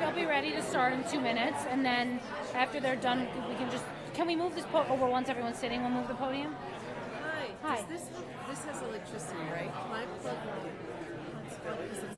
they'll be ready to start in 2 minutes, and then after they're done, can we move this over once everyone's sitting? We'll move the podium. Hi. This has electricity, right? Can I plug it?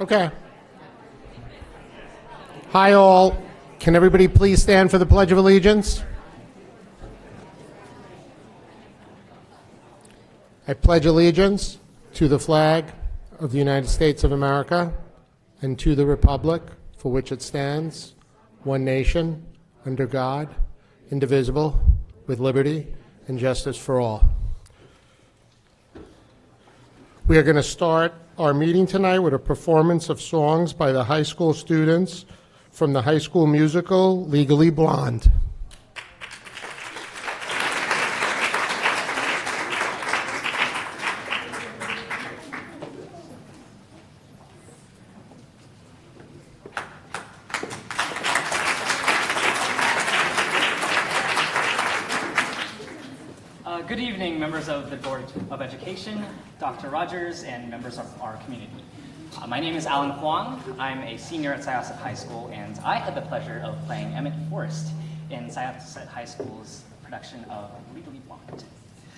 Okay. Hi, all. Can everybody please stand for the Pledge of Allegiance? I pledge allegiance to the flag of the United States of America and to the republic for which it stands, one nation, under God, indivisible, with liberty and justice for all. We are going to start our meeting tonight with a performance of songs by the high school students from the high school musical Legally Blonde. Good evening, members of the Board of Education, Dr. Rogers, and members of our community. My name is Alan Huang. I'm a senior at Syosset High School, and I had the pleasure of playing Emmett Forrest in Syosset High School's production of Legally Blonde.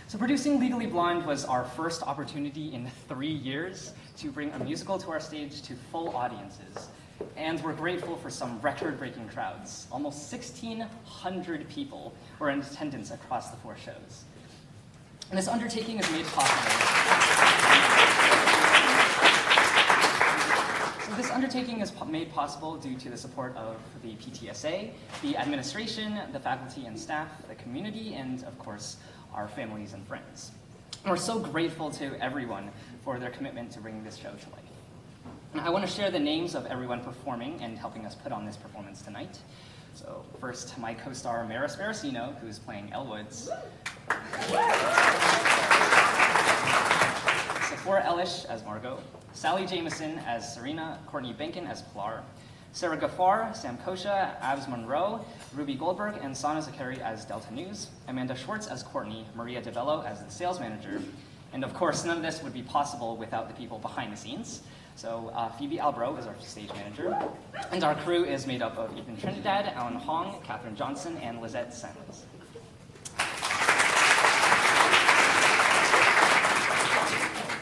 So producing Legally Blonde was our first opportunity in 3 years to bring a musical to our stage to full audiences. And we're grateful for some record-breaking crowds. Almost 1,600 people were in attendance across the 4 shows. And this undertaking is made possible. This undertaking is made possible due to the support of the PTSA, the administration, the faculty and staff, the community, and of course, our families and friends. And we're so grateful to everyone for their commitment to bringing this show to life. And I want to share the names of everyone performing and helping us put on this performance tonight. So first, my co-star Maris Baracino, who's playing Elwoods. Sephora Elish as Margot, Sally Jameson as Serena, Courtney Benkin as Pilar, Sarah Gaffar, Sam Kosha, Abs Monroe, Ruby Goldberg, and Sana Zakari as Delta News, Amanda Schwartz as Courtney, Maria DeBello as the sales manager, and of course, none of this would be possible without the people behind the scenes. So Phoebe Albro is our stage manager, and our crew is made up of Ethan Trinidad, Alan Hong, Catherine Johnson, and Lizette Simons.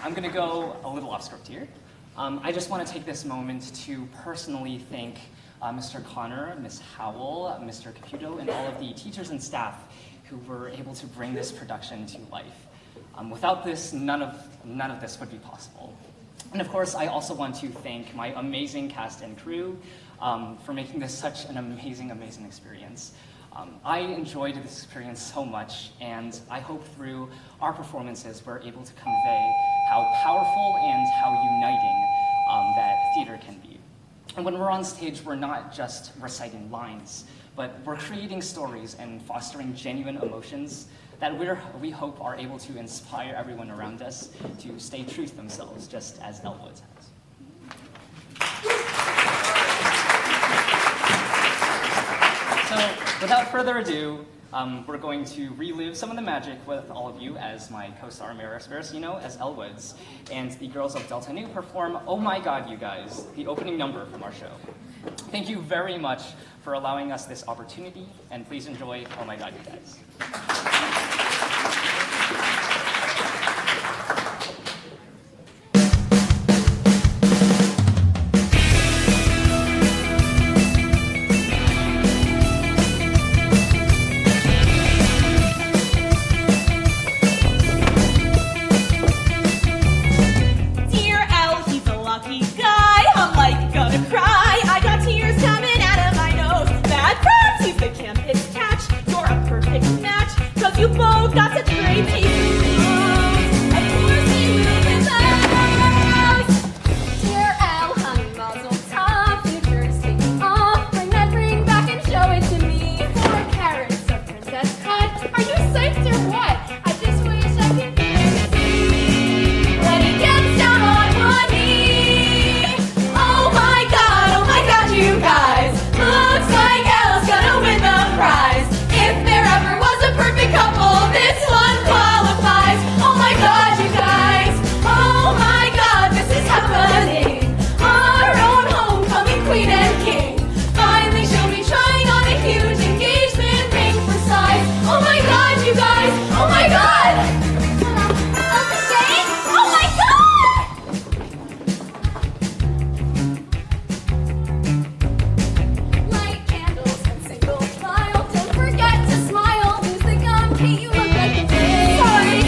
I'm going to go a little off script here. I just want to take this moment to personally thank Mr. Connor, Ms. Howell, Mr. Caputo, and all of the teachers and staff who were able to bring this production to life. Without this, none of this would be possible. And of course, I also want to thank my amazing cast and crew for making this such an amazing, amazing experience. I enjoyed this experience so much, and I hope through our performances we're able to convey how powerful and how uniting that theater can be. And when we're on stage, we're not just reciting lines, but we're creating stories and fostering genuine emotions that we hope are able to inspire everyone around us to stay true to themselves, just as Elwoods has. So, without further ado, we're going to relive some of the magic with all of you as my co-star Maris Baracino as Elwoods, and the girls of Delta Nu perform Oh My God, You Guys, the opening number from our show. Thank you very much for allowing us this opportunity, and please enjoy Oh My God, You Guys. You both got such great taste in clothes. Of course we will without. Dear Elle, honey, mazel tov. Future's taking off. Bring that ring back and show it to me. 4 carats of princess cut. Are you psyched or what? I just wish I could be there to see. When he gets down on one knee. Oh my God, you guys. Looks like Elle's gonna win the prize. If there ever was a perfect couple, this one qualifies. Oh my God, you guys. Oh my God, this is happening. Our own homecoming queen and king. Finally she'll be trying on a huge engagement ring for size. Oh my God, you guys. Oh my God. Oh my God. Light candles and single file. Don't forget to smile. Lose the gum, Kate, you look like a maid. Sorry.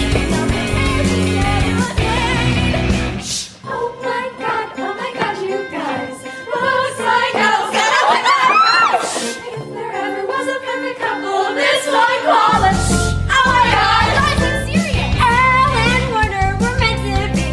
Oh my God, you guys. Looks like Elle's gonna win the prize. If there ever was a perfect couple, this one qualifies. Oh my God, I'm serious. Elle and Warner were meant to be.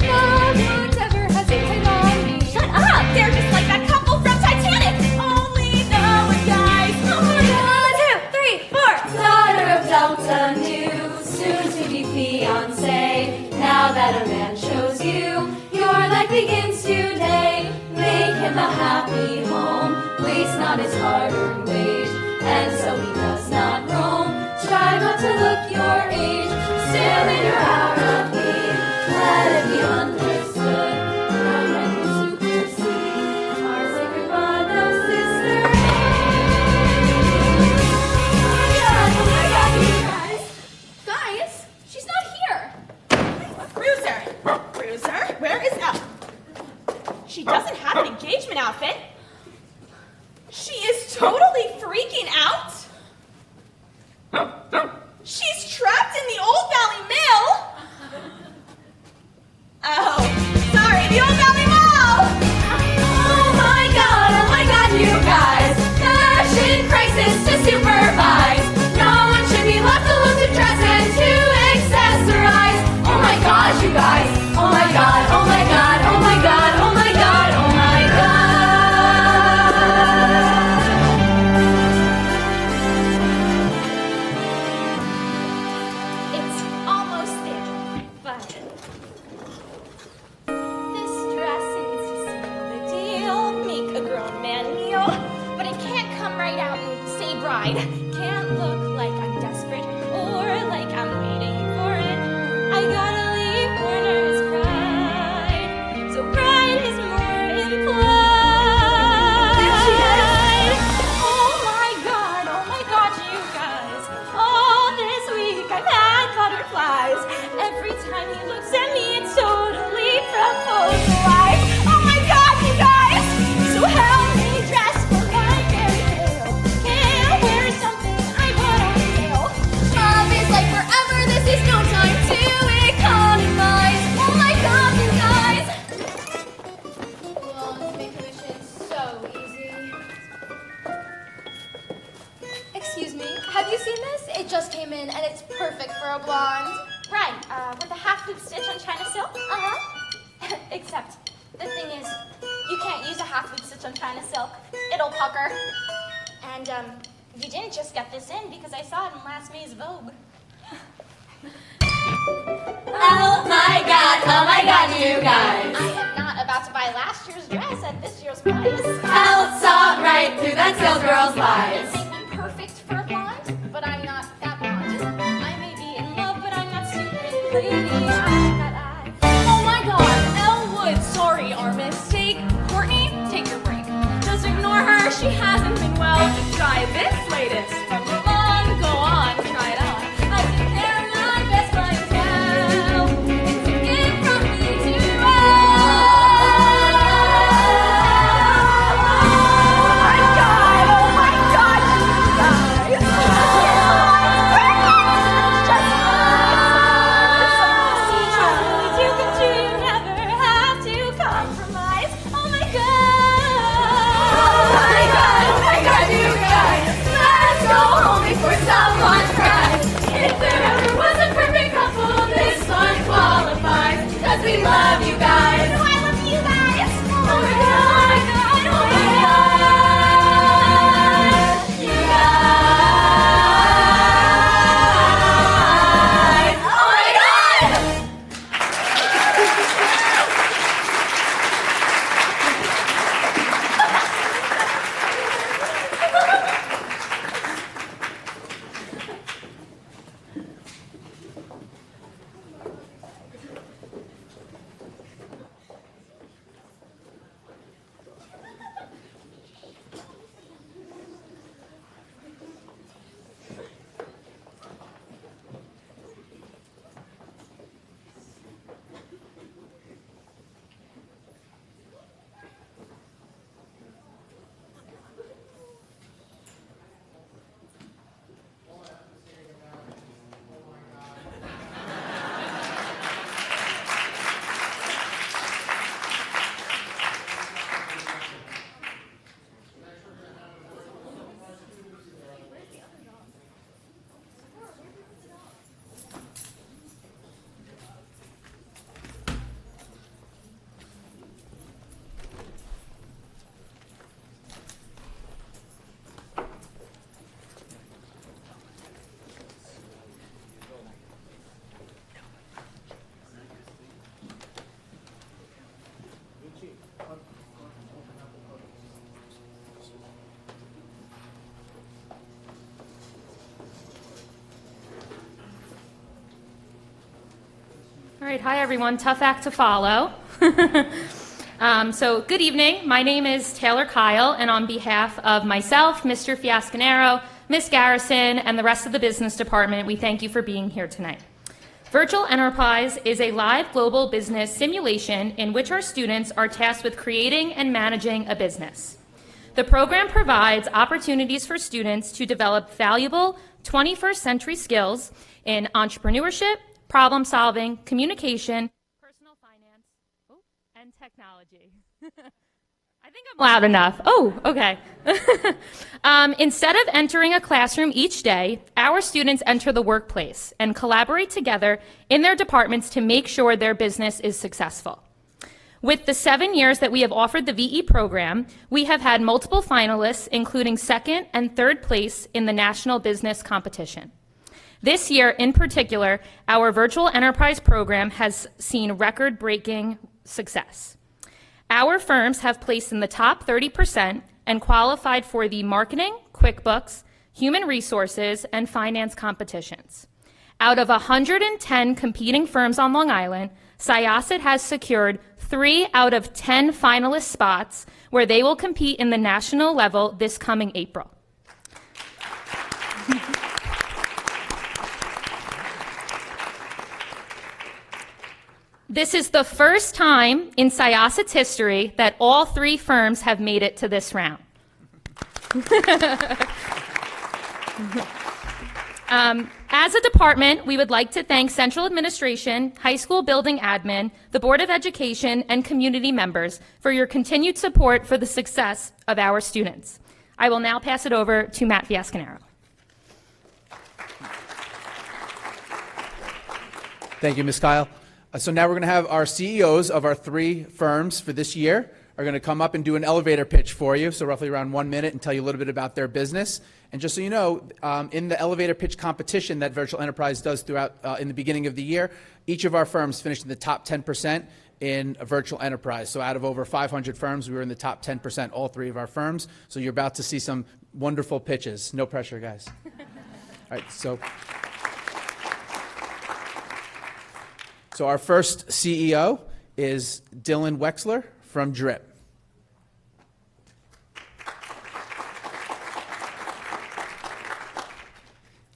No one's ever hesitated on me. Shut up! They're just like that couple from Titanic. Only Noah, guys. Oh my God. 1, 2, 3, 4. Daughter of Delta Nu, soon to be fiancé. Now that a man chose you, your life begins today. Make him a happy home, waste not his hard-earned wage, and so he does not roam. Strive not to look your age, still in your hour of need. Let it be understood, no man will supersede our sacred bond of sisterhood. Oh my God, you guys. Guys, she's not here. Bruiser, where is Elle? She doesn't have an engagement outfit. She is totally time he looks at me, it totally proposalized. Oh my God, you guys! So help me dress for my fairy tale. Can't wear something I put on sale. Mom is like forever, this is no time to economize. Oh my God, you guys! Blondes make commission so easy. Excuse me, have you seen this? It just came in and it's perfect for a blonde. Right, with a half loop stitch on China silk? Uh-huh. Except, the thing is, you can't use a half loop stitch on China silk. It'll pucker. And, you didn't just get this in because I saw it in last May's Vogue. Oh my God, you guys. I am not about to buy last year's dress at this year's price. I'll saw right through that salesgirl's lies. It may be perfect for a blonde, but I'm not that blonde. I may be in love, but I'm not stupid. Lady, I've got eyes. Oh my God, Elwood, sorry, our mistake. Courtney, take your break. Just ignore her, she hasn't been well. Try this latest from Milan. Go on, try it on. I think they're my best clientele. It's a gift from me to Oh my God, you guys. We love you guys. No, I love you guys. Oh my God. You guys. Oh my God. All right, hi everyone. Tough act to follow. So good evening. My name is Taylor Kyle, and on behalf of myself, Mr. Fiasconaro, Ms. Garrison, and the rest of the business department, we thank you for being here tonight. Virtual Enterprise is a live global business simulation in which our students are tasked with creating and managing a business. The program provides opportunities for students to develop valuable 21st century skills in entrepreneurship, problem solving, communication, personal finance, and technology. I think I'm loud enough. Oh, okay. Instead of entering a classroom each day, our students enter the workplace and collaborate together in their departments to make sure their business is successful. With the 7 years that we have offered the VE program, we have had multiple finalists, including second and third place in the national business competition. This year, in particular, our Virtual Enterprise program has seen record-breaking success. Our firms have placed in the top 30% and qualified for the marketing, QuickBooks, human resources, and finance competitions. Out of 110 competing firms on Long Island, Syosset has secured 3 out of 10 finalist spots where they will compete in the national level this coming April. This is the first time in Syosset's history that all three firms have made it to this round. As a department, we would like to thank Central Administration, High School Building Admin, the Board of Education, and community members for your continued support for the success of our students. I will now pass it over to Matt Fiasconaro. Thank you, Ms. Kyle. So now we're going to have our CEOs of our three firms for this year are going to come up and do an elevator pitch for you, so roughly around 1 minute, and tell you a little bit about their business. And just so you know, in the elevator pitch competition that Virtual Enterprise does throughout in the beginning of the year, each of our firms finished in the top 10% in a Virtual Enterprise. So out of over 500 firms, we were in the top 10%, all three of our firms. So you're about to see some wonderful pitches. No pressure, guys. All right, so our first CEO is Dylan Wexler from DRIP.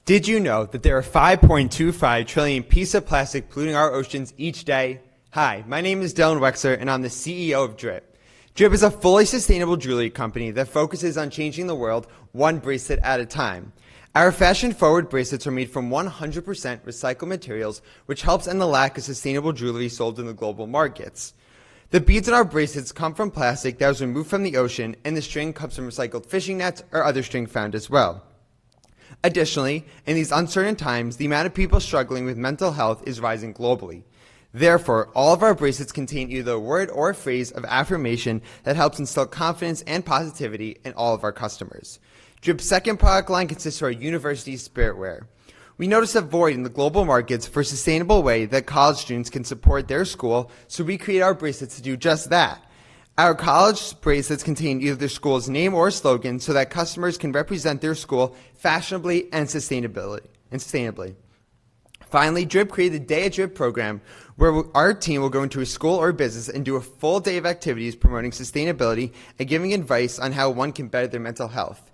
Did you know that there are 5.25 trillion pieces of plastic polluting our oceans each day? Hi, my name is Dylan Wexler, and I'm the CEO of DRIP. DRIP is a fully sustainable jewelry company that focuses on changing the world one bracelet at a time. Our fashion-forward bracelets are made from 100% recycled materials, which helps end the lack of sustainable jewelry sold in the global markets. The beads in our bracelets come from plastic that was removed from the ocean, and the string comes from recycled fishing nets or other string found as well. Additionally, in these uncertain times, the amount of people struggling with mental health is rising globally. Therefore, all of our bracelets contain either a word or a phrase of affirmation that helps instill confidence and positivity in all of our customers. DRIP's second product line consists of our university spirit wear. We noticed a void in the global markets for a sustainable way that college students can support their school, so we created our bracelets to do just that. Our college bracelets contain either their school's name or slogan so that customers can represent their school fashionably and sustainably. Finally, DRIP created the Day at DRIP program, where our team will go into a school or business and do a full day of activities promoting sustainability and giving advice on how one can better their mental health.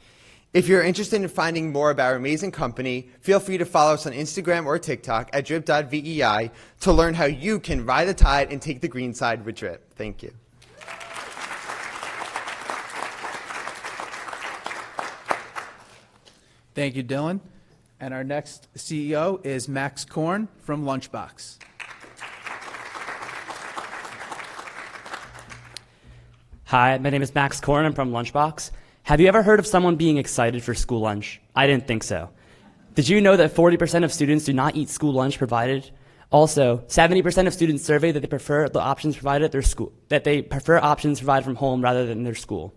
If you're interested in finding more about our amazing company, feel free to follow us on Instagram or TikTok at drip.vei to learn how you can ride the tide and take the green side with DRIP. Thank you. Thank you, Dylan. And our next CEO is Max Korn from Lunchbox. Hi, my name is Max Korn. I'm from Lunchbox. Have you ever heard of someone being excited for school lunch? I didn't think so. Did you know that 40% of students do not eat school lunch provided? Also, 70% of students survey that they prefer the options provided at their school, that they prefer options provided from home rather than their school.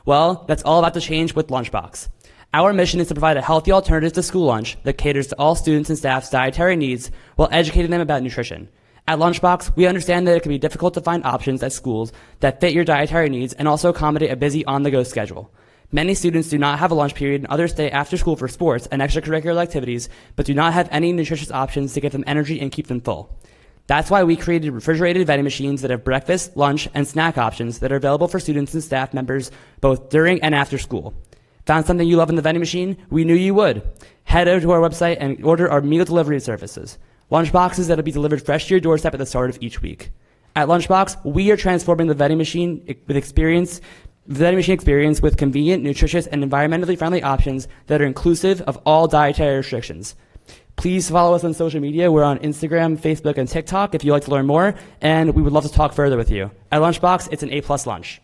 Well, that's all about to change with Lunchbox. Our mission is to provide a healthy alternative to school lunch that caters to all students and staff's dietary needs while educating them about nutrition. At Lunchbox, we understand that it can be difficult to find options at schools that fit your dietary needs and also accommodate a busy on-the-go schedule. Many students do not have a lunch period and others stay after school for sports and extracurricular activities, but do not have any nutritious options to give them energy and keep them full. That's why we created refrigerated vending machines that have breakfast, lunch, and snack options that are available for students and staff members both during and after school. Found something you love in the vending machine? We knew you would. Head over to our website and order our meal delivery services. Lunchboxes that will be delivered fresh to your doorstep at the start of each week. At Lunchbox, we are transforming the vending machine experience with convenient, nutritious, and environmentally friendly options that are inclusive of all dietary restrictions. Please follow us on social media. We're on Instagram, Facebook, and TikTok if you'd like to learn more, and we would love to talk further with you. At Lunchbox, it's an A+ lunch.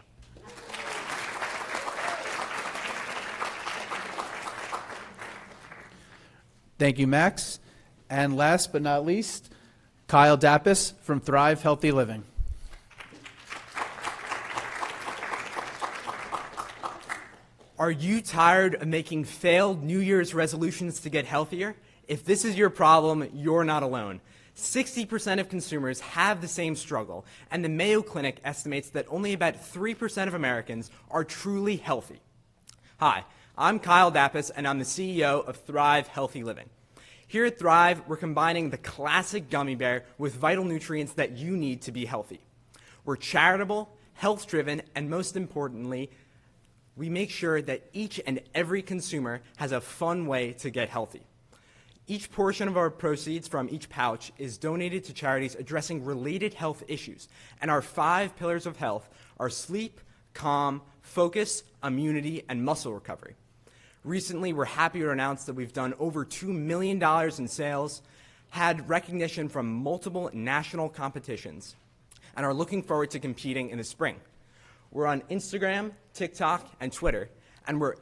Thank you, Max. And last but not least, Kyle Dapis from Thrive Healthy Living. Are you tired of making failed New Year's resolutions to get healthier? If this is your problem, you're not alone. 60% of consumers have the same struggle, and the Mayo Clinic estimates that only about 3% of Americans are truly healthy. Hi, I'm Kyle Dapis, and I'm the CEO of Thrive Healthy Living. Here at Thrive, we're combining the classic gummy bear with vital nutrients that you need to be healthy. We're charitable, health-driven, and most importantly, we make sure that each and every consumer has a fun way to get healthy. Each portion of our proceeds from each pouch is donated to charities addressing related health issues. And our 5 pillars of health are sleep, calm, focus, immunity, and muscle recovery. Recently, we're happy to announce that we've done over $2 million in sales, had recognition from multiple national competitions, and are looking forward to competing in the spring. We're on Instagram, TikTok, and Twitter, and we're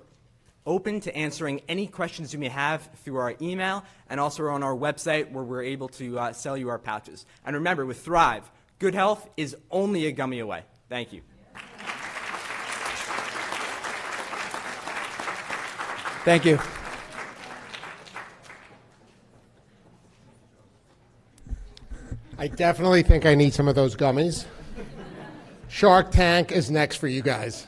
open to answering any questions you may have through our email and also on our website where we're able to sell you our pouches. And remember, with Thrive, good health is only a gummy away. Thank you. Thank you. I definitely think I need some of those gummies. Shark Tank is next for you guys.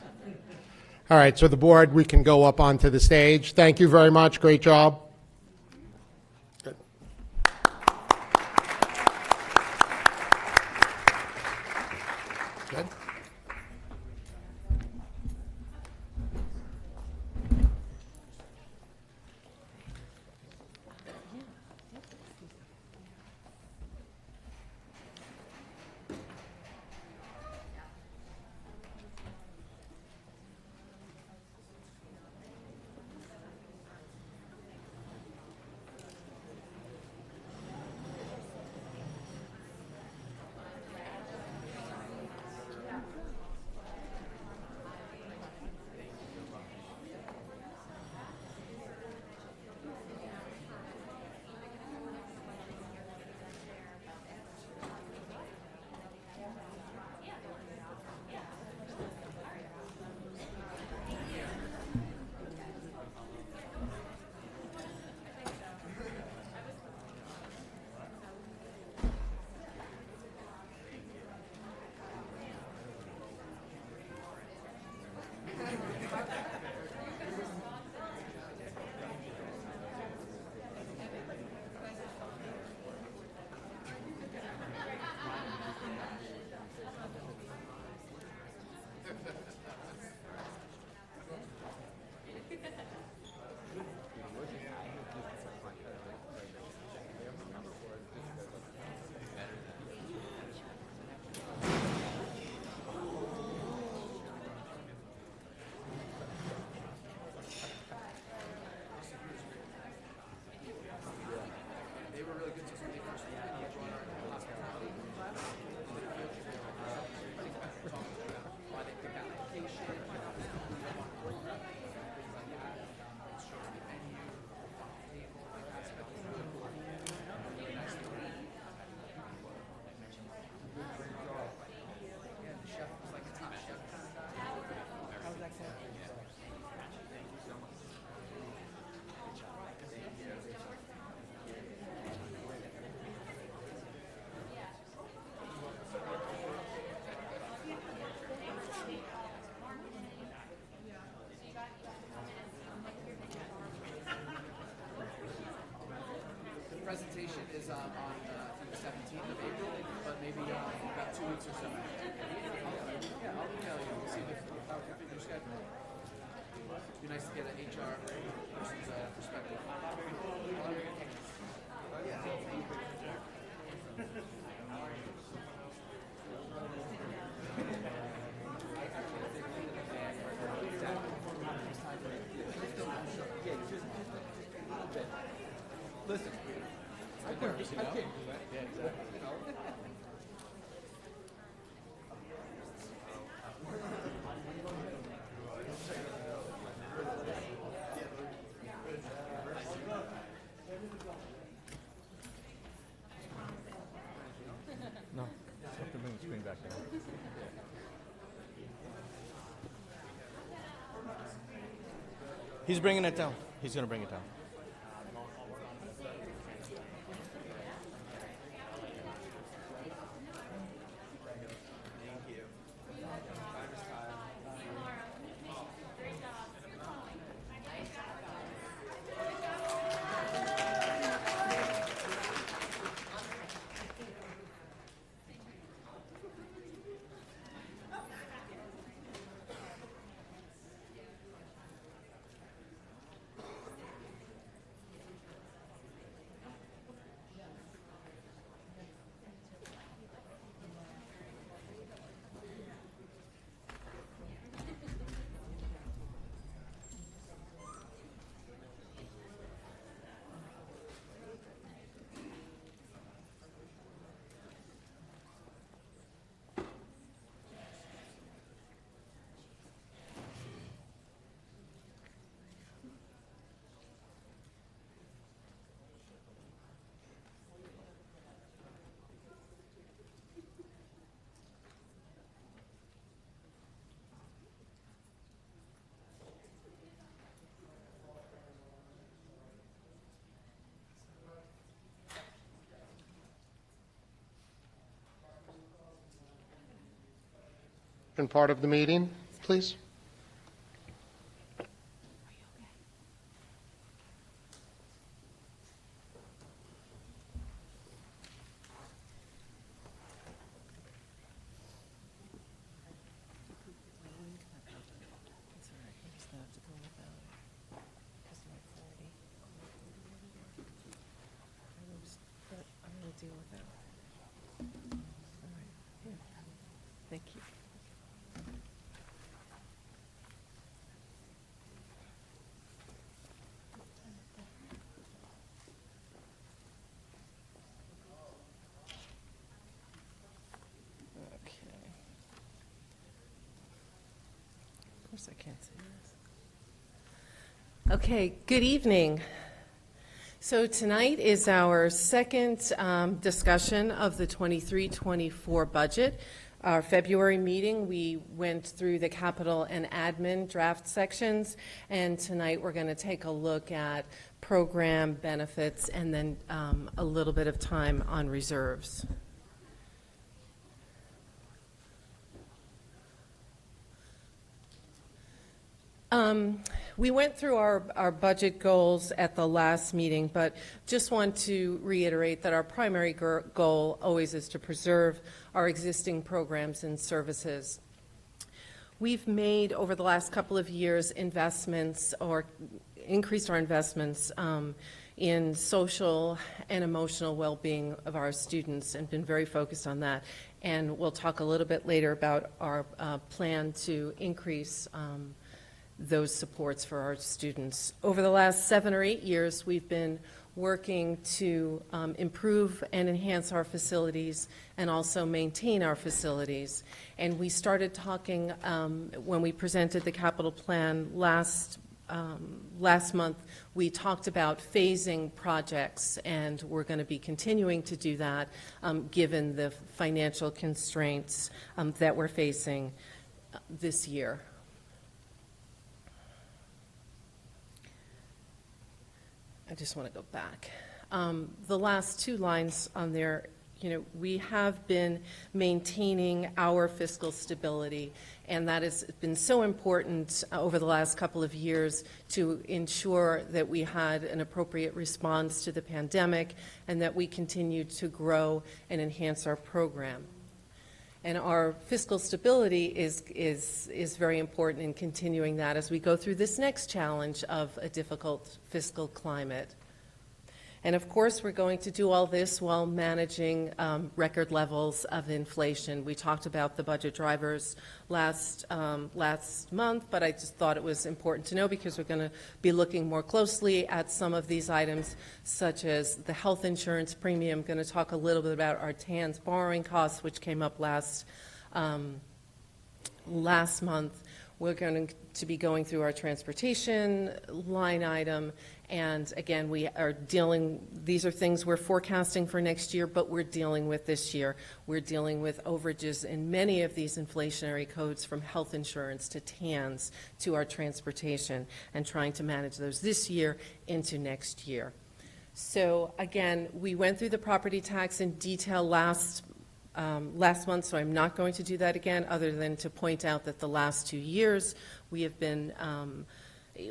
All right, so the board, we can go up onto the stage. Thank you very much. Great job. Good. Good. Presentation is on the 17th of April, but maybe about 2 weeks or so. Yeah, I'll email you. We'll see how we can fit your schedule. It'd be nice to get an HR person's perspective. Listen. No, have to bring the screen back down. He's bringing it down. He's going to bring it down. been part of the meeting, please? Thank you. Okay. Of course I can't see this. Okay, good evening. So tonight is our second discussion of the 23-24 budget. Our February meeting, we went through the capital and admin draft sections, and tonight we're going to take a look at program benefits and then a little bit of time on reserves. We went through our budget goals at the last meeting, but just want to reiterate that our primary goal always is to preserve our existing programs and services. We've made, over the last couple of years, investments or increased our investments in social and emotional well-being of our students and been very focused on that. And we'll talk a little bit later about our plan to increase those supports for our students. Over the last 7 or 8 years, we've been working to improve and enhance our facilities and also maintain our facilities. And we started talking when we presented the capital plan last month. We talked about phasing projects, and we're going to be continuing to do that given the financial constraints that we're facing this year. I just want to go back. The last 2 lines on there, we have been maintaining our fiscal stability, and that has been so important over the last couple of years to ensure that we had an appropriate response to the pandemic and that we continued to grow and enhance our program. And our fiscal stability is very important in continuing that as we go through this next challenge of a difficult fiscal climate. And of course, we're going to do all this while managing record levels of inflation. We talked about the budget drivers last month, but I just thought it was important to know because we're going to be looking more closely at some of these items, such as the health insurance premium. I'm going to talk a little bit about our TANS borrowing costs, which came up last month. We're going to be going through our transportation line item, and again, we are these are things we're forecasting for next year, but we're dealing with this year. We're dealing with overages in many of these inflationary codes, from health insurance to TANS to our transportation, and trying to manage those this year into next year. So again, we went through the property tax in detail last month, so I'm not going to do that again, other than to point out that the last 2 years we have been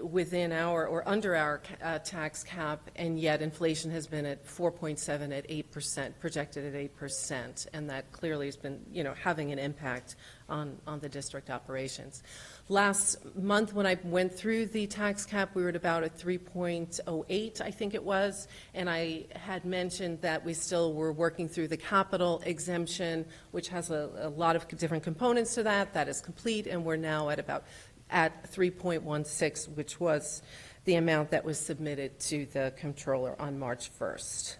within or under our tax cap, and yet inflation has been at 4.7 at 8%, projected at 8%, and that clearly has been, having an impact on the district operations. Last month, when I went through the tax cap, we were at about a 3.08, I think it was, and I had mentioned that we still were working through the capital exemption, which has a lot of different components to that. That is complete, and we're now at 3.16, which was the amount that was submitted to the comptroller on March 1st.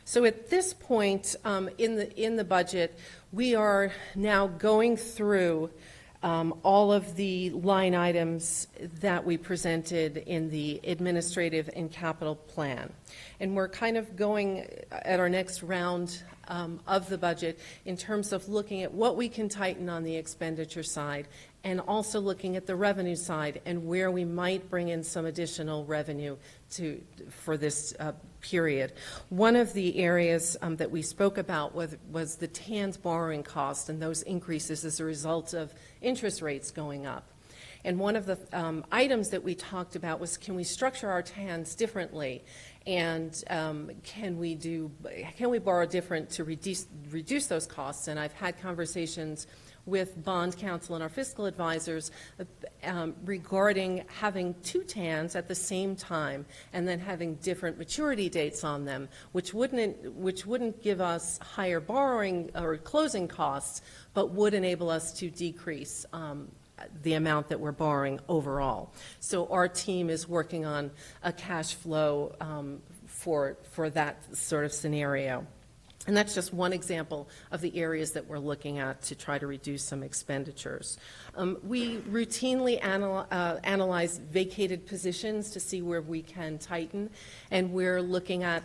So at this point in the budget, we are now going through all of the line items that we presented in the administrative and capital plan. And we're kind of going at our next round of the budget in terms of looking at what we can tighten on the expenditure side and also looking at the revenue side and where we might bring in some additional revenue for this period. One of the areas that we spoke about was the TAN's borrowing cost and those increases as a result of interest rates going up. And one of the items that we talked about was, can we structure our TANs differently? And can we borrow different to reduce those costs? And I've had conversations with bond counsel and our fiscal advisors regarding having two TANs at the same time and then having different maturity dates on them, which wouldn't give us higher borrowing or closing costs, but would enable us to decrease the amount that we're borrowing overall. So our team is working on a cash flow for that sort of scenario. And that's just one example of the areas that we're looking at to try to reduce some expenditures. We routinely analyze vacated positions to see where we can tighten, and we're looking at,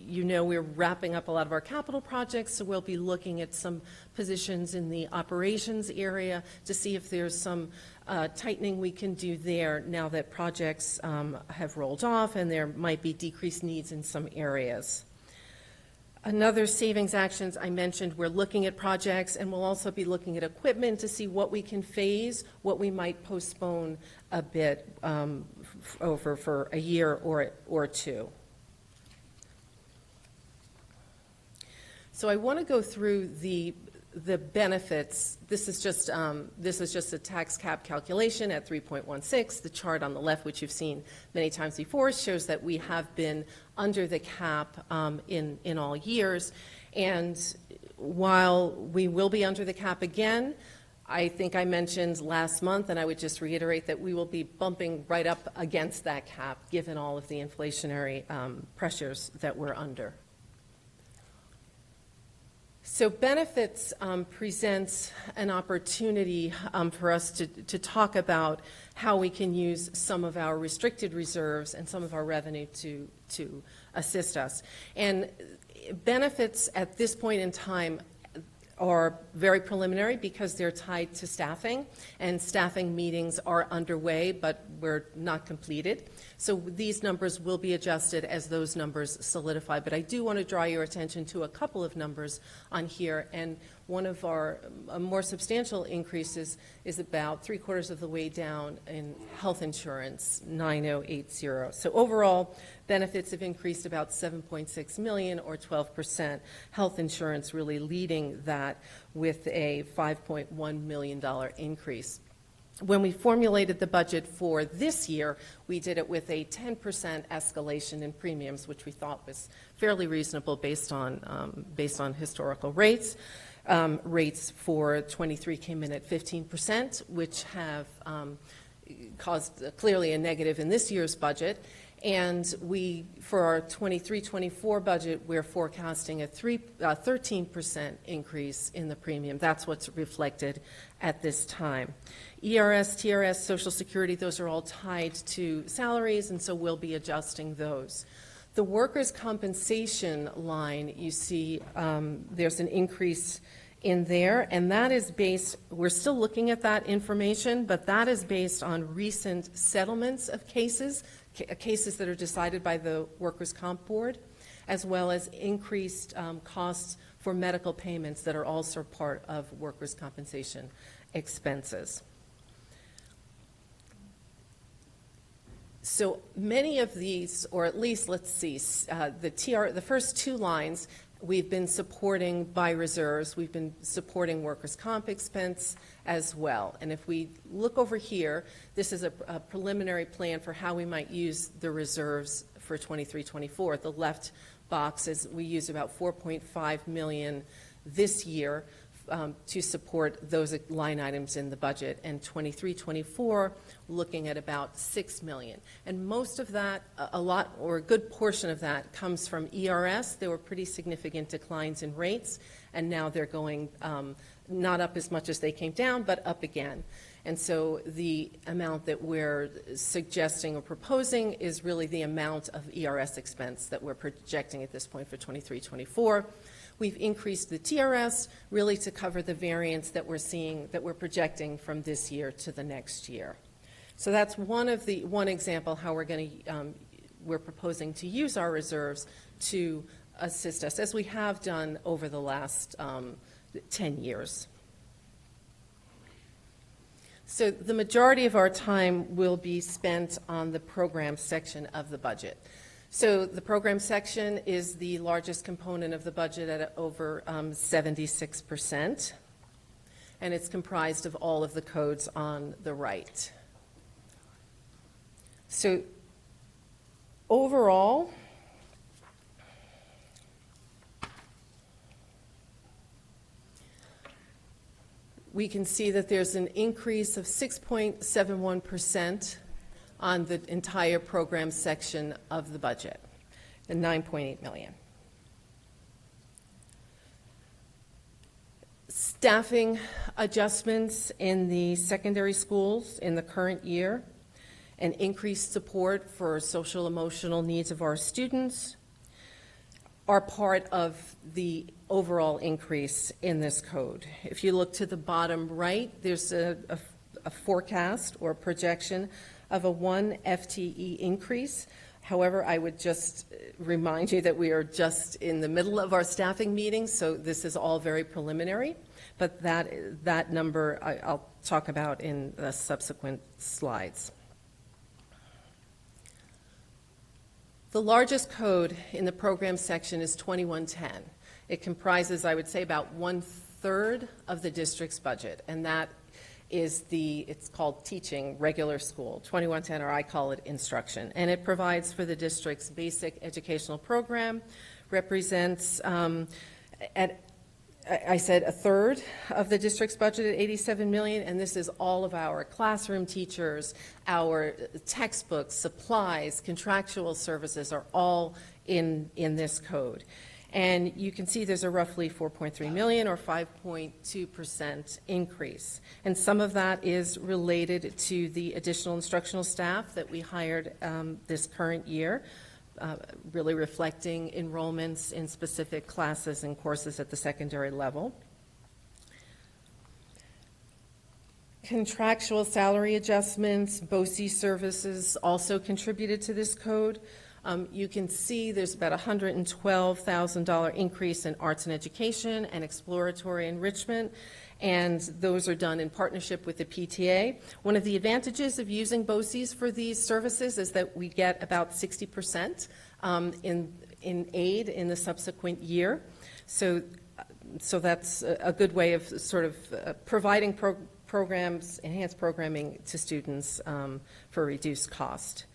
we're wrapping up a lot of our capital projects, so we'll be looking at some positions in the operations area to see if there's some tightening we can do there now that projects have rolled off and there might be decreased needs in some areas. Another savings actions I mentioned, we're looking at projects, and we'll also be looking at equipment to see what we can phase, what we might postpone a bit over for a year or two. So I want to go through the benefits. This is just a tax cap calculation at 3.16. The chart on the left, which you've seen many times before, shows that we have been under the cap in all years. And while we will be under the cap again, I think I mentioned last month, and I would just reiterate that we will be bumping right up against that cap given all of the inflationary pressures that we're under. So benefits presents an opportunity for us to talk about how we can use some of our restricted reserves and some of our revenue to assist us. And benefits at this point in time are very preliminary because they're tied to staffing, and staffing meetings are underway, but we're not completed. So these numbers will be adjusted as those numbers solidify. But I do want to draw your attention to a couple of numbers on here, and one of our more substantial increases is about 3/4 of the way down in health insurance, 9080. So overall, benefits have increased about $7.6 million or 12%. Health insurance really leading that with a $5.1 million increase. When we formulated the budget for this year, we did it with a 10% escalation in premiums, which we thought was fairly reasonable based on historical rates. Rates for 23 came in at 15%, which have caused clearly a negative in this year's budget. And for our 23-24 budget, we're forecasting a 13% increase in the premium. That's what's reflected at this time. ERS, TRS, Social Security, those are all tied to salaries, and so we'll be adjusting those. The workers' compensation line, you see there's an increase in there, and that is based, we're still looking at that information, but that is based on recent settlements of cases that are decided by the Workers' Comp Board, as well as increased costs for medical payments that are also part of workers' compensation expenses. So many of these, or at least let's see, the first two lines we've been supporting by reserves. We've been supporting workers' comp expense as well. And if we look over here, this is a preliminary plan for how we might use the reserves for 23-24. The left box is we use about $4.5 million this year to support those line items in the budget, and 23-24 looking at about $6 million. And most of that, a lot or a good portion of that comes from ERS. There were pretty significant declines in rates, and now they're going not up as much as they came down, but up again. And so the amount that we're suggesting or proposing is really the amount of ERS expense that we're projecting at this point for 23-24. We've increased the TRS really to cover the variance that we're seeing, that we're projecting from this year to the next year. So that's one example how we're proposing to use our reserves to assist us, as we have done over the last 10 years. So the majority of our time will be spent on the program section of the budget. So the program section is the largest component of the budget at over 76%, and it's comprised of all of the codes on the right. So overall, we can see that there's an increase of 6.71% on the entire program section of the budget, and $9.8 million. Staffing adjustments in the secondary schools in the current year, and increased support for social emotional needs of our students are part of the overall increase in this code. If you look to the bottom right, there's a forecast or projection of a 1 FTE increase. However, I would just remind you that we are just in the middle of our staffing meeting, so this is all very preliminary, but that number I'll talk about in the subsequent slides. The largest code in the program section is 2110. It comprises, I would say, about 1/3 of the district's budget, and that is it's called teaching regular school, 2110, or I call it instruction. And it provides for the district's basic educational program, represents, I said 1/3 of the district's budget at $87 million, and this is all of our classroom teachers, our textbooks, supplies, contractual services are all in this code. And you can see there's a roughly $4.3 million or 5.2% increase. And some of that is related to the additional instructional staff that we hired this current year, really reflecting enrollments in specific classes and courses at the secondary level. Contractual salary adjustments, BOCES services also contributed to this code. You can see there's about a $112,000 increase in arts and education and exploratory enrichment, and those are done in partnership with the PTA. One of the advantages of using BOCES for these services is that we get about 60% in aid in the subsequent year. So that's a good way of sort of providing programs, enhanced programming to students for reduced cost.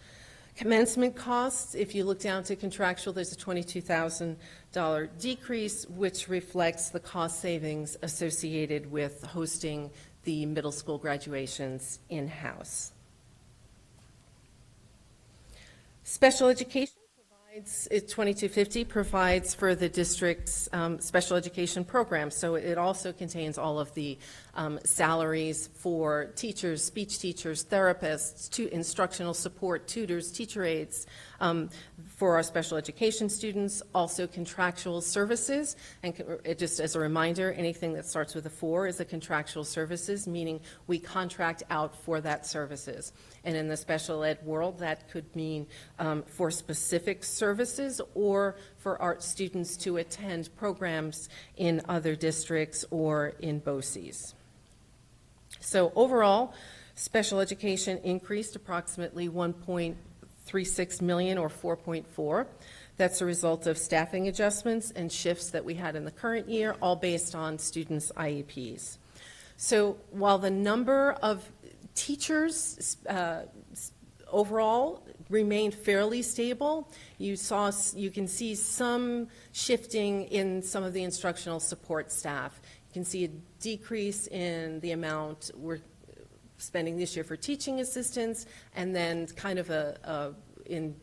Commencement costs, if you look down to contractual, there's a $22,000 decrease, which reflects the cost savings associated with hosting the middle school graduations in-house. Special education provides, 2250 provides for the district's special education program. So it also contains all of the salaries for teachers, speech teachers, therapists, instructional support, tutors, teacher aides, for our special education students, also contractual services. And just as a reminder, anything that starts with a 4 is a contractual services, meaning we contract out for that services. And in the special ed world, that could mean for specific services or for art students to attend programs in other districts or in BOCES. So overall, special education increased approximately $1.36 million or 4.4. That's a result of staffing adjustments and shifts that we had in the current year, all based on students' IEPs. So while the number of teachers overall remained fairly stable, you can see some shifting in some of the instructional support staff. You can see a decrease in the amount we're spending this year for teaching assistants, and then kind of in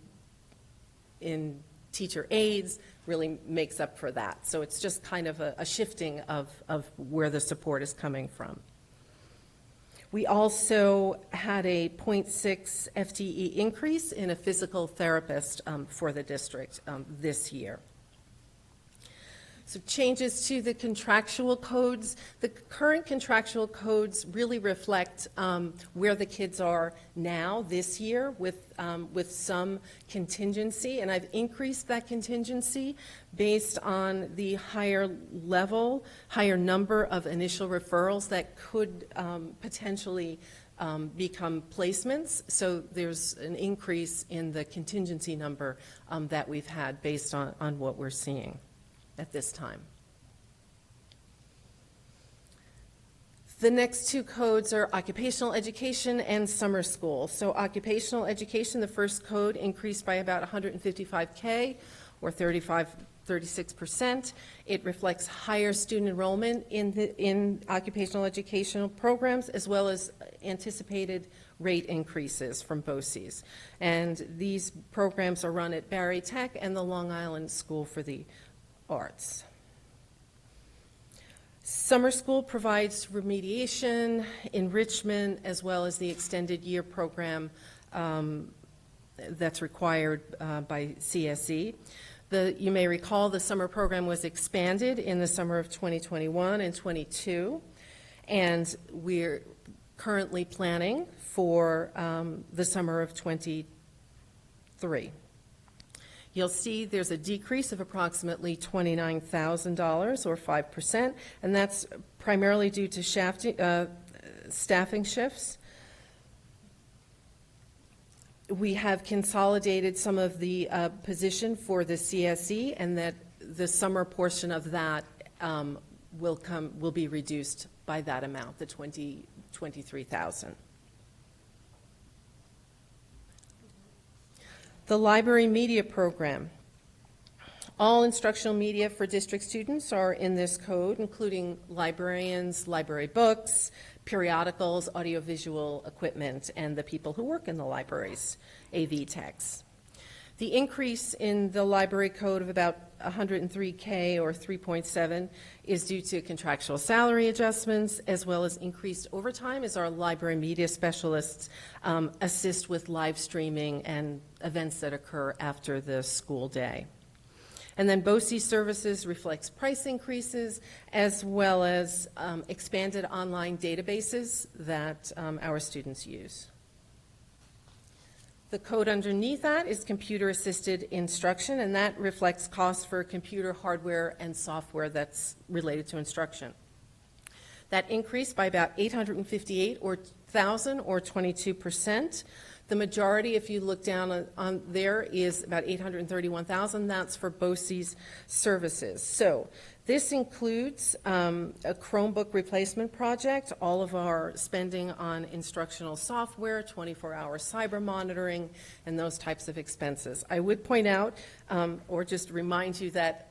teacher aides really makes up for that. So it's just kind of a shifting of where the support is coming from. We also had a 0.6 FTE increase in a physical therapist for the district this year. So changes to the contractual codes. The current contractual codes really reflect where the kids are now this year with some contingency, and I've increased that contingency based on the higher number of initial referrals that could potentially become placements. So there's an increase in the contingency number that we've had based on what we're seeing at this time. The next two codes are occupational education and summer school. So occupational education, the first code increased by about $155K or 36%. It reflects higher student enrollment in occupational educational programs as well as anticipated rate increases from BOCES. And these programs are run at Barry Tech and the Long Island School for the Arts. Summer school provides remediation, enrichment, as well as the extended year program that's required by CSE. You may recall the summer program was expanded in the summer of 2021 and 22, and we're currently planning for the summer of 23. You'll see there's a decrease of approximately $29,000 or 5%, and that's primarily due to staffing shifts. We have consolidated some of the position for the CSE, and that the summer portion of that will be reduced by that amount, the $23,000. The library media program. All instructional media for district students are in this code, including librarians, library books, periodicals, audiovisual equipment, and the people who work in the libraries, AV techs. The increase in the library code of about $103K or 3.7 is due to contractual salary adjustments as well as increased overtime as our library media specialists assist with live streaming and events that occur after the school day. And then BOCES services reflects price increases as well as expanded online databases that our students use. The code underneath that is computer-assisted instruction, and that reflects costs for computer hardware and software that's related to instruction. That increased by about $858,000 or 22%. The majority, if you look down on there, is about $831,000. That's for BOCES services. So this includes a Chromebook replacement project, all of our spending on instructional software, 24-hour cyber monitoring, and those types of expenses. I would point out, or just remind you that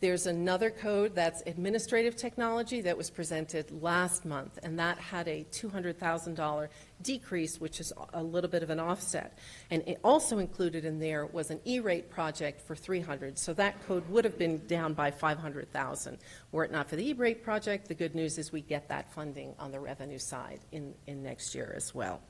there's another code that's administrative technology that was presented last month, and that had a $200,000 decrease, which is a little bit of an offset. And it also included in there was an E-rate project for $300,000, so that code would have been down by $500,000. Were it not for the E-rate project, the good news is we get that funding on the revenue side in next year as well.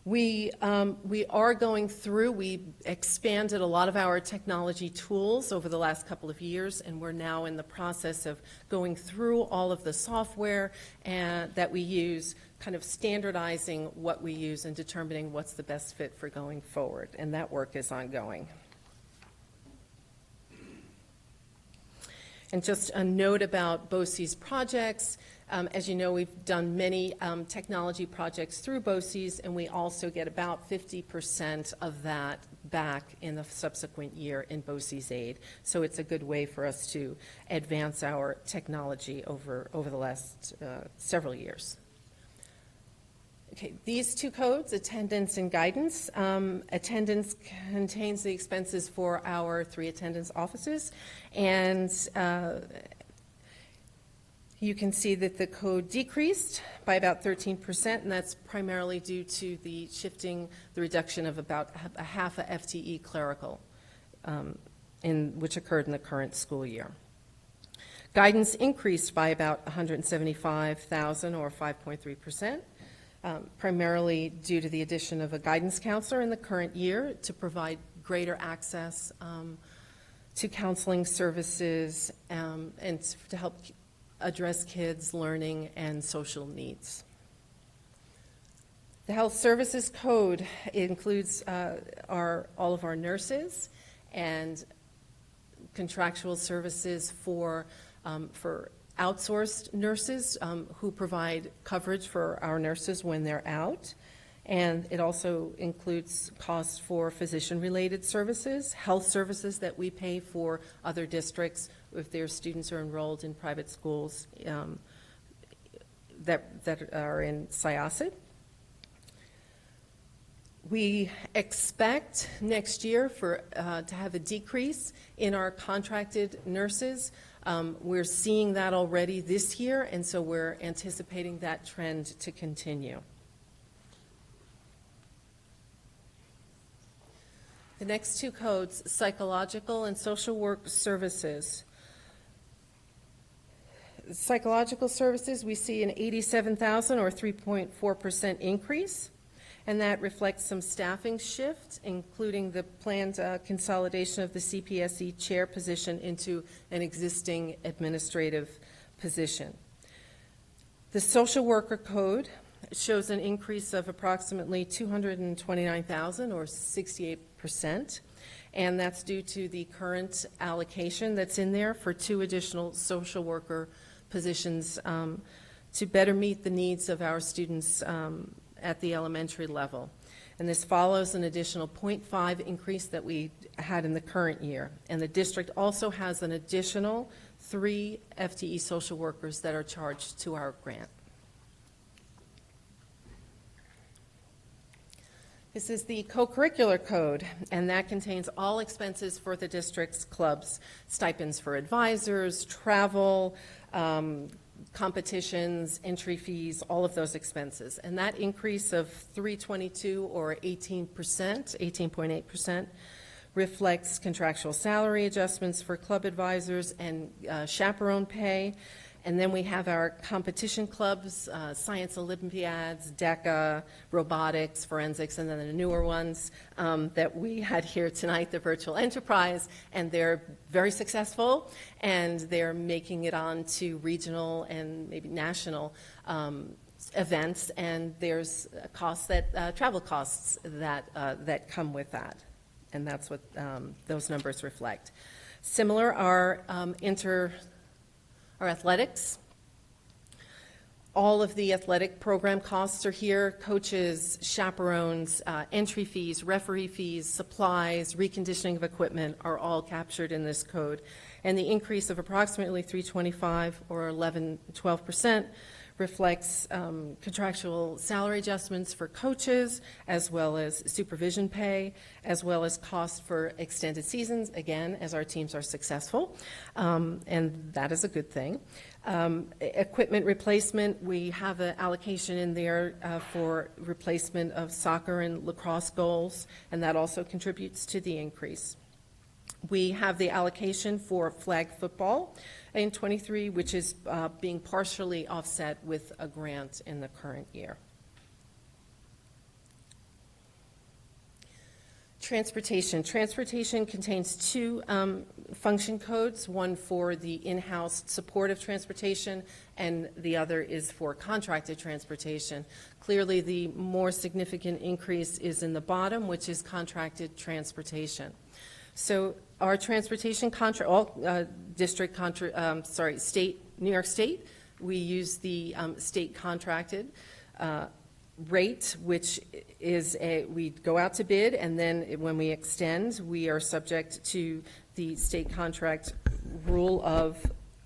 We are going through, we expanded a lot of our technology tools over the last couple of years, and we're now in the process of going through all of the software that we use, kind of standardizing what we use and determining what's the best fit for going forward, and that work is ongoing. And just a note about BOCES projects. As you know, we've done many technology projects through BOCES, and we also get about 50% of that back in the subsequent year in BOCES aid. So it's a good way for us to advance our technology over the last several years. Okay, these two codes, attendance and guidance. Attendance contains the expenses for our 3 attendance offices, and you can see that the code decreased by about 13%, and that's primarily due to the reduction of about a half a FTE clerical, which occurred in the current school year. Guidance increased by about $175,000 or 5.3%. Primarily due to the addition of a guidance counselor in the current year to provide greater access to counseling services, and to help address kids' learning and social needs. The Health Services Code includes all of our nurses and contractual services for outsourced nurses who provide coverage for our nurses when they're out. And it also includes costs for physician-related services, health services that we pay for other districts if their students are enrolled in private schools that are in Syosset. We expect next year to have a decrease in our contracted nurses. We're seeing that already this year, and so we're anticipating that trend to continue. The next two codes, psychological and social work services. Psychological services, we see an $87,000 or 3.4% increase, and that reflects some staffing shift, including the planned consolidation of the CPSE chair position into an existing administrative position. The social worker code shows an increase of approximately $229,000 or 68%, and that's due to the current allocation that's in there for 2 additional social worker positions to better meet the needs of our students at the elementary level. And this follows an additional 0.5 increase that we had in the current year. And the district also has an additional 3 FTE social workers that are charged to our grant. This is the co-curricular code, and that contains all expenses for the district's clubs, stipends for advisors, travel, competitions, entry fees, all of those expenses. And that increase of $322 or 18.8%, reflects contractual salary adjustments for club advisors and chaperone pay. And then we have our competition clubs, Science Olympiads, DECA, robotics, forensics, and then the newer ones that we had here tonight, the Virtual Enterprise, and they're very successful, and they're making it on to regional and maybe national events, and there's costs that, travel costs that come with that, and that's what those numbers reflect. Similar are our athletics. All of the athletic program costs are here: coaches, chaperones, entry fees, referee fees, supplies, reconditioning of equipment are all captured in this code. And the increase of approximately $325 or 12% reflects contractual salary adjustments for coaches, as well as supervision pay, as well as costs for extended seasons, again, as our teams are successful, and that is a good thing. Equipment replacement, we have an allocation in there for replacement of soccer and lacrosse goals, and that also contributes to the increase. We have the allocation for flag football in 23, which is being partially offset with a grant in the current year. Transportation. Transportation contains 2 function codes, one for the in-house supportive transportation and the other is for contracted transportation. Clearly, the more significant increase is in the bottom, which is contracted transportation. So our transportation contract, all state, New York State, we use the state contracted rate, which is we go out to bid, and then when we extend, we are subject to the state contract rule of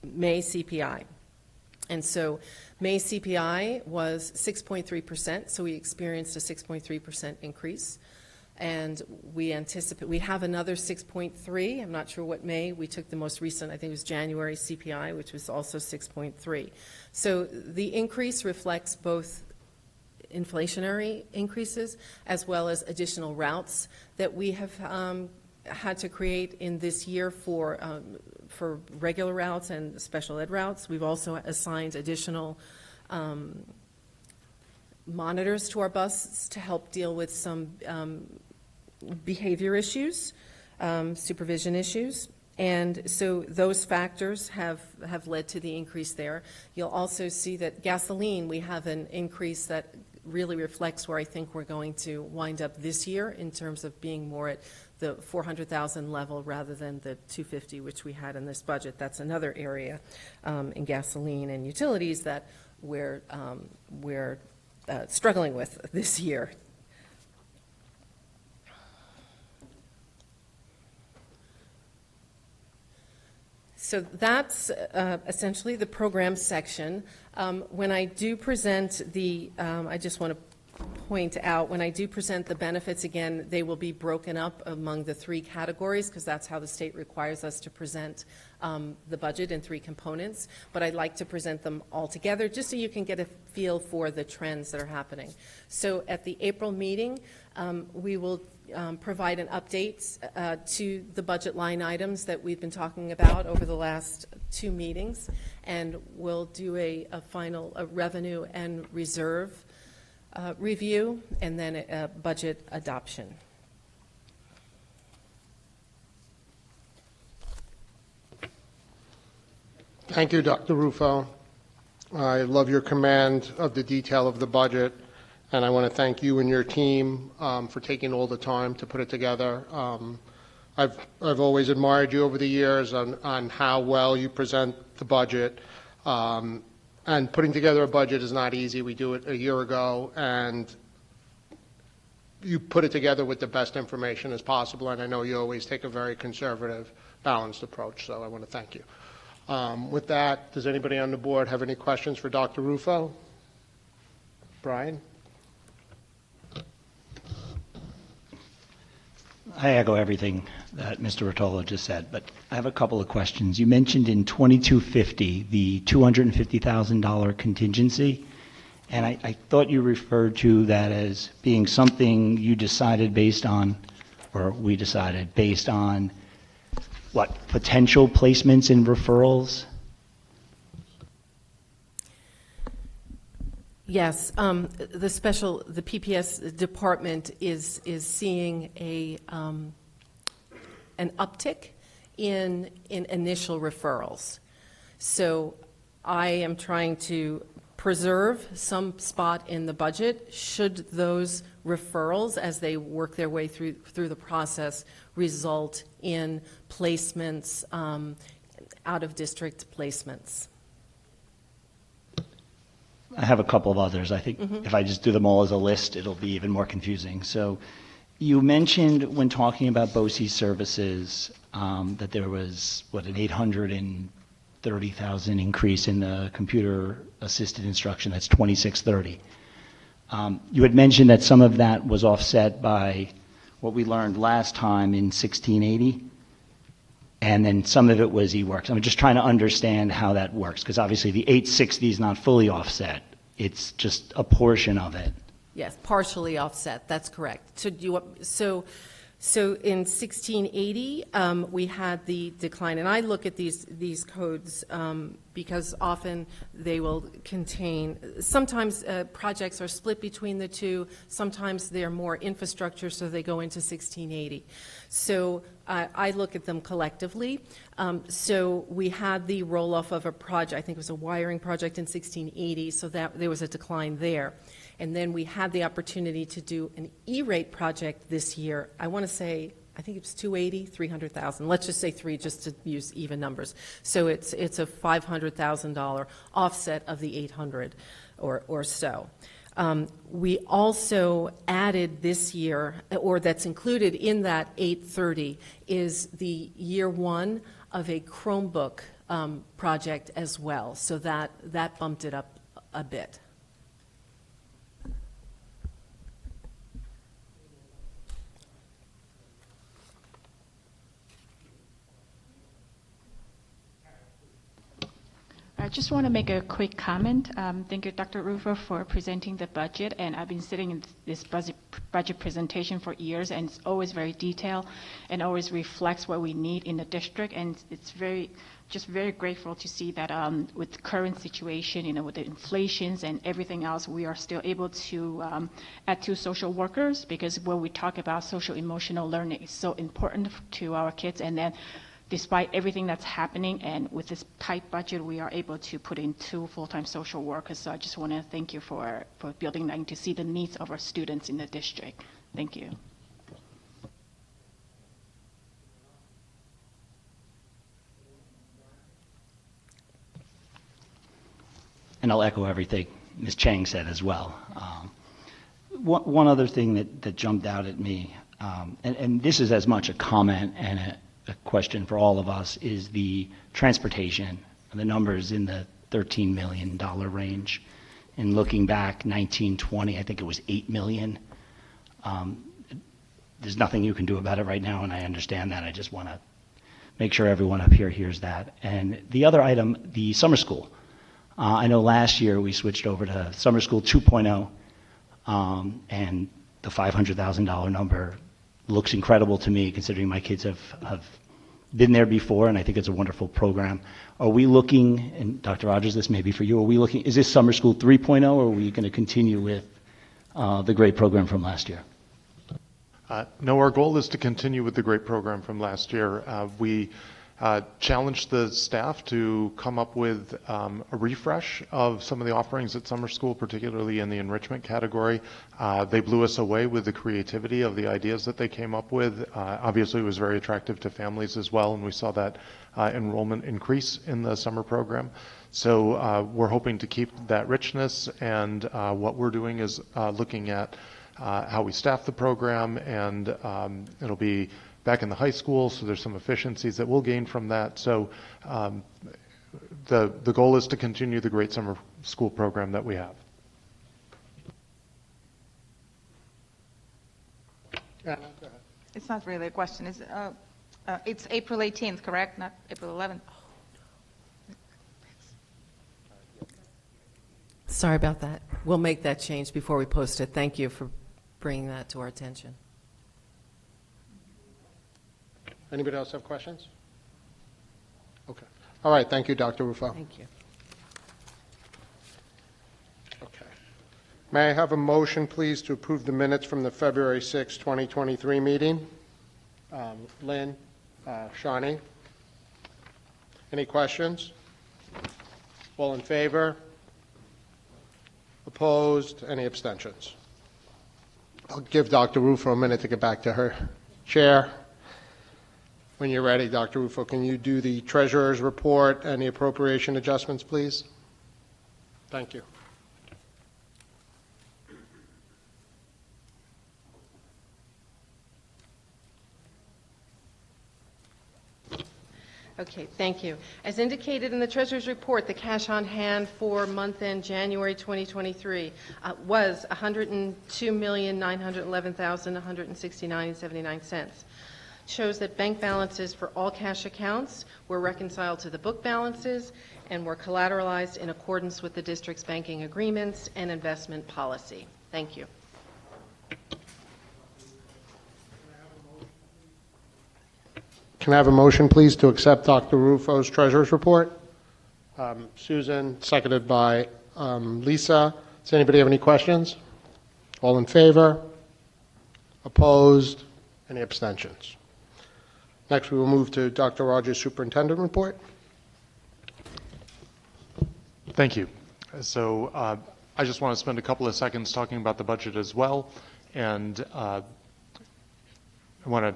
May CPI. And so May CPI was 6.3%, so we experienced a 6.3% increase. And we anticipate, we have another 6.3. I'm not sure what May. We took the most recent, I think it was January CPI, which was also 6.3. So the increase reflects both inflationary increases as well as additional routes that we have had to create in this year for regular routes and special ed routes. We've also assigned additional monitors to our buses to help deal with some behavior issues, supervision issues, And so those factors have led to the increase there. You'll also see that gasoline, we have an increase that really reflects where I think we're going to wind up this year in terms of being more at the 400,000 level rather than the 250, which we had in this budget. That's another area in gasoline and utilities that we're struggling with this year. So that's essentially the program section. When I do present I just want to point out, when I do present the benefits, again, they will be broken up among the three categories because that's how the state requires us to present the budget in three components. But I'd like to present them all together just so you can get a feel for the trends that are happening. So at the April meeting, we will provide an update to the budget line items that we've been talking about over the last two meetings, and we'll do a final revenue and reserve review, and then a budget adoption. Thank you, Dr. Rufo. I love your command of the detail of the budget, and I want to thank you and your team for taking all the time to put it together. I've always admired you over the years on how well you present the budget. And putting together a budget is not easy. We do it a year ago, and you put it together with the best information as possible, and I know you always take a very conservative, balanced approach, so I want to thank you. With that, does anybody on the board have any questions for Dr. Rufo? Brian? I echo everything that Mr. Rotolo just said, but I have a couple of questions. You mentioned in 2250 the $250,000 contingency, and I thought you referred to that as being something you decided based on, or we decided based on, what, potential placements and referrals? Yes, the PPS department is seeing an uptick in initial referrals. So I am trying to preserve some spot in the budget should those referrals, as they work their way through the process, result in placements, out-of-district placements. I have a couple of others. I think if I just do them all as a list, it'll be even more confusing. So you mentioned when talking about BOCES services that there was, an 830,000 increase in the computer-assisted instruction. That's 2630. You had mentioned that some of that was offset by what we learned last time in 1680, and then some of it was eWorks. I'm just trying to understand how that works, because obviously the 860 is not fully offset. It's just a portion of it. Yes, partially offset. That's correct. So in 1680, we had the decline, and I look at these codes because often they will contain, sometimes projects are split between the two, sometimes they're more infrastructure, so they go into 1680. So I look at them collectively. So we had the roll-off of a project, I think it was a wiring project in 1680, so that there was a decline there. And then we had the opportunity to do an E-rate project this year. I want to say, I think it was 300,000. Let's just say three, just to use even numbers. So it's a $500,000 offset of the 800 or so. We also added this year, or that's included in that 830, is the year one of a Chromebook project as well. So that bumped it up a bit. I just want to make a quick comment. Thank you, Dr. Rufo, for presenting the budget. And I've been sitting in this budget presentation for years, and it's always very detailed and always reflects what we need in the district. And it's very grateful to see that with the current situation, with the inflations and everything else, we are still able to add 2 social workers, because when we talk about social emotional learning, it's so important to our kids. And then despite everything that's happening and with this tight budget, we are able to put in 2 full-time social workers. So I just want to thank you for building that and to see the needs of our students in the district. Thank you. And I'll echo everything Ms. Chang said as well. One other thing that jumped out at me, and this is as much a comment and a question for all of us, is the transportation. The numbers in the $13 million range. And looking back, 1920, I think it was $8 million. There's nothing you can do about it right now, and I understand that. I just want to make sure everyone up here hears that. And the other item, the summer school. I know last year we switched over to Summer School 2.0, and the $500,000 number looks incredible to me, considering my kids have been there before, and I think it's a wonderful program. Are we looking, and Dr. Rogers, this may be for you, is this Summer School 3.0, or are we going to continue with the great program from last year? No, our goal is to continue with the great program from last year. We challenged the staff to come up with a refresh of some of the offerings at summer school, particularly in the enrichment category. They blew us away with the creativity of the ideas that they came up with. Obviously, it was very attractive to families as well, and we saw that enrollment increase in the summer program. So we're hoping to keep that richness, and what we're doing is looking at how we staff the program, and it'll be back in the high school, so there's some efficiencies that we'll gain from that. So the goal is to continue the great summer school program that we have. It's not really a question. It's April 18th, correct? Not April 11th. Sorry about that. We'll make that change before we post it. Thank you for bringing that to our attention. Anybody else have questions? Okay. All right. Thank you, Dr. Rufo. Thank you. Okay. May I have a motion, please, to approve the minutes from the February 6, 2023 meeting? Lynn, Shawnee? Any questions? All in favor? Opposed? Any abstentions? I'll give Dr. Rufo a minute to get back to her chair. When you're ready, Dr. Rufo, can you do the treasurer's report and the appropriation adjustments, please? Thank you. Okay, thank you. As indicated in the Treasurer's report, the cash on hand for month-end January 2023 was $102,911,169.79. Shows that bank balances for all cash accounts were reconciled to the book balances and were collateralized in accordance with the district's banking agreements and investment policy. Thank you. Can I have a motion, please, to accept Dr. Rufo's treasurer's report? Susan, seconded by Lisa. Does anybody have any questions? All in favor? Opposed? Any abstentions? Next, we will move to Dr. Rogers' superintendent report. Thank you. So I just want to spend a couple of seconds talking about the budget as well, and I want to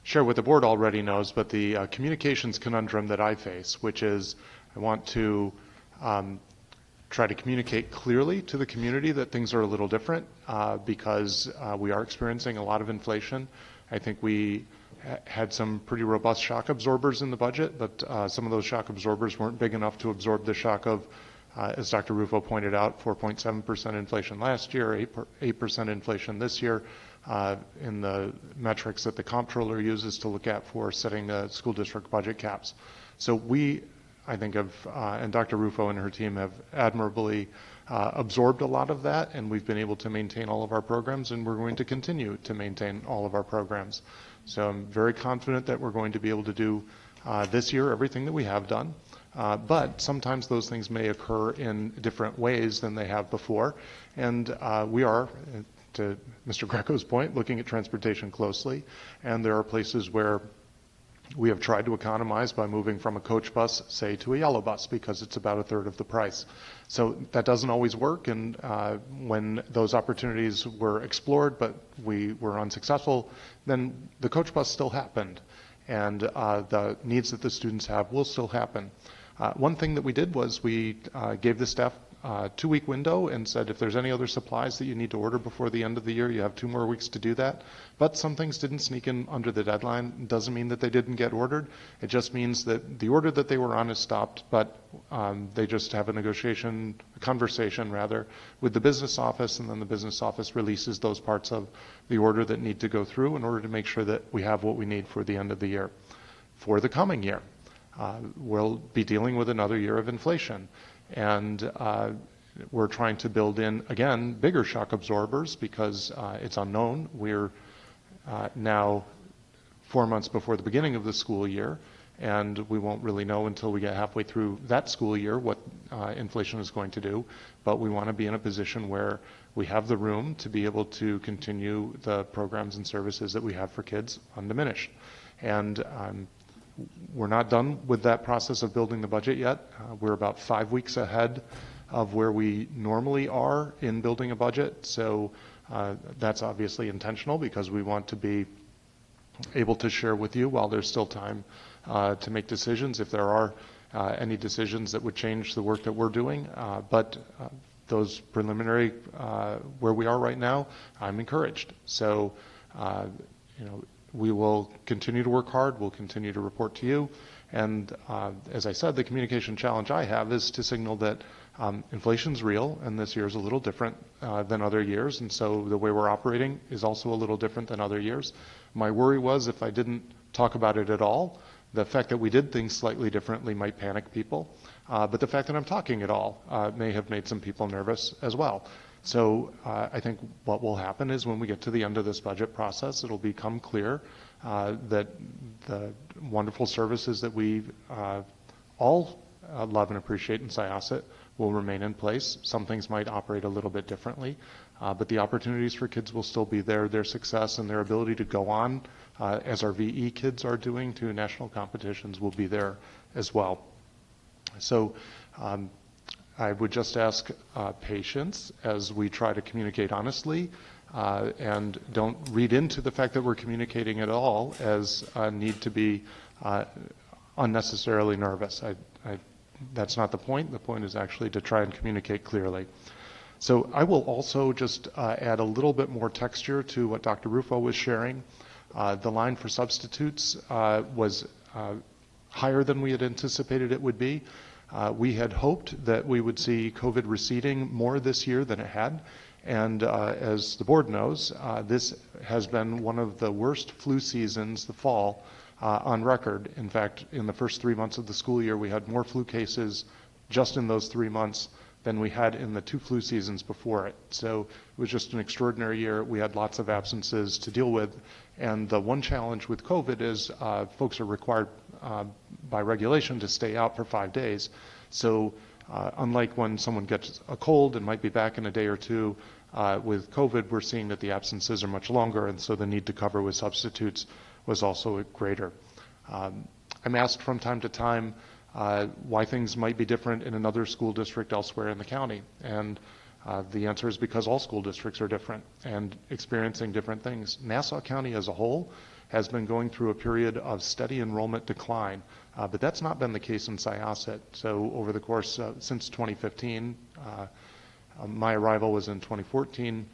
share what the board already knows, but the communications conundrum that I face, which is I want to try to communicate clearly to the community that things are a little different because we are experiencing a lot of inflation. I think we had some pretty robust shock absorbers in the budget, but some of those shock absorbers weren't big enough to absorb the shock of, as Dr. Rufo pointed out, 4.7% inflation last year, 8% inflation this year, in the metrics that the comptroller uses to look at for setting school district budget caps. So we, I think, and Dr. Rufo and her team have admirably absorbed a lot of that, and we've been able to maintain all of our programs, and we're going to continue to maintain all of our programs. So I'm very confident that we're going to be able to do this year everything that we have done. But sometimes those things may occur in different ways than they have before. And we are, to Mr. Greco's point, looking at transportation closely. And there are places where We have tried to economize by moving from a coach bus, say, to a yellow bus because it's about a third of the price. So that doesn't always work, and when those opportunities were explored but we were unsuccessful, then the coach bus still happened, and the needs that the students have will still happen. One thing that we did was we gave the staff a 2-week window and said if there's any other supplies that you need to order before the end of the year, you have 2 more weeks to do that. But some things didn't sneak in under the deadline. It doesn't mean that they didn't get ordered. It just means that the order that they were on is stopped, but they just have a conversation rather, with the business office, and then the business office releases those parts of the order that need to go through in order to make sure that we have what we need for the end of the year. For the coming year, we'll be dealing with another year of inflation. And we're trying to build in, again, bigger shock absorbers because it's unknown. We're now 4 months before the beginning of the school year, and we won't really know until we get halfway through that school year what inflation is going to do. But we want to be in a position where we have the room to be able to continue the programs and services that we have for kids undiminished. And we're not done with that process of building the budget yet. We're about 5 weeks ahead of where we normally are in building a budget. So that's obviously intentional because we want to be able to share with you while there's still time to make decisions if there are any decisions that would change the work that we're doing. But those preliminary, where we are right now, I'm encouraged. So, we will continue to work hard. We'll continue to report to you. And as I said, the communication challenge I have is to signal that inflation's real, and this year is a little different than other years. And so the way we're operating is also a little different than other years. My worry was if I didn't talk about it at all, the fact that we did things slightly differently might panic people. But the fact that I'm talking at all may have made some people nervous as well. So I think what will happen is when we get to the end of this budget process, it'll become clear that the wonderful services that we all love and appreciate in Syosset will remain in place. Some things might operate a little bit differently, but the opportunities for kids will still be there. Their success and their ability to go on, as our VE kids are doing, to national competitions will be there as well. So I would just ask patience as we try to communicate honestly, and don't read into the fact that we're communicating at all as a need to be unnecessarily nervous. That's not the point. The point is actually to try and communicate clearly. So I will also just add a little bit more texture to what Dr. Rufo was sharing. The line for substitutes was higher than we had anticipated it would be. We had hoped that we would see COVID receding more this year than it had. And as the board knows, this has been one of the worst flu seasons, the fall, on record. In fact, in the first 3 months of the school year, we had more flu cases just in those 3 months than we had in the 2 flu seasons before it. So it was just an extraordinary year. We had lots of absences to deal with. And the one challenge with COVID is folks are required by regulation to stay out for 5 days. So unlike when someone gets a cold and might be back in a day or two, with COVID, we're seeing that the absences are much longer, and so the need to cover with substitutes was also greater. I'm asked from time to time why things might be different in another school district elsewhere in the county. And the answer is because all school districts are different and experiencing different things. Nassau County as a whole has been going through a period of steady enrollment decline, but that's not been the case in Syosset. So over the course since 2015, my arrival was in 2014,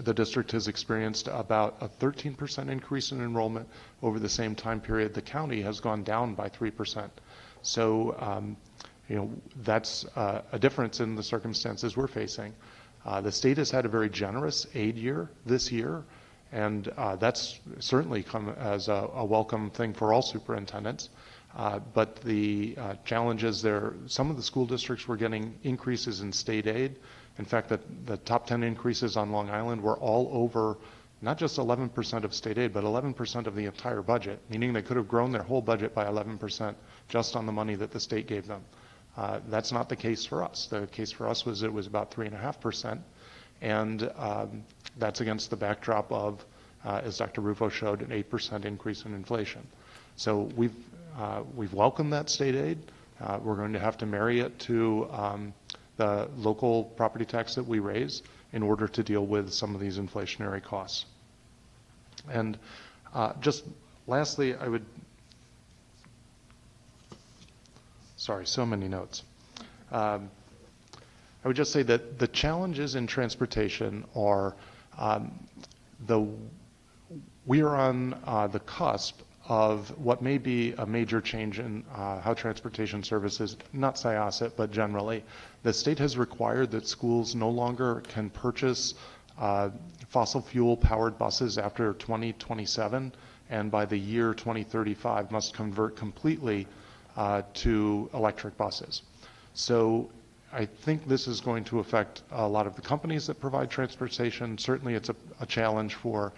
the district has experienced about a 13% increase in enrollment over the same time period. The county has gone down by 3%. So, that's a difference in the circumstances we're facing. The state has had a very generous aid year this year, and that's certainly come as a welcome thing for all superintendents. But the challenge is some of the school districts were getting increases in state aid. In fact, the top 10 increases on Long Island were all over not just 11% of state aid, but 11% of the entire budget, meaning they could have grown their whole budget by 11% just on the money that the state gave them. That's not the case for us. The case for us was it was about 3.5%, and that's against the backdrop of as Dr. Rufo showed, an 8% increase in inflation. So we've welcomed that state aid. We're going to have to marry it to the local property tax that we raise in order to deal with some of these inflationary costs. And just lastly, sorry, so many notes. I would just say that the challenges in transportation are we are on the cusp of what may be a major change in how transportation services, not Syosset, but generally. The state has required that schools no longer can purchase fossil fuel powered buses after 2027, and by the year 2035 must convert completely to electric buses. So I think this is going to affect a lot of the companies that provide transportation. Certainly it's a challenge for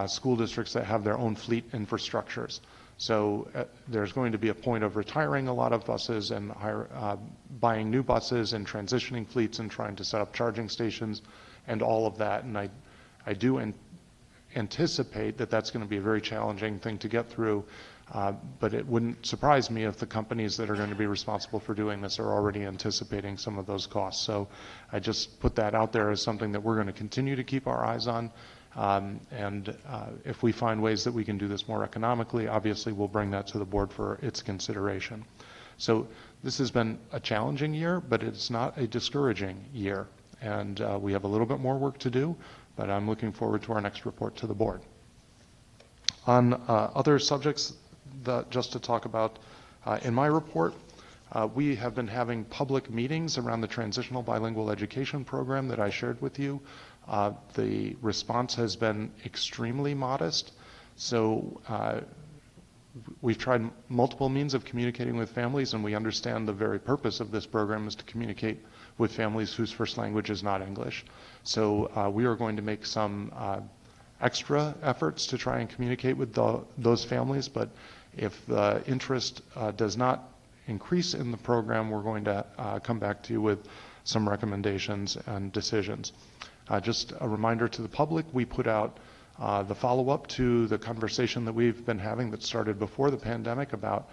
school districts that have their own fleet infrastructures. So there's going to be a point of retiring a lot of buses and buying new buses and transitioning fleets and trying to set up charging stations and all of that. And I do anticipate that that's going to be a very challenging thing to get through. But it wouldn't surprise me if the companies that are going to be responsible for doing this are already anticipating some of those costs. So I just put that out there as something that we're going to continue to keep our eyes on. And if we find ways that we can do this more economically, obviously we'll bring that to the board for its consideration. So this has been a challenging year, but it's not a discouraging year. And we have a little bit more work to do, but I'm looking forward to our next report to the board. On other subjects, just to talk about in my report, we have been having public meetings around the Transitional Bilingual Education Program that I shared with you. The response has been extremely modest. So we've tried multiple means of communicating with families, and we understand the very purpose of this program is to communicate with families whose first language is not English. So we are going to make some extra efforts to try and communicate with those families, but if the interest does not increase in the program, we're going to come back to you with some recommendations and decisions. Just a reminder to the public, we put out the follow-up to the conversation that we've been having that started before the pandemic about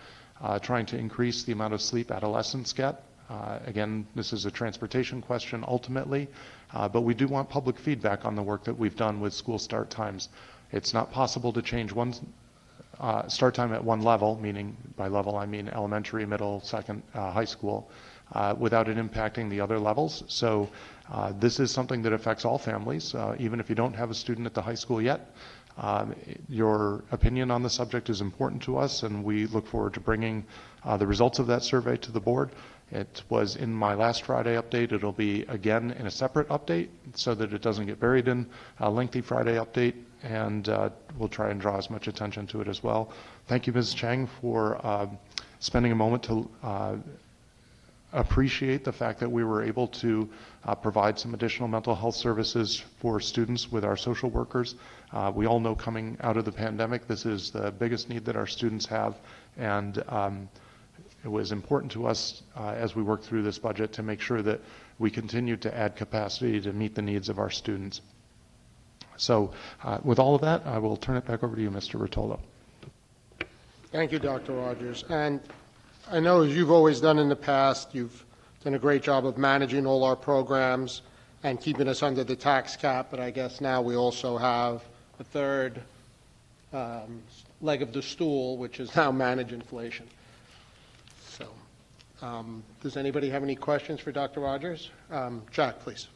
trying to increase the amount of sleep adolescents get. Again, this is a transportation question ultimately, but we do want public feedback on the work that we've done with school start times. It's not possible to change one start time at one level, meaning by level I mean elementary, middle, second, high school, without it impacting the other levels. So this is something that affects all families, even if you don't have a student at the high school yet. Your opinion on the subject is important to us, and we look forward to bringing the results of that survey to the board. It was in my last Friday update. It'll be again in a separate update so that it doesn't get buried in a lengthy Friday update, and we'll try and draw as much attention to it as well. Thank you, Ms. Chang, for spending a moment to appreciate the fact that we were able to provide some additional mental health services for students with our social workers. We all know coming out of the pandemic, this is the biggest need that our students have, and it was important to us as we worked through this budget to make sure that we continued to add capacity to meet the needs of our students. So with all of that, I will turn it back over to you, Mr. Rotolo. Thank you, Dr. Rogers. And I know, as you've always done in the past, you've done a great job of managing all our programs and keeping us under the tax cap, but I guess now we also have a third leg of the stool, which is now manage inflation. So does anybody have any questions for Dr. Rogers? Jack, please.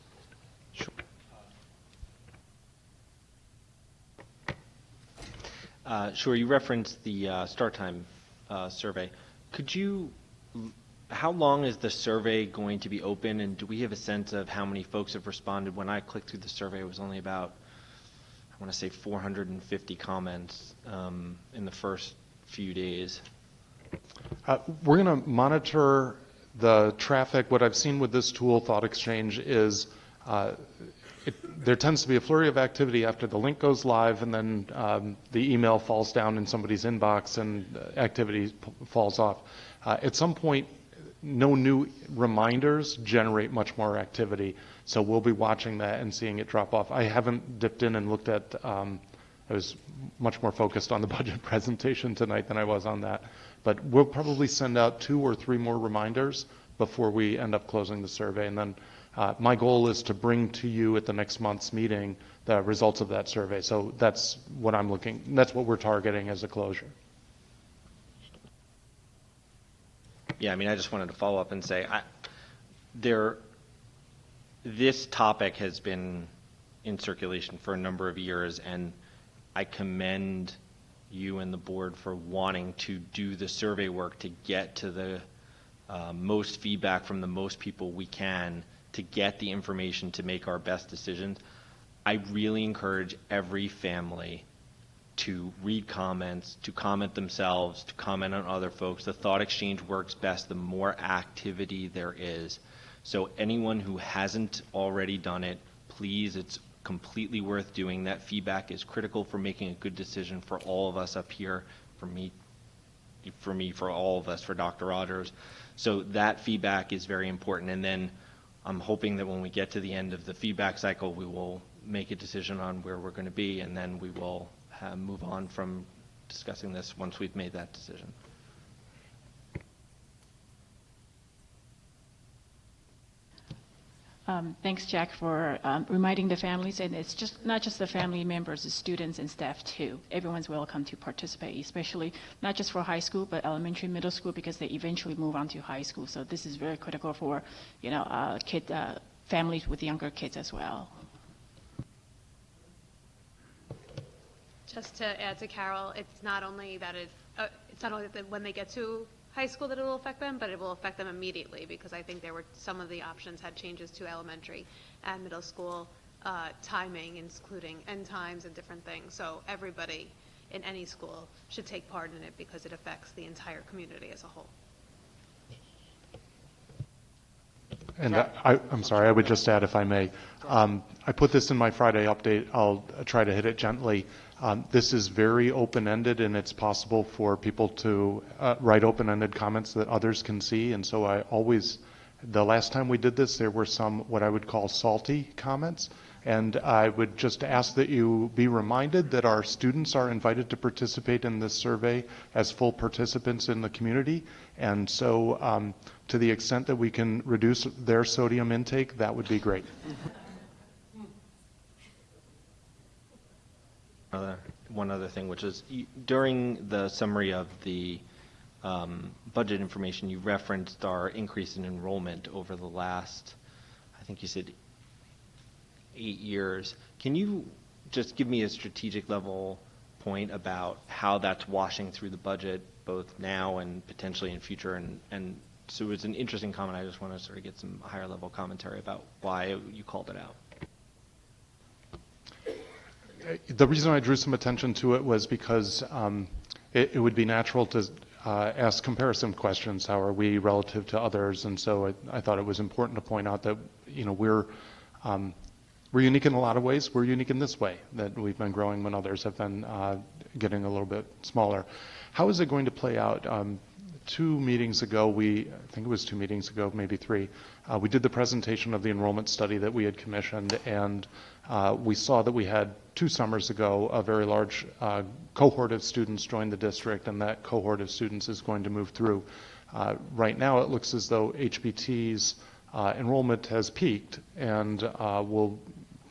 Sure. Sure, you referenced the start time survey. How long is the survey going to be open, and do we have a sense of how many folks have responded? When I clicked through the survey, it was only about, I want to say 450 comments in the first few days. We're going to monitor the traffic. What I've seen with this tool, Thought Exchange, is there tends to be a flurry of activity after the link goes live, and then the email falls down in somebody's inbox and activity falls off. At some point, no new reminders generate much more activity, so we'll be watching that and seeing it drop off. I haven't dipped in and looked at I was much more focused on the budget presentation tonight than I was on that. But we'll probably send out 2 or 3 more reminders before we end up closing the survey. And then my goal is to bring to you at the next month's meeting the results of that survey. So that's what that's what we're targeting as a closure. Yeah, I mean, I just wanted to follow up and say, this topic has been in circulation for a number of years, and I commend you and the board for wanting to do the survey work to get to the most feedback from the most people we can to get the information to make our best decisions. I really encourage every family to read comments, to comment themselves, to comment on other folks. The thought exchange works best the more activity there is. So anyone who hasn't already done it, please, it's completely worth doing. That feedback is critical for making a good decision for all of us up here, for me, for all of us, for Dr. Rogers. So that feedback is very important. And then I'm hoping that when we get to the end of the feedback cycle, we will make a decision on where we're going to be, and then we will move on from discussing this once we've made that decision. Thanks, Jack, for reminding the families, and it's just not just the family members, the students and staff too. Everyone's welcome to participate, especially not just for high school, but elementary, middle school, because they eventually move on to high school. So this is very critical for, families with younger kids as well. Just to add to Carol, it's not only that when they get to high school that it will affect them, but it will affect them immediately, because I think some of the options had changes to elementary and middle school timing, including end times and different things. So everybody in any school should take part in it because it affects the entire community as a whole. And I'm sorry, I would just add, if I may, I put this in my Friday update. I'll try to hit it gently. This is very open-ended, and it's possible for people to write open-ended comments that others can see. And so the last time we did this, there were some what I would call salty comments. And I would just ask that you be reminded that our students are invited to participate in this survey as full participants in the community. And so to the extent that we can reduce their sodium intake, that would be great. One other thing, which is during the summary of the budget information, you referenced our increase in enrollment over the last, I think you said 8 years. Can you just give me a strategic level point about how that's washing through the budget, both now and potentially in future? And so it's an interesting comment. I just want to sort of get some higher level commentary about why you called it out. The reason I drew some attention to it was because it would be natural to ask comparison questions. How are we relative to others? And so I thought it was important to point out that we're unique in a lot of ways. We're unique in this way, that we've been growing when others have been getting a little bit smaller. How is it going to play out? 2 meetings ago, I think it was 2 meetings ago, maybe 3, we did the presentation of the enrollment study that we had commissioned, and we saw that we had 2 summers ago a very large cohort of students join the district, and that cohort of students is going to move through. Right now it looks as though HBT's enrollment has peaked and will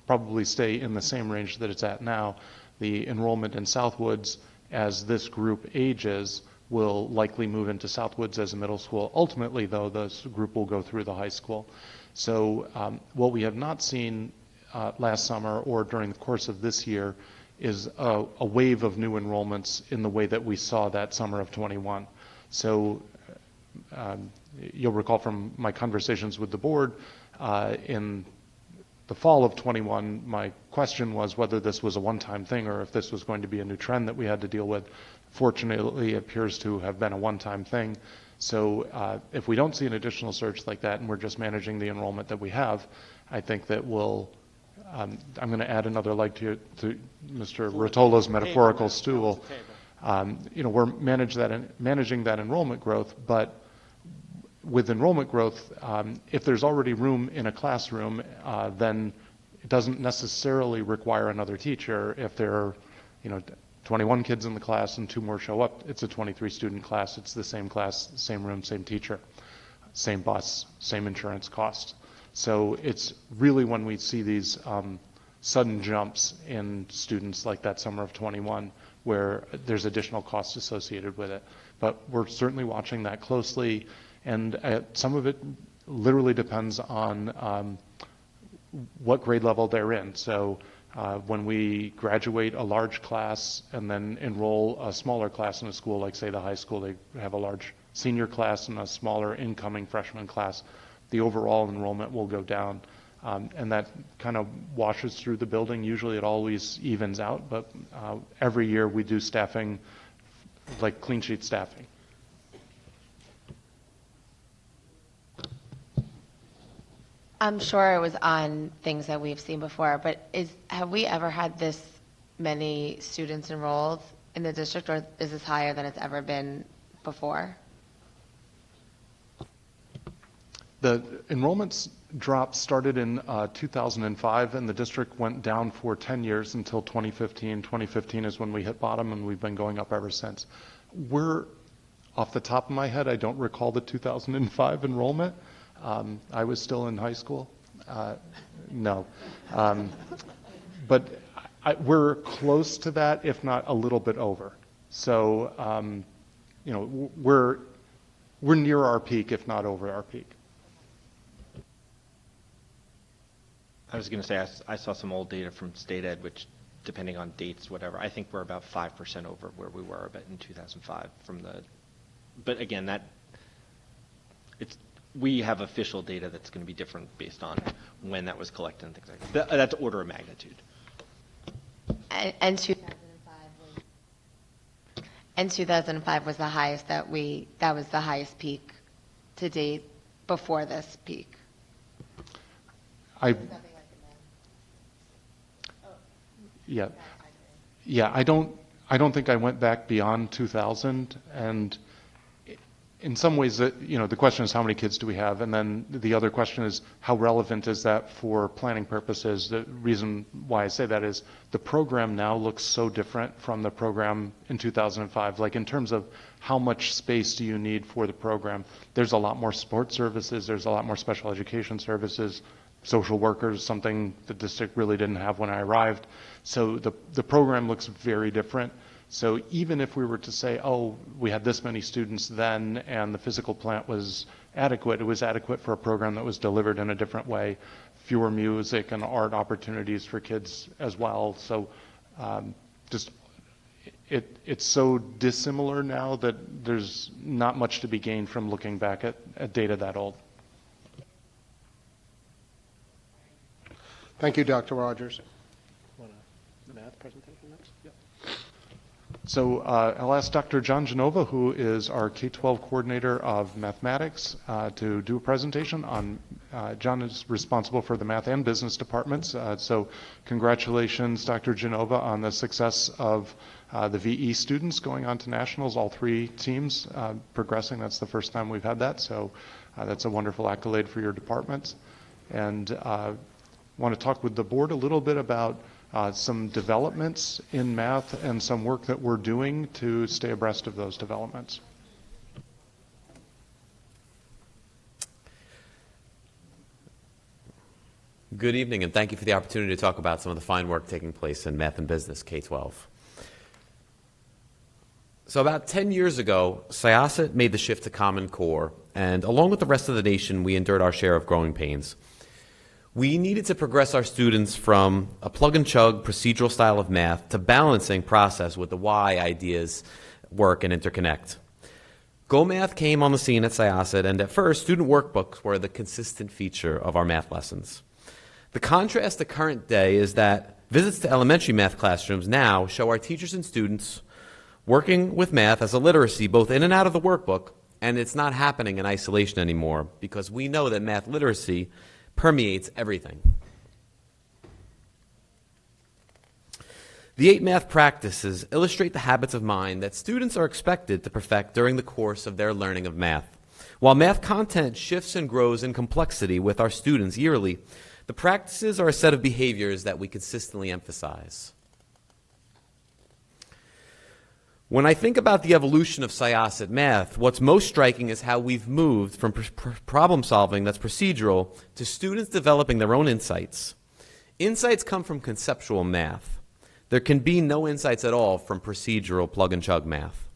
probably stay in the same range that it's at now. The enrollment in Southwoods, as this group ages, will likely move into Southwoods as a middle school. Ultimately, though, this group will go through the high school. So what we have not seen last summer or during the course of this year is a wave of new enrollments in the way that we saw that summer of 21. So you'll recall from my conversations with the board in the fall of 21, my question was whether this was a one-time thing or if this was going to be a new trend that we had to deal with. Fortunately, it appears to have been a one-time thing. So if we don't see an additional surge like that and we're just managing the enrollment that we have, I think that we'll, I'm going to add another leg to Mr. Rotolo's metaphorical stool. We're managing that enrollment growth, but with enrollment growth, if there's already room in a classroom, then it doesn't necessarily require another teacher. If there 21 kids in the class and 2 more show up, it's a 23 student class. It's the same class, same room, same teacher, same bus, same insurance cost. So it's really when we see these sudden jumps in students like that summer of 21 where there's additional costs associated with it. But we're certainly watching that closely, and some of it literally depends on what grade level they're in. So when we graduate a large class and then enroll a smaller class in a school, like say the high school, they have a large senior class and a smaller incoming freshman class, the overall enrollment will go down. And that kind of washes through the building. Usually it always evens out, but every year we do staffing, like clean sheet staffing. I'm sure it was on things that we've seen before, but have we ever had this many students enrolled in the district, or is this higher than it's ever been before? The enrollments drop started in 2005, and the district went down for 10 years until 2015. 2015 is when we hit bottom, and we've been going up ever since. Off the top of my head, I don't recall the 2005 enrollment. I was still in high school. No. But we're close to that, if not a little bit over. So, we're near our peak, if not over our peak. I was going to say, I saw some old data from State Ed, which, depending on dates, whatever, I think we're about 5% over where we were in 2005 but again, we have official data that's going to be different based on when that was collected and things like that. That's order of magnitude. And 2005 was the highest that was the highest peak to date before this peak. I don't think I went back beyond 2000, and in some ways, the question is how many kids do we have, and then the other question is how relevant is that for planning purposes. The reason why I say that is the program now looks so different from the program in 2005. Like in terms of how much space do you need for the program, there's a lot more support services, there's a lot more special education services, social workers, something the district really didn't have when I arrived. So the program looks very different. So even if we were to say, oh, we had this many students then and the physical plant was adequate, it was adequate for a program that was delivered in a different way, fewer music and art opportunities for kids as well. So it's so dissimilar now that there's not much to be gained from looking back at data that old. Thank you, Dr. Rogers. Want a math presentation next? Yep. So I'll ask Dr. John Genova, who is our K-12 coordinator of mathematics, to do a presentation on, John is responsible for the math and business departments. So congratulations, Dr. Genova, on the success of the VE students going on to nationals, all 3 teams progressing. That's the first time we've had that. So that's a wonderful accolade for your departments. And want to talk with the board a little bit about some developments in math and some work that we're doing to stay abreast of those developments. Good evening, and thank you for the opportunity to talk about some of the fine work taking place in math and business, K-12. So about 10 years ago, Syosset made the shift to Common Core, and along with the rest of the nation, we endured our share of growing pains. We needed to progress our students from a plug-and-chug procedural style of math to balancing process with the why ideas work and interconnect. GoMath came on the scene at Syosset, and at first, student workbooks were the consistent feature of our math lessons. The contrast to current day is that visits to elementary math classrooms now show our teachers and students working with math as a literacy both in and out of the workbook, and it's not happening in isolation anymore because we know that math literacy permeates everything. The 8 math practices illustrate the habits of mind that students are expected to perfect during the course of their learning of math. While math content shifts and grows in complexity with our students yearly, the practices are a set of behaviors that we consistently emphasize. When I think about the evolution of Syosset math, what's most striking is how we've moved from problem solving that's procedural to students developing their own insights. Insights come from conceptual math. There can be no insights at all from procedural plug-and-chug math.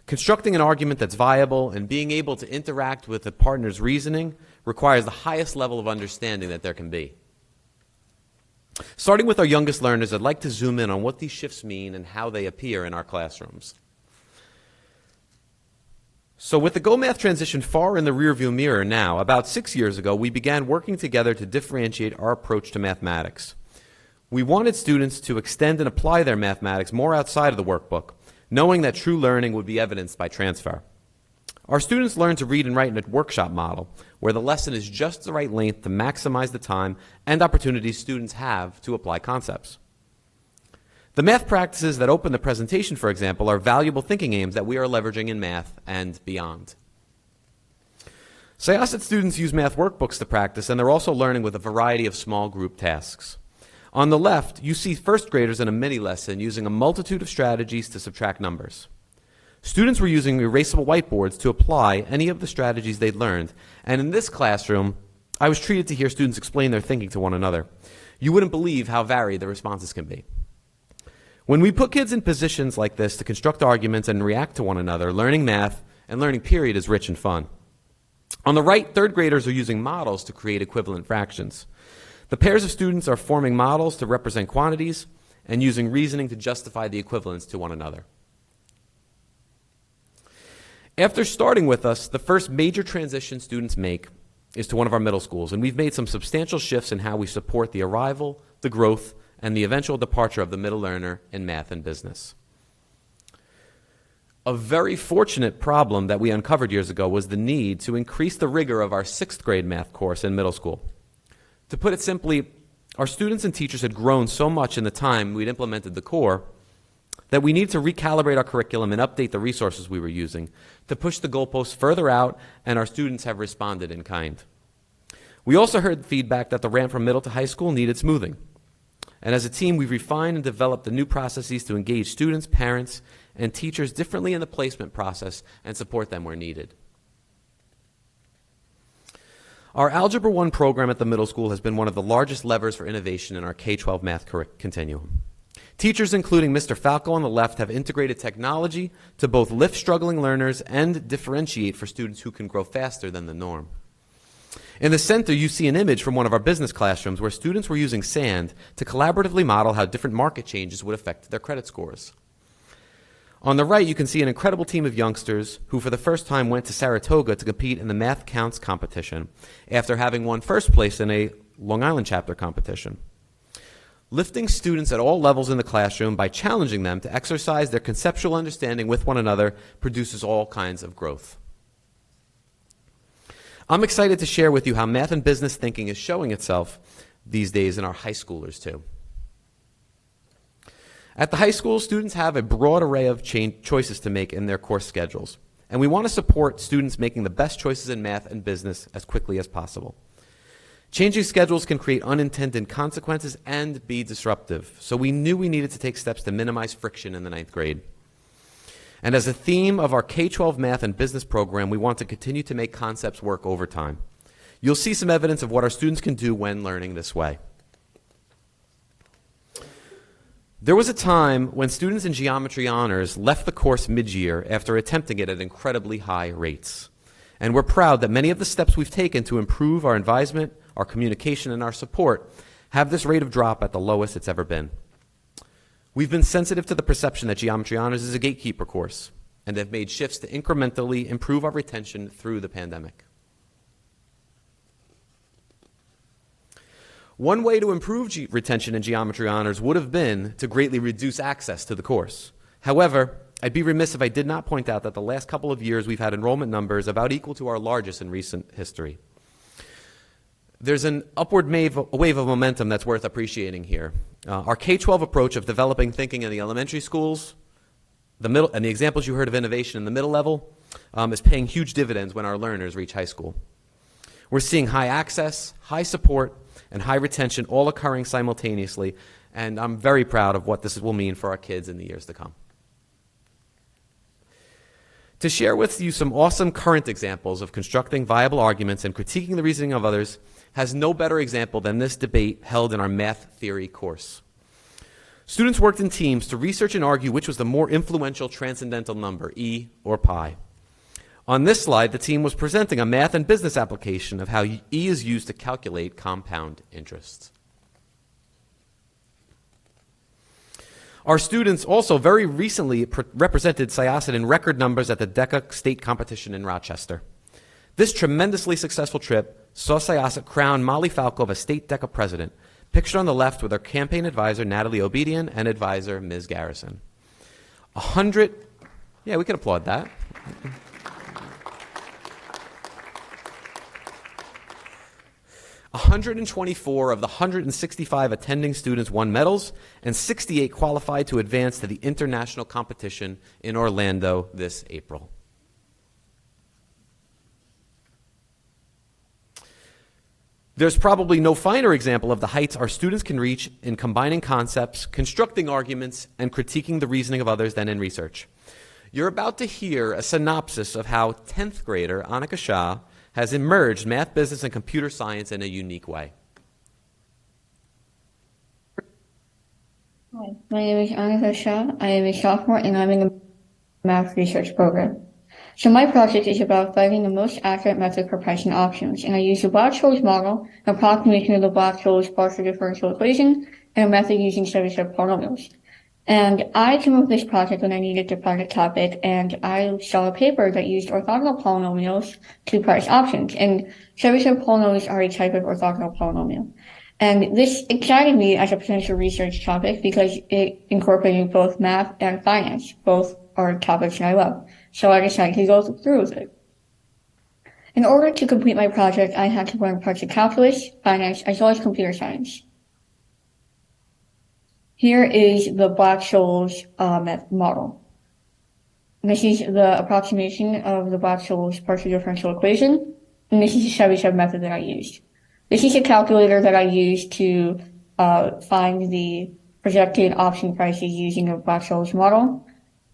Constructing an argument that's viable and being able to interact with a partner's reasoning requires the highest level of understanding that there can be. Starting with our youngest learners, I'd like to zoom in on what these shifts mean and how they appear in our classrooms. So with the Go Math transition far in the rearview mirror now, about 6 years ago, we began working together to differentiate our approach to mathematics. We wanted students to extend and apply their mathematics more outside of the workbook, knowing that true learning would be evidenced by transfer. Our students learn to read and write in a workshop model, where the lesson is just the right length to maximize the time and opportunities students have to apply concepts. The math practices that open the presentation, for example, are valuable thinking aims that we are leveraging in math and beyond. Syosset students use math workbooks to practice, and they're also learning with a variety of small group tasks. On the left, you see first graders in a mini lesson using a multitude of strategies to subtract numbers. Students were using erasable whiteboards to apply any of the strategies they'd learned, and in this classroom, I was treated to hear students explain their thinking to one another. You wouldn't believe how varied the responses can be. When we put kids in positions like this to construct arguments and react to one another, learning math and learning period is rich and fun. On the right, third graders are using models to create equivalent fractions. The pairs of students are forming models to represent quantities and using reasoning to justify the equivalence to one another. After starting with us, the first major transition students make is to one of our middle schools, and we've made some substantial shifts in how we support the arrival, the growth, and the eventual departure of the middle learner in math and business. A very fortunate problem that we uncovered years ago was the need to increase the rigor of our 6th grade math course in middle school. To put it simply, our students and teachers had grown so much in the time we'd implemented the core that we needed to recalibrate our curriculum and update the resources we were using to push the goalposts further out, and our students have responded in kind. We also heard feedback that the ramp from middle to high school needed smoothing. And as a team, we've refined and developed the new processes to engage students, parents, and teachers differently in the placement process and support them where needed. Our Algebra 1 program at the middle school has been one of the largest levers for innovation in our K-12 math continuum. Teachers, including Mr. Falco on the left, have integrated technology to both lift struggling learners and differentiate for students who can grow faster than the norm. In the center, you see an image from one of our business classrooms where students were using sand to collaboratively model how different market changes would affect their credit scores. On the right, you can see an incredible team of youngsters who for the first time went to Saratoga to compete in the Math Counts competition after having won first place in a Long Island chapter competition. Lifting students at all levels in the classroom by challenging them to exercise their conceptual understanding with one another produces all kinds of growth. I'm excited to share with you how math and business thinking is showing itself these days in our high schoolers too. At the high school, students have a broad array of choices to make in their course schedules, and we want to support students making the best choices in math and business as quickly as possible. Changing schedules can create unintended consequences and be disruptive, so we knew we needed to take steps to minimize friction in the 9th grade. And as a theme of our K-12 math and business program, we want to continue to make concepts work over time. You'll see some evidence of what our students can do when learning this way. There was a time when students in geometry honors left the course mid-year after attempting it at incredibly high rates. And we're proud that many of the steps we've taken to improve our advisement, our communication, and our support have this rate of drop at the lowest it's ever been. We've been sensitive to the perception that Geometry Honors is a gatekeeper course and have made shifts to incrementally improve our retention through the pandemic. One way to improve retention in Geometry Honors would have been to greatly reduce access to the course. However, I'd be remiss if I did not point out that the last couple of years we've had enrollment numbers about equal to our largest in recent history. There's an upward wave of momentum that's worth appreciating here. Our K-12 approach of developing thinking in the elementary schools, the middle, and the examples you heard of innovation in the middle level is paying huge dividends when our learners reach high school. We're seeing high access, high support, and high retention all occurring simultaneously, and I'm very proud of what this will mean for our kids in the years to come. To share with you some awesome current examples of constructing viable arguments and critiquing the reasoning of others has no better example than this debate held in our math theory course. Students worked in teams to research and argue which was the more influential transcendental number, E or pi. On this slide, the team was presenting a math and business application of how E is used to calculate compound interest. Our students also very recently represented Syosset in record numbers at the DECA state competition in Rochester. This tremendously successful trip saw Syosset crown Molly Falco as state DECA president, pictured on the left with her campaign advisor, Natalie Obedian, and advisor, Ms. Garrison. Yeah, we can applaud that. 124 of the 165 attending students won medals, and 68 qualified to advance to the international competition in Orlando this April. There's probably no finer example of the heights our students can reach in combining concepts, constructing arguments, and critiquing the reasoning of others than in research. You're about to hear a synopsis of how 10th grader Annika Shah has emerged math, business, and computer science in a unique way. Hi, my name is Annika Shah. I am a sophomore and I'm in the math research program. So my project is about finding the most accurate method for pricing options, and I use the Black-Scholes model, an approximation of the Black-Scholes partial differential equation, and a method using Chebyshev polynomials. And I came up with this project when I needed to find a topic, and I saw a paper that used orthogonal polynomials to price options. And Chebyshev polynomials are a type of orthogonal polynomial. And this excited me as a potential research topic because it incorporated both math and finance. Both are topics that I love. So I decided to go through with it. In order to complete my project, I had to learn parts of calculus, finance, as well as computer science. Here is the Black-Scholes model. This is the approximation of the Black-Scholes partial differential equation, and this is the Chebyshev method that I used. This is a calculator that I used to find the projected option prices using the Black-Scholes model,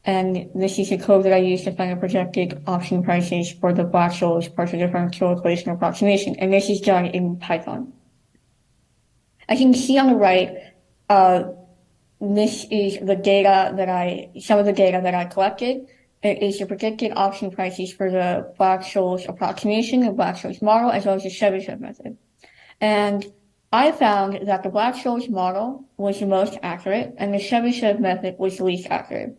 and this is the code that I used to find the projected option prices for the Black-Scholes partial differential equation approximation, and this is done in Python. As you can see on the right, this is the data some of the data that I collected. It is the predicted option prices for the Black-Scholes approximation, the Black-Scholes model, as well as the Chebyshev method. And I found that the Black-Scholes model was the most accurate and the Chebyshev method was the least accurate.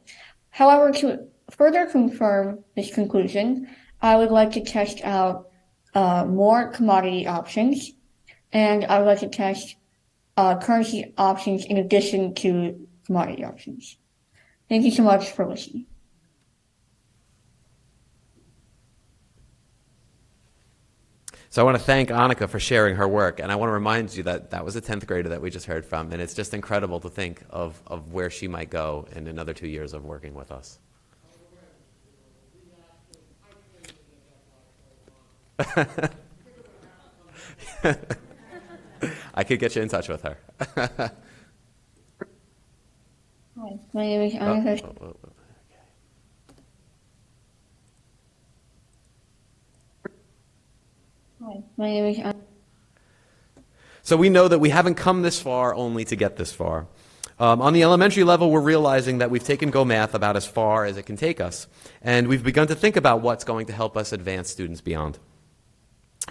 However, to further confirm this conclusion, I would like to test out more commodity options, and I would like to test currency options in addition to commodity options. Thank you so much for listening. So I want to thank Annika for sharing her work, and I want to remind you that that was a 10th grader that we just heard from, and it's just incredible to think of where she might go in another 2 years of working with us. I could get you in touch with her. Hi, my name is Annika. Hi, my name is Annika. So we know that we haven't come this far only to get this far. On the elementary level, we're realizing that we've taken Go Math about as far as it can take us, and we've begun to think about what's going to help us advance students beyond.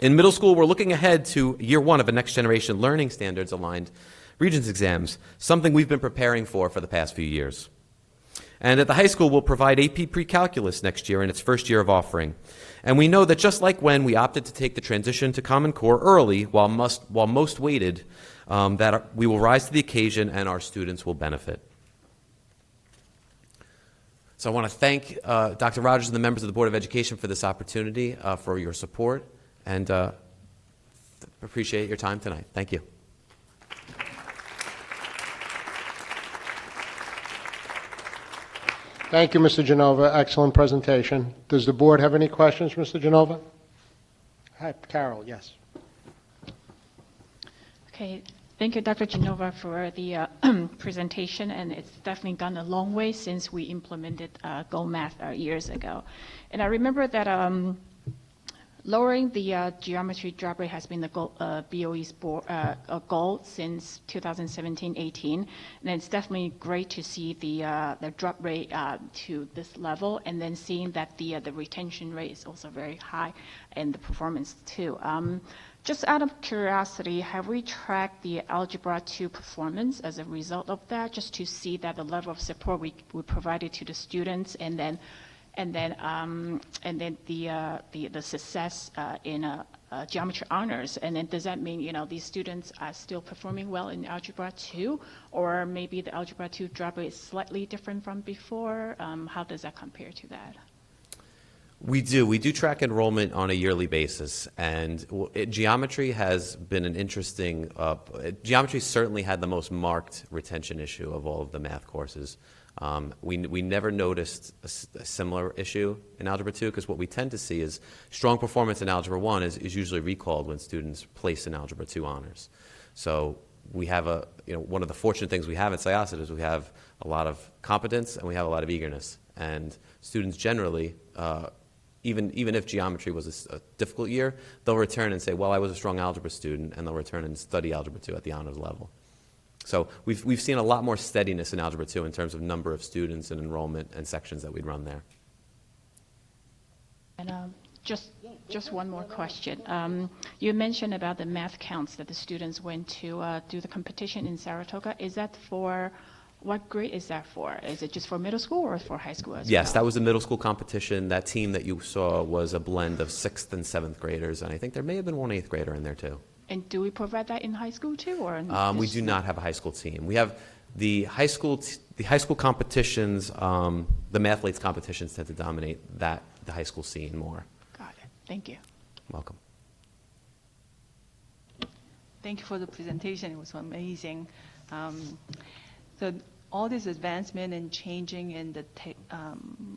In middle school, we're looking ahead to year one of a next generation learning standards aligned Regents exams, something we've been preparing for the past few years. And at the high school, we'll provide AP Pre-Calculus next year in its first year of offering. And we know that just like when we opted to take the transition to Common Core early, while most waited, that we will rise to the occasion and our students will benefit. So I want to thank Dr. Rogers and the members of the Board of Education for this opportunity, for your support, and appreciate your time tonight. Thank you. Thank you, Mr. Genova. Excellent presentation. Does the board have any questions, Mr. Genova? Hi, Carol, yes. Okay, Thank you, Dr. Genova, for the presentation, and it's definitely gone a long way since we implemented Go Math years ago. And I remember that lowering the geometry drop rate has been the goal, BOE's goal since 2017-18, and it's definitely great to see the drop rate to this level, and then seeing that the retention rate is also very high, and the performance too. Just out of curiosity, have we tracked the Algebra 2 performance as a result of that, just to see that the level of support we provided to the students, and then the success in geometry honors? And then does that mean, these students are still performing well in Algebra 2, or maybe the Algebra 2 drop rate is slightly different from before? How does that compare to that? We do track enrollment on a yearly basis, and geometry has been an interesting, geometry certainly had the most marked retention issue of all of the math courses. We never noticed a similar issue in Algebra 2, because what we tend to see is strong performance in Algebra 1 is usually recalled when students place in Algebra 2 honors. So we have one of the fortunate things we have at Syosset is we have a lot of competence and we have a lot of eagerness, and students generally, even if geometry was a difficult year, they'll return and say, well, I was a strong algebra student, and they'll return and study Algebra 2 at the honors level. So we've seen a lot more steadiness in Algebra 2 in terms of number of students and enrollment and sections that we'd run there. And just one more question. You mentioned about the math counts that the students went to do the competition in Saratoga. Is that for, what grade is that for? Is it just for middle school or for high school as well? Yes, that was a middle school competition. That team that you saw was a blend of 6th and 7th graders, and I think there may have been one 8th grader in there too. And do we provide that in high school too, or? We do not have a high school team. We have the high school competitions. The Mathletes competitions tend to dominate the high school scene more. Got it. Thank you. Welcome. Thank you for the presentation. It was amazing. So all this advancement and changing in the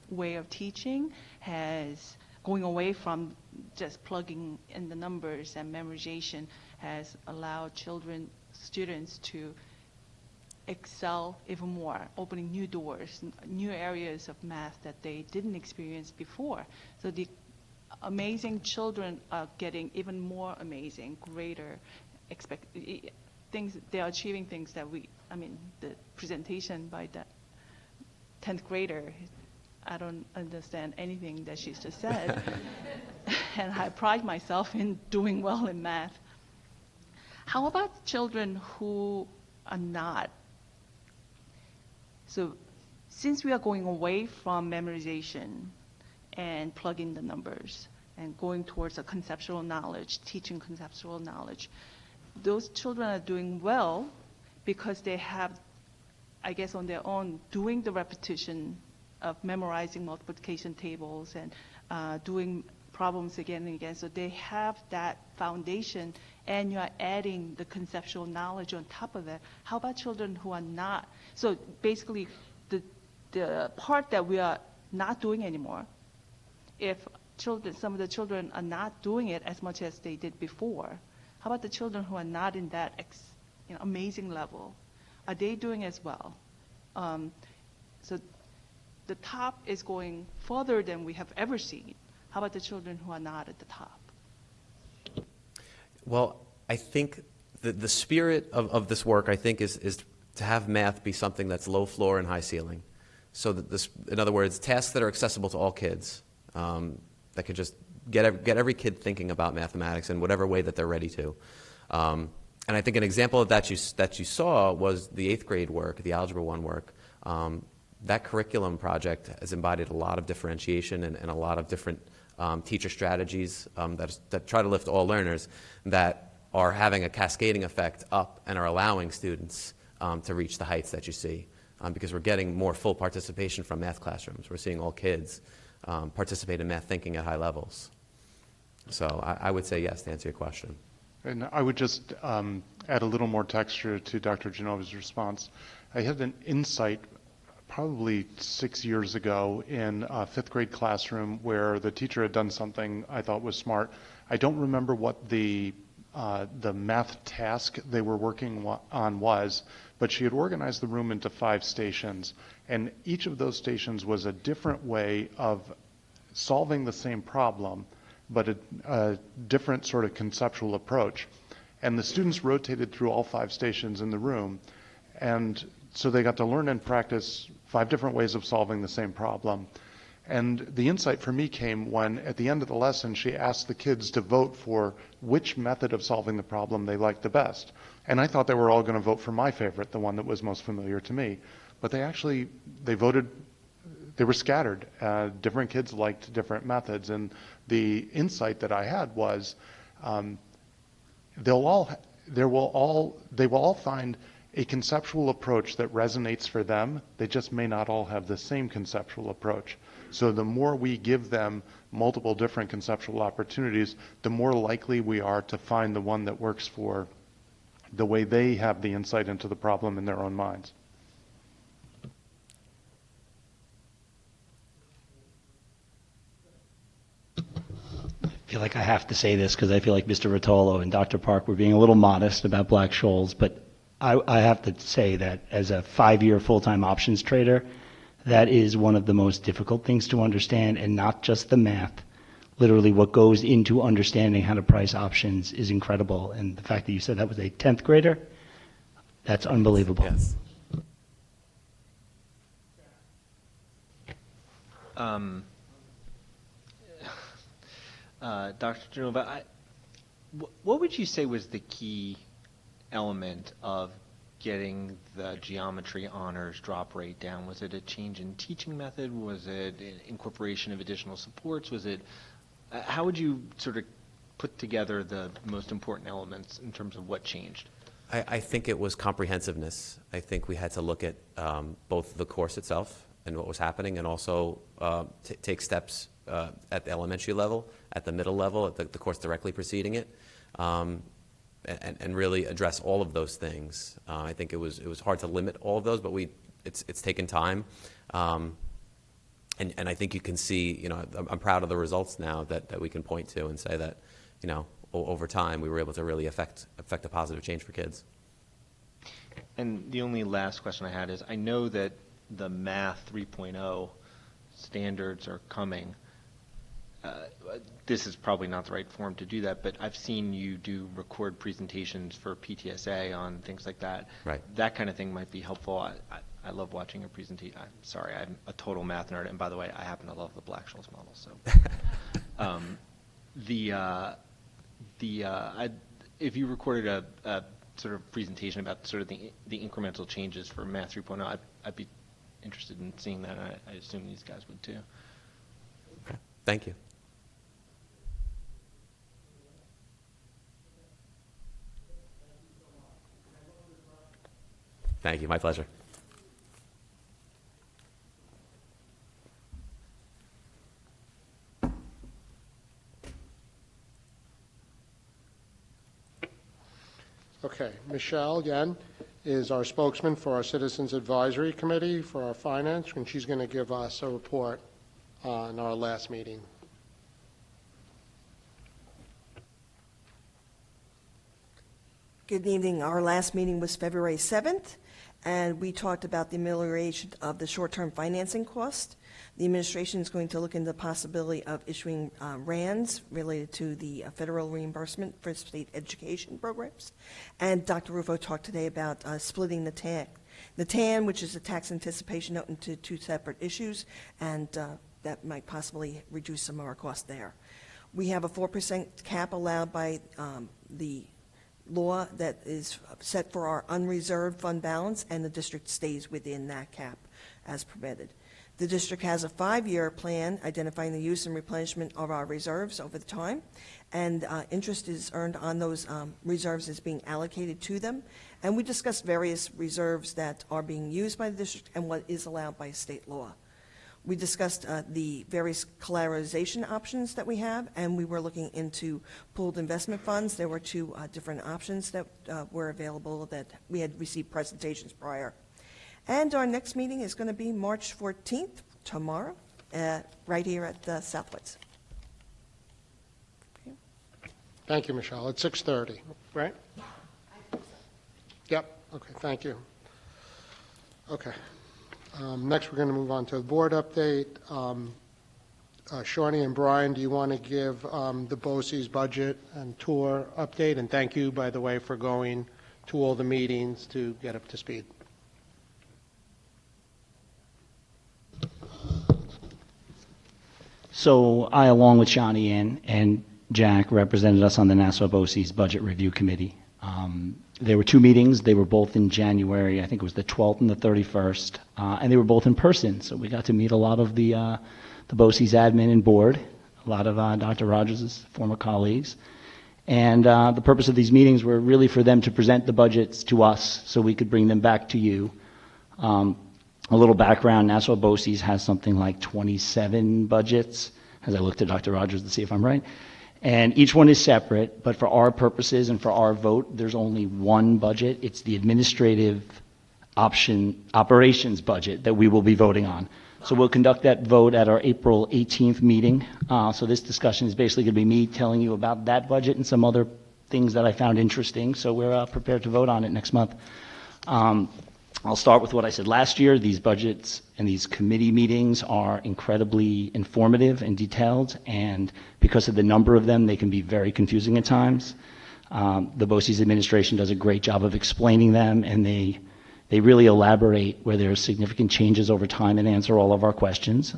way of teaching has going away from just plugging in the numbers and memorization has allowed students to excel even more, opening new doors, new areas of math that they didn't experience before. So the amazing children are getting even more amazing, greater things. They are achieving things that the presentation by that 10th grader, I don't understand anything that she's just said. And I pride myself in doing well in math. How about children who are not? So since we are going away from memorization and plugging the numbers and going towards a conceptual knowledge, teaching conceptual knowledge, those children are doing well because they have, I guess, on their own, doing the repetition of memorizing multiplication tables and doing problems again and again. So they have that foundation, and you are adding the conceptual knowledge on top of it. How about children who are not? So basically, the part that we are not doing anymore, if some of the children are not doing it as much as they did before, how about the children who are not in that amazing level? Are they doing as well? So the top is going further than we have ever seen. How about the children who are not at the top? Well, I think the spirit of this work, I think, is to have math be something that's low floor and high ceiling. So that in other words, tasks that are accessible to all kids, that could just get every kid thinking about mathematics in whatever way that they're ready to. And I think an example of that you saw was the 8th grade work, the Algebra 1 work. That curriculum project has embodied a lot of differentiation and a lot of different teacher strategies that try to lift all learners, that are having a cascading effect up and are allowing students to reach the heights that you see, because we're getting more full participation from math classrooms. We're seeing all kids participate in math thinking at high levels. So I would say yes to answer your question. And I would just add a little more texture to Dr. Genova's response. I had an insight probably 6 years ago in a 5th grade classroom where the teacher had done something I thought was smart. I don't remember what the the math task they were working on was, but she had organized the room into 5 stations, and each of those stations was a different way of solving the same problem, but a different sort of conceptual approach. And the students rotated through all 5 stations in the room, and so they got to learn and practice 5 different ways of solving the same problem. And the insight for me came when, at the end of the lesson, she asked the kids to vote for which method of solving the problem they liked the best. And I thought they were all going to vote for my favorite, the one that was most familiar to me. But they voted, they were scattered. Different kids liked different methods. And the insight that I had was they will all find a conceptual approach that resonates for them. They just may not all have the same conceptual approach. So the more we give them multiple different conceptual opportunities, the more likely we are to find the one that works for the way they have the insight into the problem in their own minds. I feel like I have to say this because I feel like Mr. Rotolo and Dr. Park were being a little modest about Black-Scholes, but I have to say that as a 5-year full-time options trader, that is one of the most difficult things to understand, and not just the math. Literally what goes into understanding how to price options is incredible. And the fact that you said that was a 10th grader, that's unbelievable. Yes. Dr. Genova, what would you say was the key element of getting the geometry honors drop rate down? Was it a change in teaching method? Was it an incorporation of additional supports? Was it, how would you sort of put together the most important elements in terms of what changed? I think it was comprehensiveness. I think we had to look at both the course itself and what was happening, and also take steps at the elementary level, at the middle level, at the course directly preceding it. And really address all of those things. I think it was hard to limit all of those, but it's taken time, and I think you can see. I'm proud of the results now that we can point to and say that, over time we were able to really affect a positive change for kids. And the only last question I had is, I know that the Math 3.0 standards are coming. This is probably not the right forum to do that, but I've seen you record presentations for PTSA on things like that. Right. That kind of thing might be helpful. I love watching your presentation. I'm sorry, I'm a total math nerd, and by the way, I happen to love the Black-Scholes model. So, if you recorded a sort of presentation about sort of the incremental changes for Math 3.0, I'd be interested in seeing that. I assume these guys would too. Okay. Thank you. Thank you. My pleasure. Okay, Michelle Yen is our spokesman for our Citizens Advisory Committee for our finance, and she's going to give us a report on our last meeting. Good evening. Our last meeting was February 7th, and we talked about the amelioration of the short-term financing cost. The administration is going to look into the possibility of issuing RANs related to the federal reimbursement for state education programs. And Dr. Rufo talked today about splitting the TAN. The TAN, which is a tax anticipation note, into 2 separate issues, and that might possibly reduce some of our costs there. We have a 4% cap allowed by the law that is set for our unreserved fund balance, and the district stays within that cap as permitted. The district has a 5-year plan identifying the use and replenishment of our reserves over the time, and interest is earned on those reserves as being allocated to them. And we discussed various reserves that are being used by the district and what is allowed by state law. We discussed the various collateralization options that we have, and we were looking into pooled investment funds. There were 2 different options that were available that we had received presentations prior. And our next meeting is going to be March 14th, tomorrow, right here at Southwoods. Okay. Thank you, Michelle. It's 6:30, right? Yep, okay, thank you. Okay. Next, we're going to move on to the board update. Shawnee and Brian, do you want to give the BOCES budget and tour update? And thank you, by the way, for going to all the meetings to get up to speed. So I, along with Shawnee and Jack, represented us on the Nassau BOCES Budget Review Committee. There were two meetings. They were both in January. I think it was the 12th and the 31st. And they were both in person. So we got to meet a lot of the BOCES admin and board, a lot of Dr. Rogers' former colleagues. And the purpose of these meetings were really for them to present the budgets to us so we could bring them back to you. A little background, Nassau BOCES has something like 27 budgets, as I looked at Dr. Rogers to see if I'm right. And each one is separate, but for our purposes and for our vote, there's only one budget. It's the administrative operations budget that we will be voting on. So we'll conduct that vote at our April 18th meeting. So this discussion is basically going to be me telling you about that budget and some other things that I found interesting. So we're prepared to vote on it next month. I'll start with what I said last year. These budgets and these committee meetings are incredibly informative and detailed, and because of the number of them, they can be very confusing at times. The BOCES administration does a great job of explaining them, and they really elaborate where there are significant changes over time and answer all of our questions,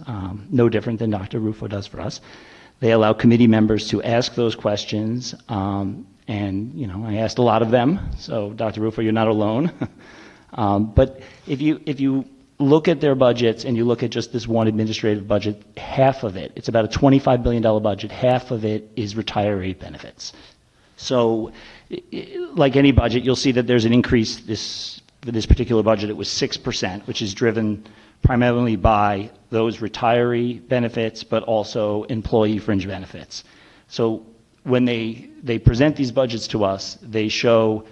no different than Dr. Rufo does for us. They allow committee members to ask those questions, and I asked a lot of them, so Dr. Rufo, you're not alone. But if you look at their budgets and you look at just this one administrative budget, half of it, it's about a $25 billion budget, half of it is retiree benefits. So like any budget, you'll see that there's an increase for this particular budget. It was 6%, which is driven primarily by those retiree benefits, but also employee fringe benefits. So when they present these budgets to us, they show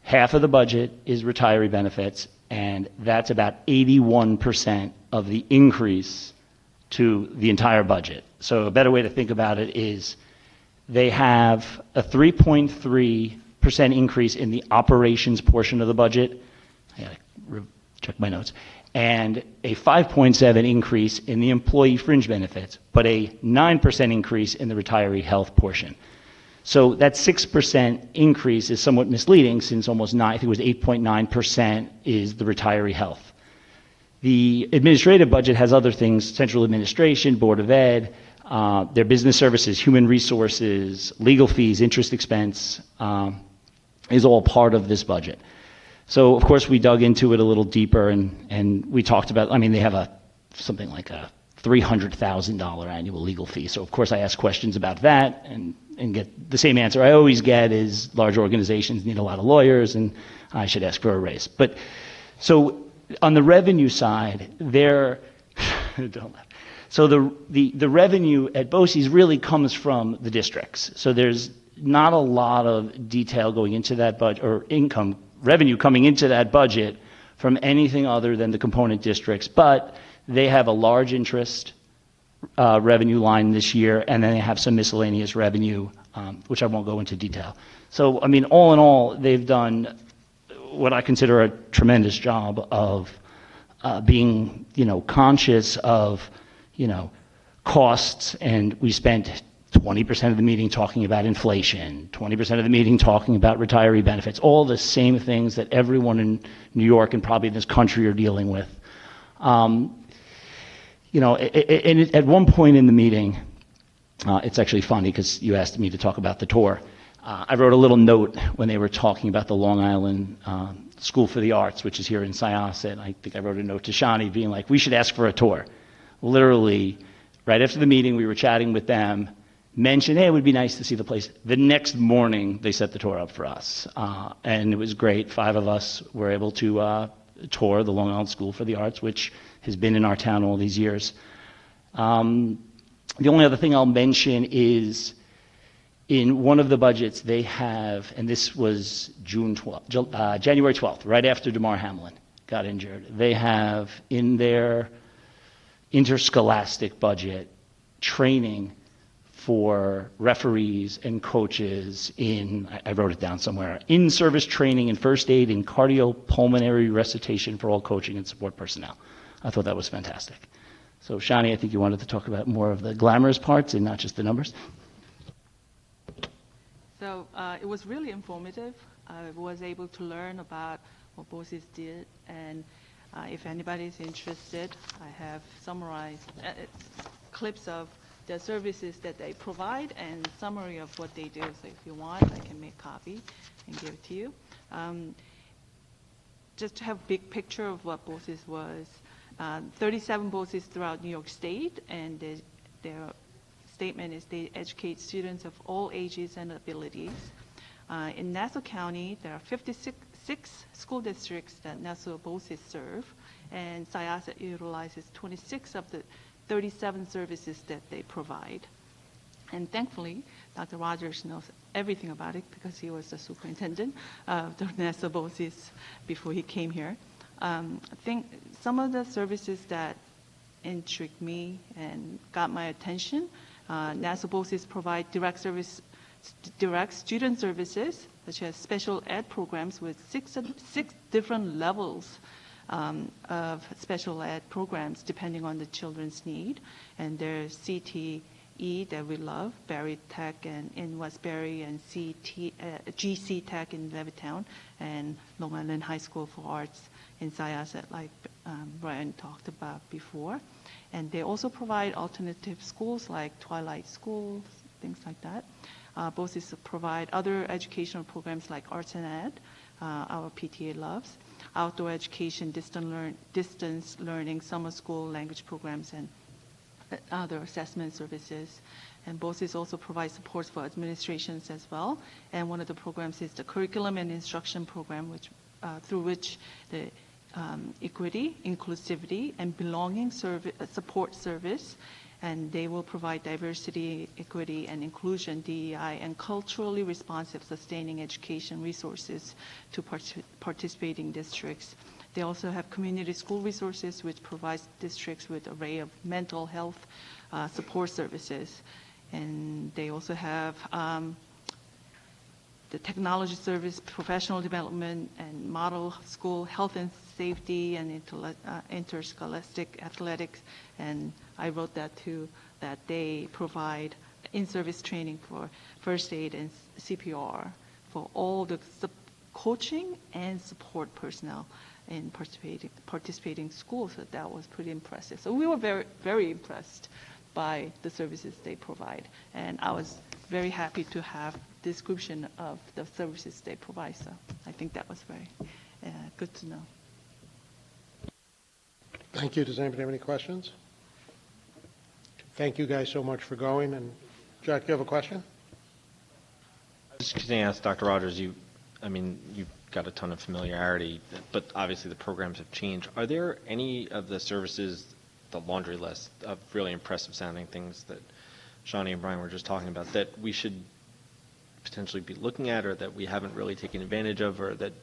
half of the budget is retiree benefits, and that's about 81% of the increase to the entire budget. So a better way to think about it is they have a 3.3% increase in the operations portion of the budget. I gotta check my notes. And a 5.7 increase in the employee fringe benefits, but a 9% increase in the retiree health portion. So that 6% increase is somewhat misleading, since almost I think it was 8.9% is the retiree health. The administrative budget has other things: central administration, Board of Ed, their business services, human resources, legal fees, interest expense, is all part of this budget. So of course we dug into it a little deeper, and we talked about, they have something like a $300,000 annual legal fee. So of course I asked questions about that and get the same answer I always get is large organizations need a lot of lawyers and I should ask for a raise. But so on the revenue side, don't laugh. So the revenue at BOCES really comes from the districts. So there's not a lot of detail going into that budget, or revenue coming into that budget from anything other than the component districts, but they have a large interest revenue line this year, and then they have some miscellaneous revenue, which I won't go into detail. So, all in all, they've done what I consider a tremendous job of being, conscious of, costs, and we spent 20% of the meeting talking about inflation, 20% of the meeting talking about retiree benefits, all the same things that everyone in New York and probably in this country are dealing with. At one point in the meeting, it's actually funny because you asked me to talk about the tour. I wrote a little note when they were talking about the Long Island School for the Arts, which is here in Syosset. I think I wrote a note to Shawnee being like, we should ask for a tour. Literally, right after the meeting, we were chatting with them, mentioned, hey, it would be nice to see the place. The next morning, they set the tour up for us. And it was great. 5 of us were able to tour the Long Island School for the Arts, which has been in our town all these years. The only other thing I'll mention is in one of the budgets they have, and this was January 12th, right after Damar Hamlin got injured, they have in their interscholastic budget training for referees and coaches in, I wrote it down somewhere, in-service training in first aid and cardiopulmonary resuscitation for all coaching and support personnel. I thought that was fantastic. So Shani, I think you wanted to talk about more of the glamorous parts and not just the numbers. So it was really informative. I was able to learn about what BOCES did, and if anybody is interested, I have summarized clips of the services that they provide and summary of what they do. So if you want, I can make a copy and give it to you. Just to have a big picture of what BOCES was, 37 BOCES throughout New York State, and their statement is they educate students of all ages and abilities. In Nassau County, there are 56 school districts that Nassau BOCES serve, and Syosset utilizes 26 of the 37 services that they provide. And thankfully, Dr. Rogers knows everything about it because he was the superintendent of the Nassau BOCES before he came here. I think some of the services that intrigued me and got my attention, Nassau BOCES provide direct student services, such as special ed programs with six different levels of special ed programs depending on the children's need. And there's CTE that we love, Barry Tech and in Westbury, and GC Tech in Levittown, and Long Island High School for Arts in Syosset, like Brian talked about before. And they also provide alternative schools like Twilight Schools, things like that. BOCES provide other educational programs like Arts and Ed, our PTA loves, outdoor education, distance learning, summer school, language programs, and other assessment services. And BOCES also provides support for administrations as well. And one of the programs is the Curriculum and Instruction Program, which through which the equity, inclusivity, and belonging support service, and they will provide diversity, equity, and inclusion, DEI, and culturally responsive sustaining education resources to participating districts. They also have community school resources, which provides districts with an array of mental health support services. And they also have the technology service, professional development, and model school, health and safety, and interscholastic athletics. And I wrote that too, that they provide in-service training for first aid and CPR for all the coaching and support personnel in participating schools. So that was pretty impressive. So we were very, very impressed by the services they provide. And I was very happy to have description of the services they provide. So I think that was very good to know. Thank you. Does anybody have any questions? Thank you guys so much for going. And Jack, you have a question? Just going to ask Dr. Rogers, you've got a ton of familiarity, but obviously the programs have changed. Are there any of the services, the laundry list of really impressive sounding things that Shani and Brian were just talking about, that we should potentially be looking at, or that we haven't really taken advantage of, or that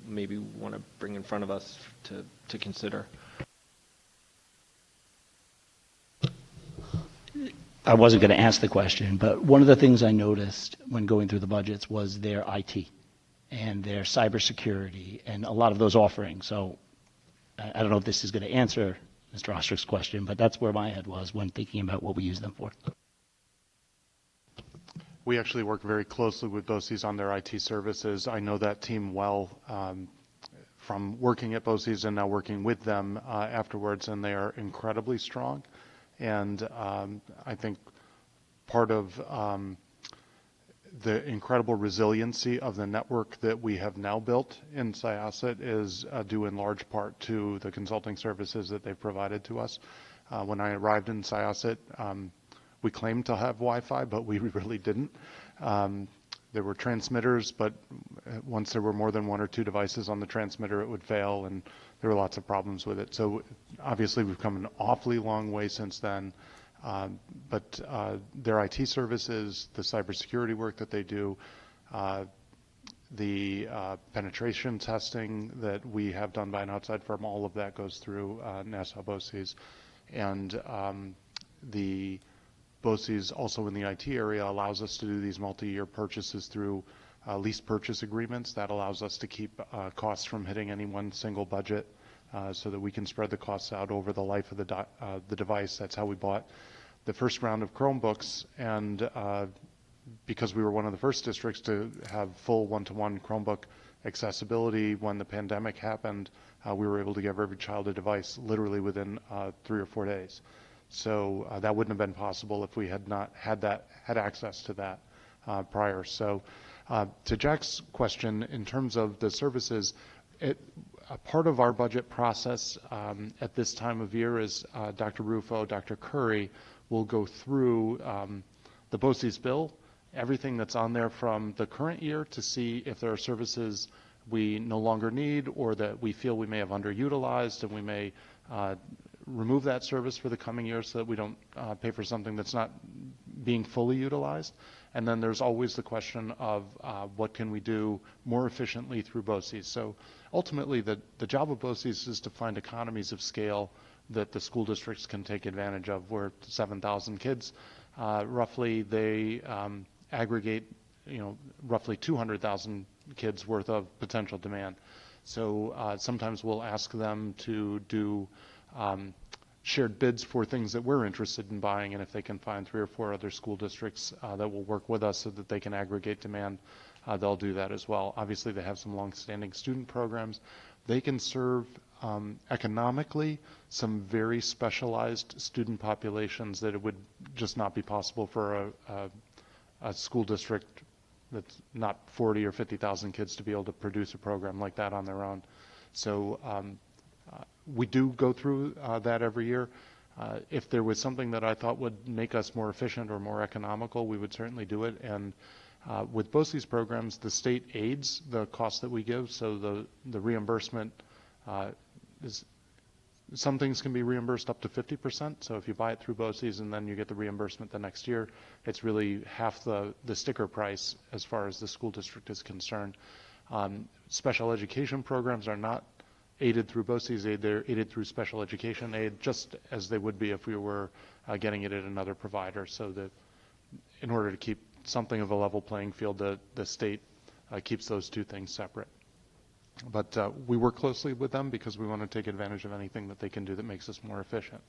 maybe want to bring in front of us to consider? I wasn't going to ask the question, but one of the things I noticed when going through the budgets was their IT and their cybersecurity and a lot of those offerings. So I don't know if this is going to answer Mr. Ostrich's question, but that's where my head was when thinking about what we use them for. We actually work very closely with BOCES on their IT services. I know that team well from working at BOCES and now working with them afterwards, and they are incredibly strong. And I think part of the incredible resiliency of the network that we have now built in Syosset is due in large part to the consulting services that they've provided to us. When I arrived in Syosset, we claimed to have Wi-Fi, but we really didn't. There were transmitters, but once there were more than one or two devices on the transmitter, it would fail, and there were lots of problems with it. So obviously we've come an awfully long way since then. But their IT services, the cybersecurity work that they do, the penetration testing that we have done by an outside firm, all of that goes through Nassau BOCES. And the BOCES also in the IT area allows us to do these multi-year purchases through lease purchase agreements. That allows us to keep costs from hitting any one single budget so that we can spread the costs out over the life of the device. That's how we bought the first round of Chromebooks, and because we were one of the first districts to have full one-to-one Chromebook accessibility when the pandemic happened, we were able to give every child a device literally within 3 or 4 days. So that wouldn't have been possible if we had not had access to that prior. So to Jack's question, in terms of the services, a part of our budget process at this time of year is Dr. Rufo, Dr. Curry will go through the BOCES bill, everything that's on there from the current year, to see if there are services we no longer need or that we feel we may have underutilized, and we may remove that service for the coming year so that we don't pay for something that's not being fully utilized. And then there's always the question of what can we do more efficiently through BOCES. So ultimately the job of BOCES is to find economies of scale that the school districts can take advantage of. We're 7,000 kids. Roughly they aggregate roughly 200,000 kids worth of potential demand. So sometimes we'll ask them to do shared bids for things that we're interested in buying, and if they can find 3 or 4 other school districts that will work with us so that they can aggregate demand, they'll do that as well. Obviously, they have some long-standing student programs. They can serve economically some very specialized student populations that it would just not be possible for a school district that's not 40 or 50,000 kids to be able to produce a program like that on their own. So we do go through that every year. If there was something that I thought would make us more efficient or more economical, we would certainly do it. And with BOCES programs, the state aids the cost that we give, so the reimbursement is, some things can be reimbursed up to 50%. So if you buy it through BOCES and then you get the reimbursement the next year, it's really half the sticker price as far as the school district is concerned. Special education programs are not aided through BOCES aid, they're aided through special education aid, just as they would be if we were getting it at another provider. So that in order to keep something of a level playing field, the state keeps those two things separate. But we work closely with them because we want to take advantage of anything that they can do that makes us more efficient.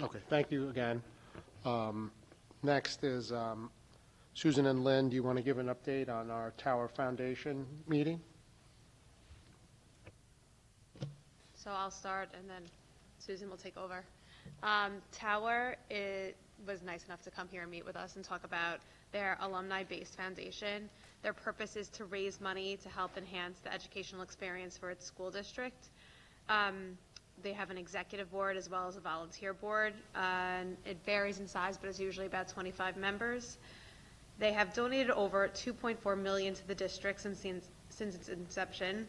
Okay, thank you again. Next is Susan and Lynn. Do you want to give an update on our Tower Foundation meeting? So I'll start, and then Susan will take over. Tower was nice enough to come here and meet with us and talk about their alumni-based foundation. Their purpose is to raise money to help enhance the educational experience for its school district. They have an executive board as well as a volunteer board, and it varies in size, but it's usually about 25 members. They have donated over $2.4 million to the district since its inception.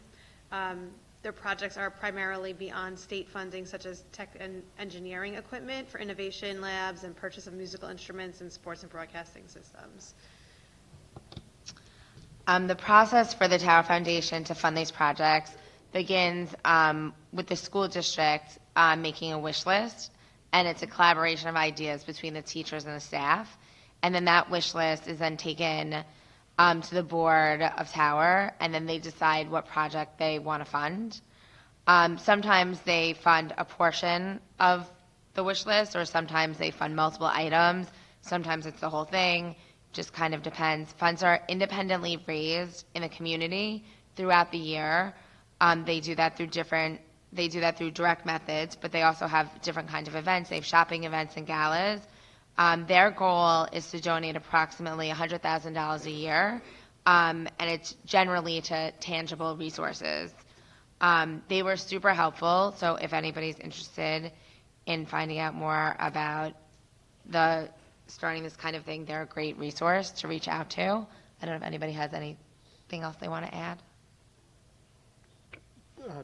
Their projects are primarily beyond state funding, such as tech and engineering equipment for innovation labs and purchase of musical instruments and sports and broadcasting systems. The process for the Tower Foundation to fund these projects begins with the school district making a wish list, and it's a collaboration of ideas between the teachers and the staff. And then that wish list is then taken to the board of Tower, and then they decide what project they want to fund. Sometimes they fund a portion of the wish list, or sometimes they fund multiple items. Sometimes it's the whole thing. Just kind of depends. Funds are independently raised in the community throughout the year. They do that through direct methods, but they also have different kinds of events. They have shopping events and galas. Their goal is to donate approximately $100,000 a year, and it's generally to tangible resources. They were super helpful, so if anybody's interested in finding out more about starting this kind of thing, they're a great resource to reach out to. I don't know if anybody has anything else they want to add.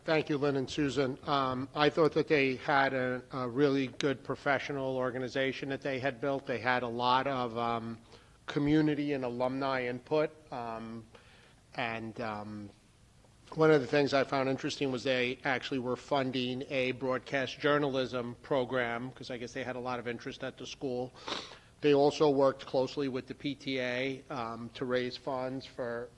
Thank you, Lynn and Susan. I thought that they had a really good professional organization that they had built. They had a lot of community and alumni input, and one of the things I found interesting was they actually were funding a broadcast journalism program, because I guess they had a lot of interest at the school. They also worked closely with the PTA to raise funds for,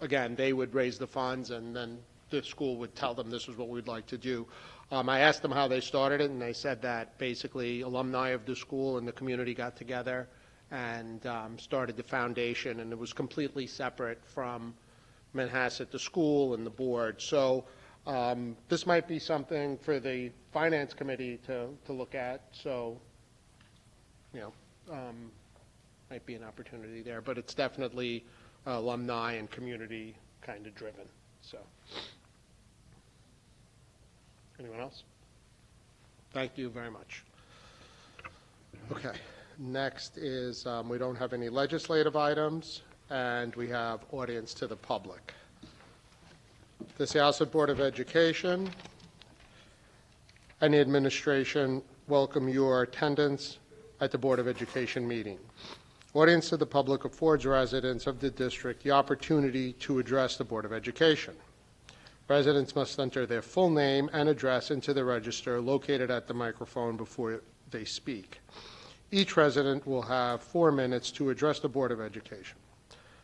again, they would raise the funds, and then the school would tell them this is what we'd like to do. I asked them how they started it, and they said that basically alumni of the school and the community got together and started the foundation, and it was completely separate from Manhasset, the school, and the board. So this might be something for the finance committee to look at. So, you know, might be an opportunity there, but it's definitely alumni and community kind of driven. So, anyone else? Thank you very much. Okay, next is we don't have any legislative items, and we have audience to the public. The Syosset Board of Education and the administration welcome your attendance at the Board of Education meeting. Audience to the public affords residents of the district the opportunity to address the Board of Education. Residents must enter their full name and address into the register located at the microphone before they speak. Each resident will have 4 minutes to address the Board of Education.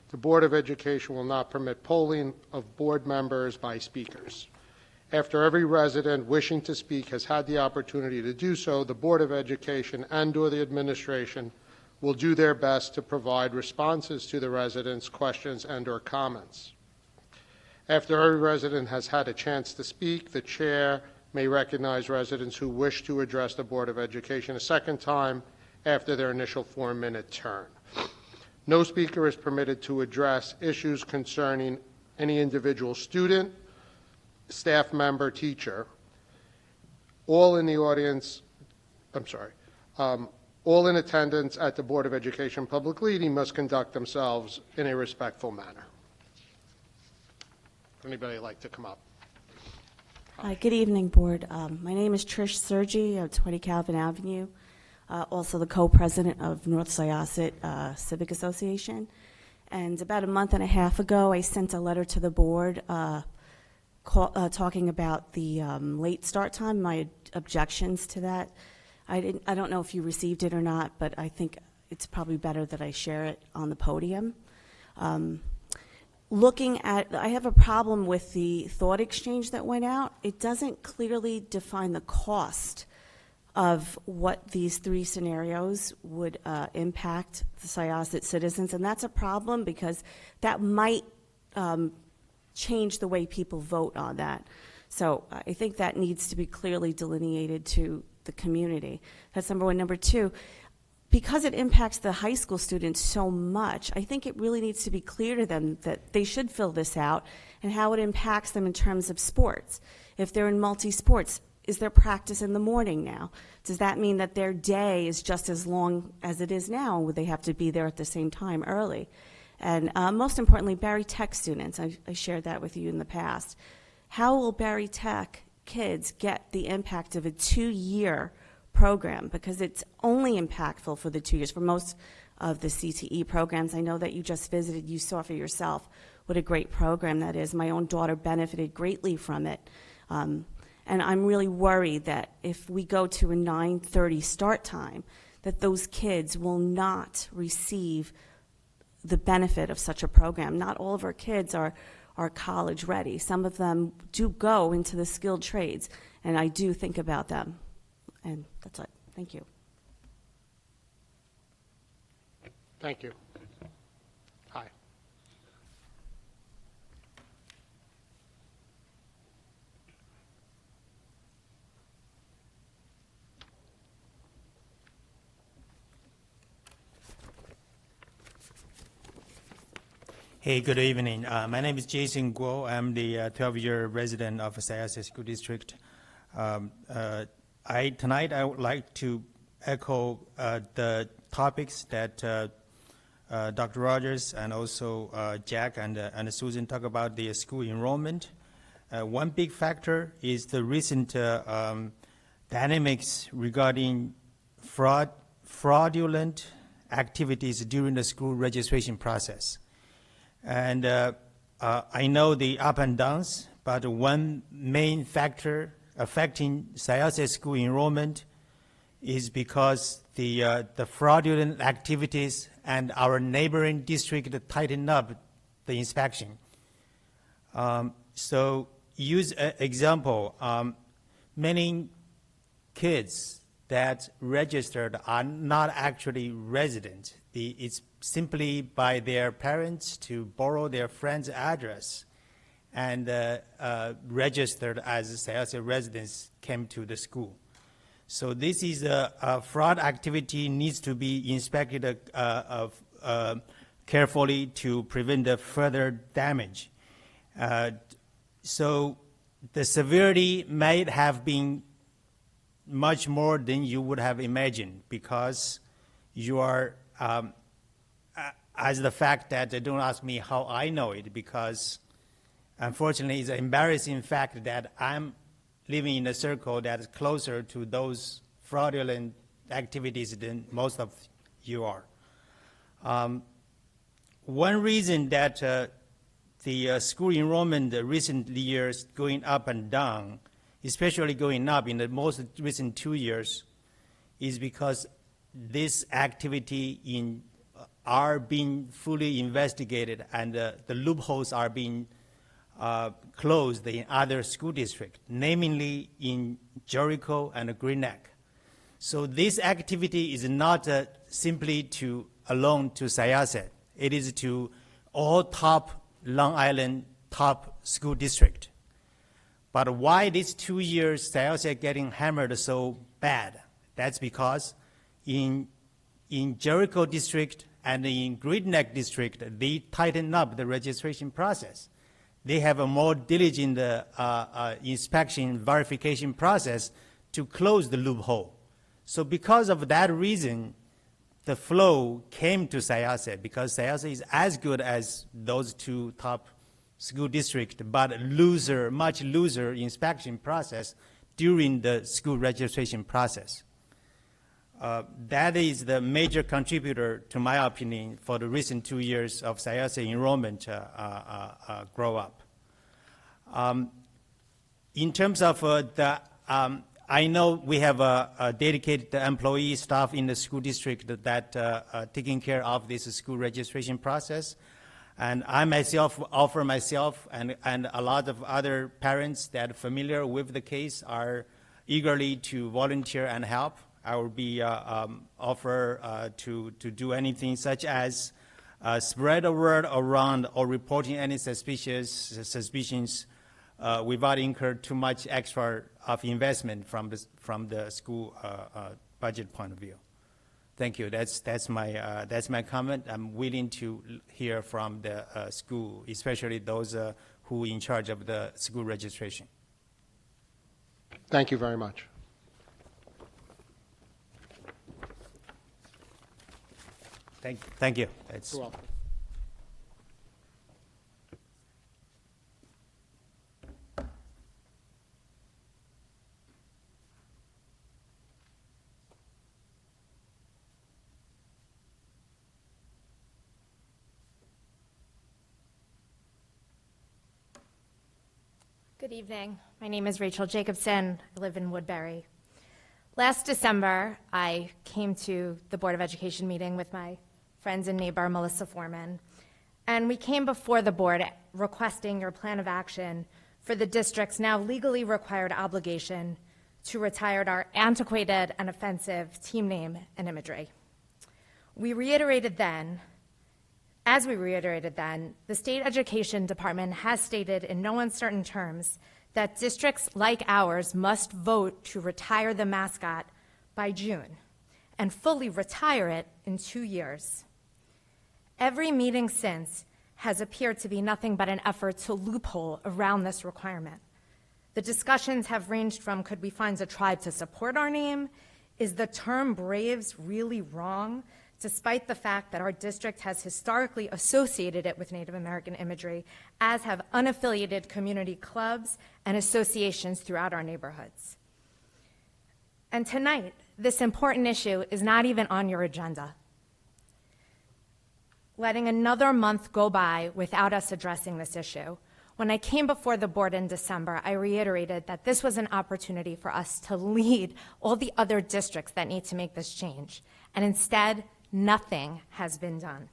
The Board of Education will not permit polling of board members by speakers. After every resident wishing to speak has had the opportunity to do so, the Board of Education and/or the administration will do their best to provide responses to the residents' questions and/or comments. After every resident has had a chance to speak, the chair may recognize residents who wish to address the Board of Education a second time after their initial 4-minute turn. No speaker is permitted to address issues concerning any individual student, staff member, teacher. All in the audience, all in attendance at the Board of Education public meeting must conduct themselves in a respectful manner. Anybody like to come up? Hi, good evening, Board. My name is Trish Sergi of 20 Calvin Avenue, also the co-president of North Syosset Civic Association. And about a month and a half ago, I sent a letter to the board talking about the late start time, my objections to that. I don't know if you received it or not, but I think it's probably better that I share it on the podium. I have a problem with the thought exchange that went out. It doesn't clearly define the cost of what these 3 scenarios would impact the Syosset citizens, and that's a problem because that might change the way people vote on that. So I think that needs to be clearly delineated to the community. That's number one. Number two, because it impacts the high school students so much, I think it really needs to be clear to them that they should fill this out and how it impacts them in terms of sports. If they're in multi-sports, is there practice in the morning now? Does that mean that their day is just as long as it is now? Would they have to be there at the same time early? And most importantly, Barry Tech students, I shared that with you in the past. How will Barry Tech kids get the impact of a 2-year program? Because it's only impactful for the 2 years. For most of the CTE programs, I know that you just visited, you saw for yourself what a great program that is. My own daughter benefited greatly from it. And I'm really worried that if we go to a 9:30 start time, that those kids will not receive the benefit of such a program. Not all of our kids are college ready. Some of them do go into the skilled trades, and I do think about them. And that's it. Thank you. Thank you. Hi. Hey, good evening. My name is Jason Guo. I'm the 12-year resident of Syosset School District. Tonight I would like to echo the topics that Dr. Rogers and also Jack and Susan talk about the school enrollment. One big factor is the recent dynamics regarding fraudulent activities during the school registration process. And I know the up and downs, but one main factor affecting Syosset school enrollment is because the fraudulent activities and our neighboring district tightened up the inspection. So use an example, many kids that registered are not actually resident. It's simply by their parents to borrow their friend's address and registered as Syosset residents came to the school. So this is a fraud activity needs to be inspected carefully to prevent the further damage. So the severity might have been much more than you would have imagined because you are, as the fact that don't ask me how I know it, because unfortunately it's an embarrassing fact that I'm living in a circle that is closer to those fraudulent activities than most of you are. One reason that the school enrollment in recent years going up and down, especially going up in the most recent 2 years, is because this activity are being fully investigated and the loopholes are being closed in other school districts, namely in Jericho and Green Neck. So this activity is not simply alone to Syosset. It is to all top Long Island top school district. But why these 2 years Syosset getting hammered so bad? That's because in Jericho district and in Green Neck district, they tighten up the registration process. They have a more diligent inspection verification process to close the loophole. So because of that reason, the flow came to Syosset because Syosset is as good as those two top school districts, but much looser inspection process during the school registration process. That is the major contributor, to my opinion, for the recent 2 years of Syosset enrollment grow up. In terms of I know we have a dedicated employee staff in the school district that taking care of this school registration process. And I myself offer myself and a lot of other parents that are familiar with the case are eagerly to volunteer and help. I will be offer to do anything such as spread the word around or reporting any suspicions without incur too much extra of investment from the school budget point of view. Thank you. That's my comment. I'm willing to hear from the school, especially those who are in charge of the school registration. Thank you very much. Thank you. You're welcome. Good evening. My name is Rachel Jacobson. I live in Woodbury. Last December, I came to the Board of Education meeting with my friends and neighbor, Melissa Foreman, and we came before the board requesting your plan of action for the district's now legally required obligation to retire our antiquated and offensive team name and imagery. As we reiterated then, the state education department has stated in no uncertain terms that districts like ours must vote to retire the mascot by June and fully retire it in 2 years. Every meeting since has appeared to be nothing but an effort to loophole around this requirement. The discussions have ranged from, could we find a tribe to support our name? Is the term Braves really wrong? Despite the fact that our district has historically associated it with Native American imagery, as have unaffiliated community clubs and associations throughout our neighborhoods. And tonight, this important issue is not even on your agenda. letting another month go by without us addressing this issue. When I came before the board in December, I reiterated that this was an opportunity for us to lead all the other districts that need to make this change. And instead, nothing has been done.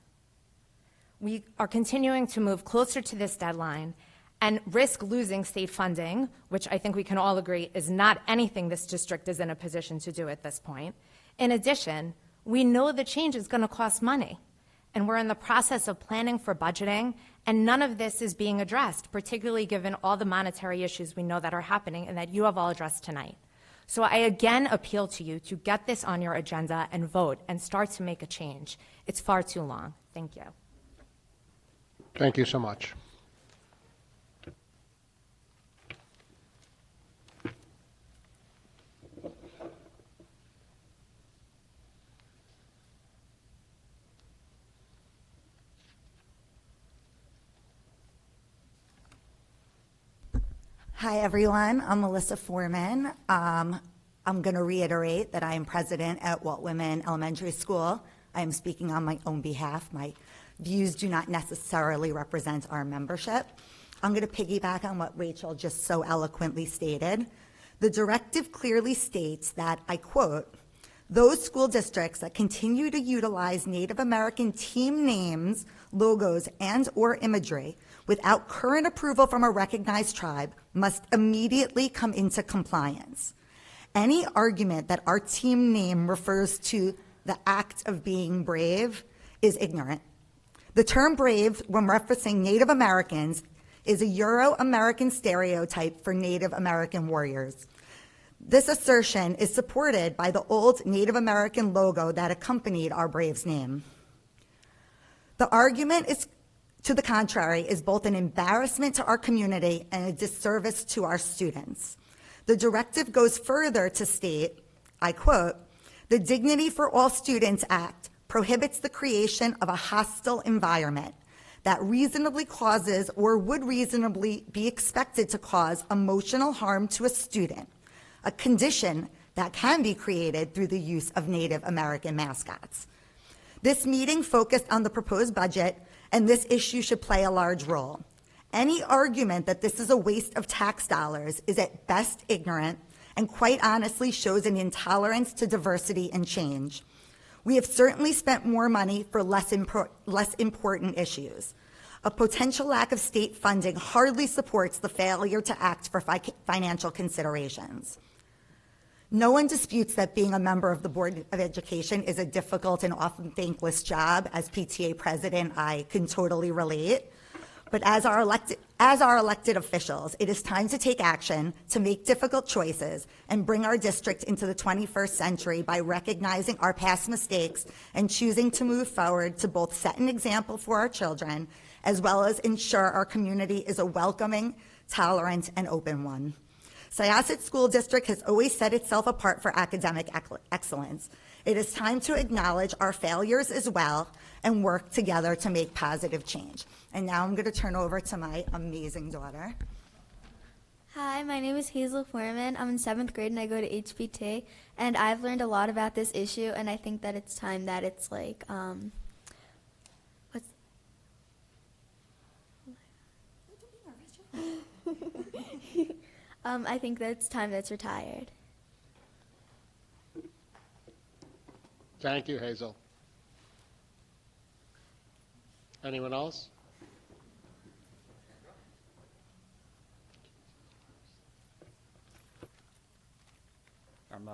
We are continuing to move closer to this deadline and risk losing state funding, which I think we can all agree is not anything this district is in a position to do at this point. In addition, we know the change is going to cost money, and we're in the process of planning for budgeting, and none of this is being addressed, particularly given all the monetary issues we know that are happening and that you have all addressed tonight. So I again appeal to you to get this on your agenda and vote and start to make a change. It's far too long. Thank you. Thank you so much. Hi, everyone. I'm Melissa Foreman. I'm going to reiterate that I am president at Walt Whitman Elementary School. I am speaking on my own behalf. My views do not necessarily represent our membership. I'm going to piggyback on what Rachel just so eloquently stated. The directive clearly states that, I quote, "Those school districts that continue to utilize Native American team names, logos, and/or imagery without current approval from a recognized tribe must immediately come into compliance. Any argument that our team name refers to the act of being brave is ignorant. The term brave, when referencing Native Americans, is a Euro-American stereotype for Native American warriors. This assertion is supported by the old Native American logo that accompanied our Braves name. The argument is to the contrary is both an embarrassment to our community and a disservice to our students. The directive goes further to state, I quote, "The Dignity for All Students Act prohibits the creation of a hostile environment that reasonably causes or would reasonably be expected to cause emotional harm to a student, a condition that can be created through the use of Native American mascots." This meeting focused on the proposed budget, and this issue should play a large role. Any argument that this is a waste of tax dollars is at best ignorant and quite honestly shows an intolerance to diversity and change. We have certainly spent more money for less important issues. A potential lack of state funding hardly supports the failure to act for financial considerations. No one disputes that being a member of the Board of Education is a difficult and often thankless job. As PTA president, I can totally relate. But as our elected officials, it is time to take action to make difficult choices and bring our district into the 21st century by recognizing our past mistakes and choosing to move forward to both set an example for our children as well as ensure our community is a welcoming, tolerant, and open one. Syosset School District has always set itself apart for academic excellence. It is time to acknowledge our failures as well and work together to make positive change. And now I'm going to turn over to my amazing daughter. Hi, my name is Hazel Foreman. I'm in 7th grade and I go to HPT, and I've learned a lot about this issue, and I think that it's time that it's like, I think that it's time that it's retired. Thank you, Hazel. Anyone else? I'm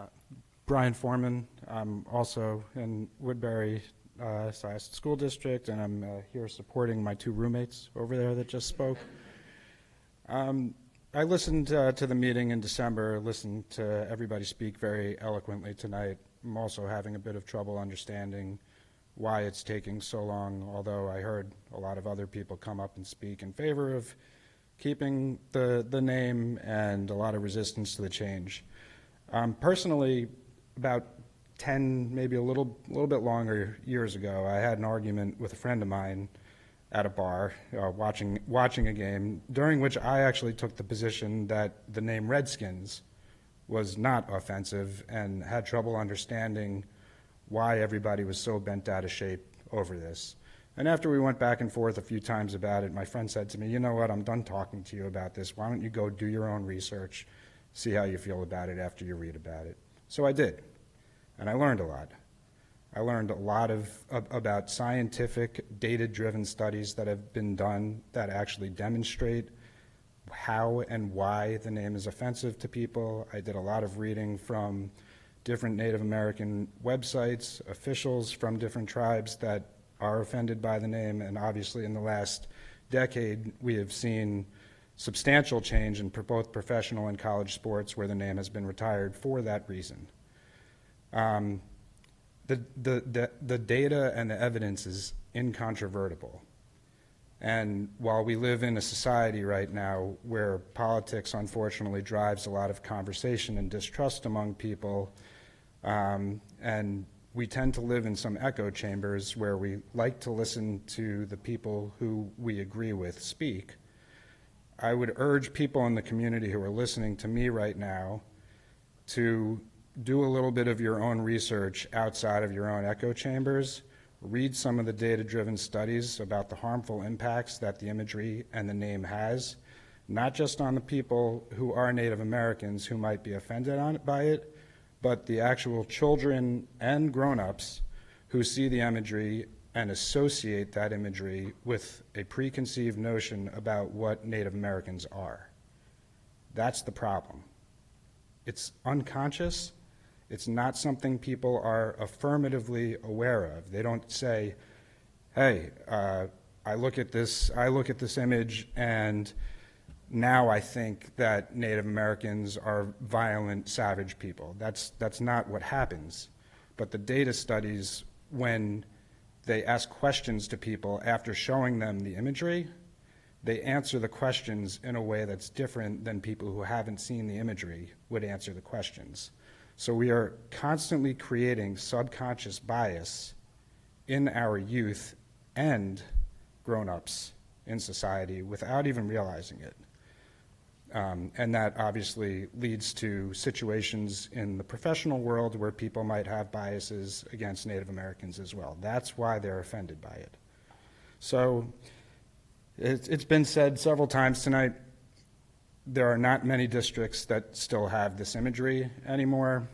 Brian Foreman. I'm also in Woodbury Syosset School District, and I'm here supporting my two roommates over there that just spoke. I listened to the meeting in December, listened to everybody speak very eloquently tonight. I'm also having a bit of trouble understanding why it's taking so long, although I heard a lot of other people come up and speak in favor of keeping the name and a lot of resistance to the change. Personally, about 10, maybe a little bit longer years ago, I had an argument with a friend of mine at a bar watching a game, during which I actually took the position that the name Redskins was not offensive and had trouble understanding why everybody was so bent out of shape over this. And after we went back and forth a few times about it, my friend said to me, you know what, I'm done talking to you about this. Why don't you go do your own research, see how you feel about it after you read about it. So I did, and I learned a lot. I learned a lot about scientific, data-driven studies that have been done that actually demonstrate how and why the name is offensive to people. I did a lot of reading from different Native American websites, officials from different tribes that are offended by the name, and obviously in the last decade we have seen substantial change in both professional and college sports where the name has been retired for that reason. The data and the evidence is incontrovertible. And while we live in a society right now where politics unfortunately drives a lot of conversation and distrust among people, and we tend to live in some echo chambers where we like to listen to the people who we agree with speak, I would urge people in the community who are listening to me right now to do a little bit of your own research outside of your own echo chambers. Read some of the data-driven studies about the harmful impacts that the imagery and the name has, not just on the people who are Native Americans who might be offended by it, but the actual children and grown-ups who see the imagery and associate that imagery with a preconceived notion about what Native Americans are. That's the problem. It's unconscious. It's not something people are affirmatively aware of. They don't say, hey, I look at this image and now I think that Native Americans are violent, savage people. That's not what happens. But the data studies, when they ask questions to people after showing them the imagery, they answer the questions in a way that's different than people who haven't seen the imagery would answer the questions. So we are constantly creating subconscious bias in our youth and grown-ups in society without even realizing it. And that obviously leads to situations in the professional world where people might have biases against Native Americans as well. That's why they're offended by it. So it's been said several times tonight, there are not many districts that still have this imagery anymore.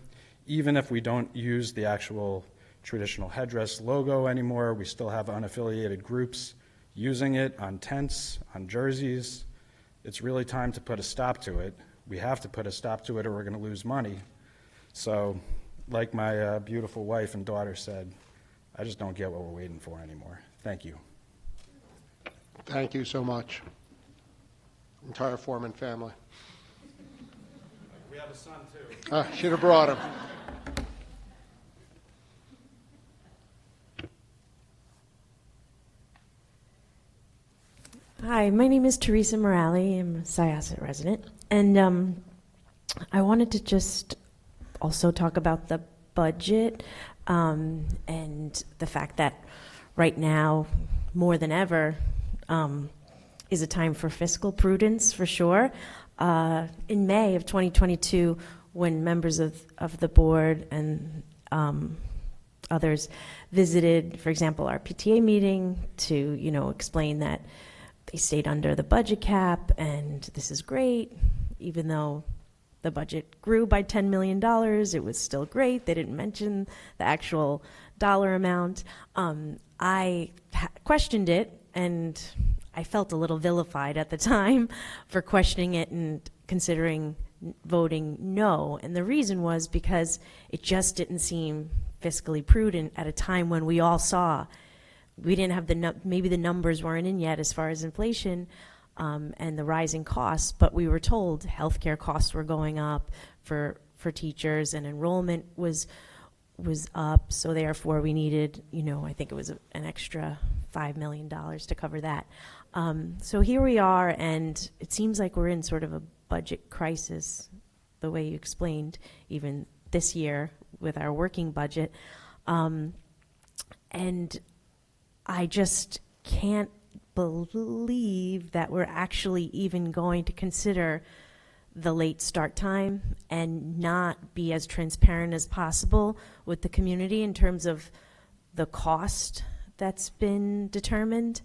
Even if we don't use the actual traditional headdress logo anymore, we still have unaffiliated groups using it on tents, on jerseys. It's really time to put a stop to it. We have to put a stop to it or we're going to lose money. So, like my beautiful wife and daughter said, I just don't get what we're waiting for anymore. Thank you. Thank you so much. Entire Foreman family. We have a son too. Should have brought him. Hi, my name is Teresa Morali. I'm a Syosset resident. And I wanted to just also talk about the budget and the fact that right now, more than ever, is a time for fiscal prudence, for sure. In May of 2022, when members of the board and others visited, for example, our PTA meeting to, explain that they stayed under the budget cap and this is great, even though the budget grew by $10 million, it was still great. They didn't mention the actual dollar amount. I questioned it, and I felt a little vilified at the time for questioning it and considering voting no. And the reason was because it just didn't seem fiscally prudent at a time when we all saw we didn't have maybe the numbers weren't in yet as far as inflation and the rising costs, but we were told healthcare costs were going up for teachers and enrollment was up, so therefore we needed, I think it was an extra $5 million to cover that. So here we are, and it seems like we're in sort of a budget crisis, the way you explained, even this year with our working budget. And I just can't believe that we're actually even going to consider the late start time and not be as transparent as possible with the community in terms of the cost that's been determined.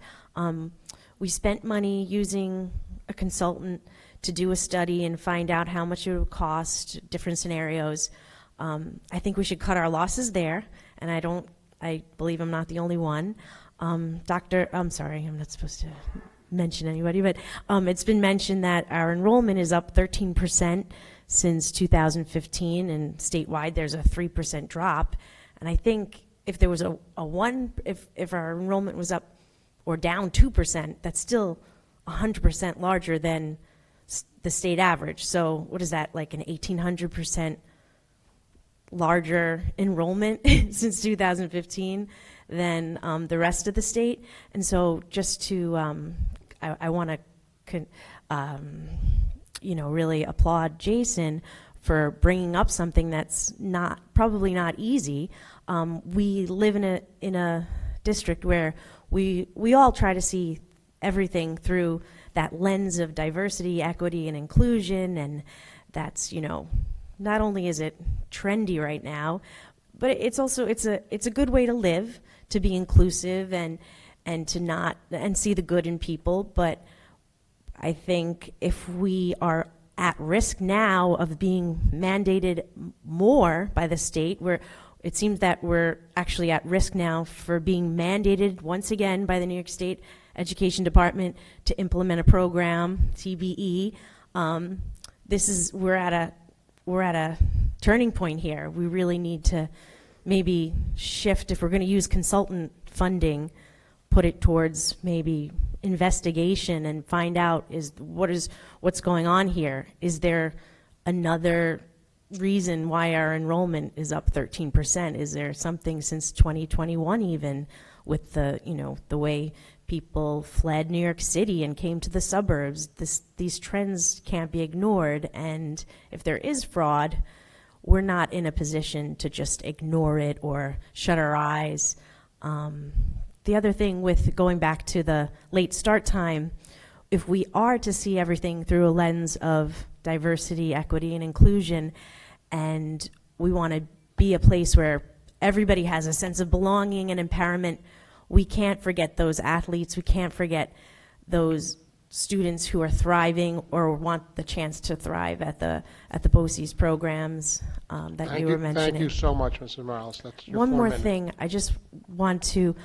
We spent money using a consultant to do a study and find out how much it would cost, different scenarios. I think we should cut our losses there, and I believe I'm not the only one. I'm sorry, I'm not supposed to mention anybody, but it's been mentioned that our enrollment is up 13% since 2015, and statewide there's a 3% drop. And I think if there was if our enrollment was up or down 2%, that's still 100% larger than the state average. So what is that, like an 1,800% larger enrollment since 2015 than the rest of the state? And so just to, I want to, really applaud Jason for bringing up something that's probably not easy. We live in a district where we all try to see everything through that lens of diversity, equity, and inclusion, and that's, not only is it trendy right now, but it's also it's a good way to live, to be inclusive and to see the good in people. But I think if we are at risk now of being mandated more by the state, it seems that we're actually at risk now for being mandated once again by the New York State Education Department to implement a program, TBE. We're at a turning point here. We really need to maybe shift, if we're going to use consultant funding, put it towards maybe investigation and find out what's going on here. Is there another reason why our enrollment is up 13%? Is there something since 2021 even with the way people fled New York City and came to the suburbs? These trends can't be ignored, and if there is fraud, we're not in a position to just ignore it or shut our eyes. The other thing with going back to the late start time, if we are to see everything through a lens of diversity, equity, and inclusion, and we want to be a place where everybody has a sense of belonging and empowerment, we can't forget those athletes. We can't forget those students who are thriving or want the chance to thrive at the BOCES programs that you were mentioning. Thank you so much, Mrs. Morales. That's your One 4 more minutes. thing, I just want to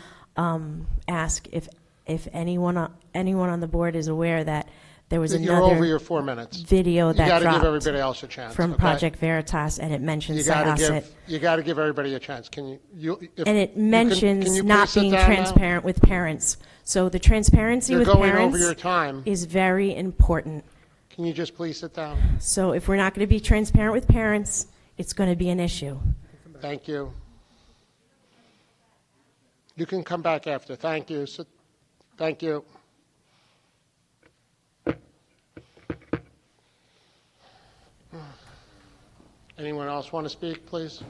ask if anyone on the board is aware that there was You're over another your 4 minutes. video You that got to give dropped everybody else a chance. from okay? Project Veritas, and it mentions You got Syosset. to give everybody a chance. Can you? And it mentions can you not please sit being down now? transparent with parents. So the transparency You're with going parents over your time. is very important. Can you just please sit down? So if we're not going to be transparent with parents, it's going to be an issue. Thank you. You can come back after. Thank you. Thank you. Anyone else want to speak, please?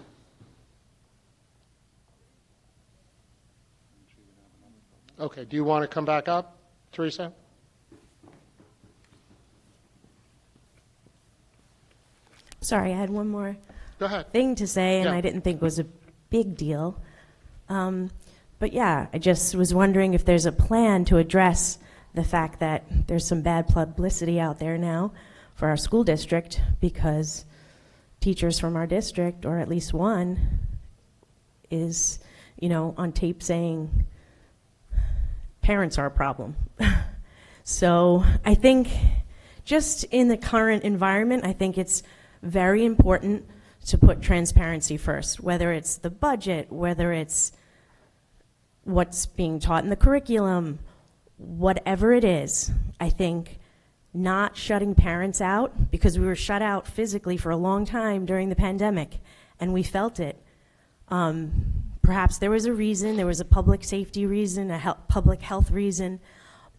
Okay, do you want to come back up, Teresa? Sorry, I had one more Go ahead. thing to say, and Yeah. I didn't think was a big deal. But yeah, I just was wondering if there's a plan to address the fact that there's some bad publicity out there now for our school district, because teachers from our district, or at least one, is, on tape saying parents are a problem. So I think just in the current environment, I think it's very important to put transparency first, whether it's the budget, whether it's what's being taught in the curriculum, whatever it is. I think not shutting parents out, because we were shut out physically for a long time during the pandemic, and we felt it. Perhaps there was a reason, there was a public safety reason, a public health reason,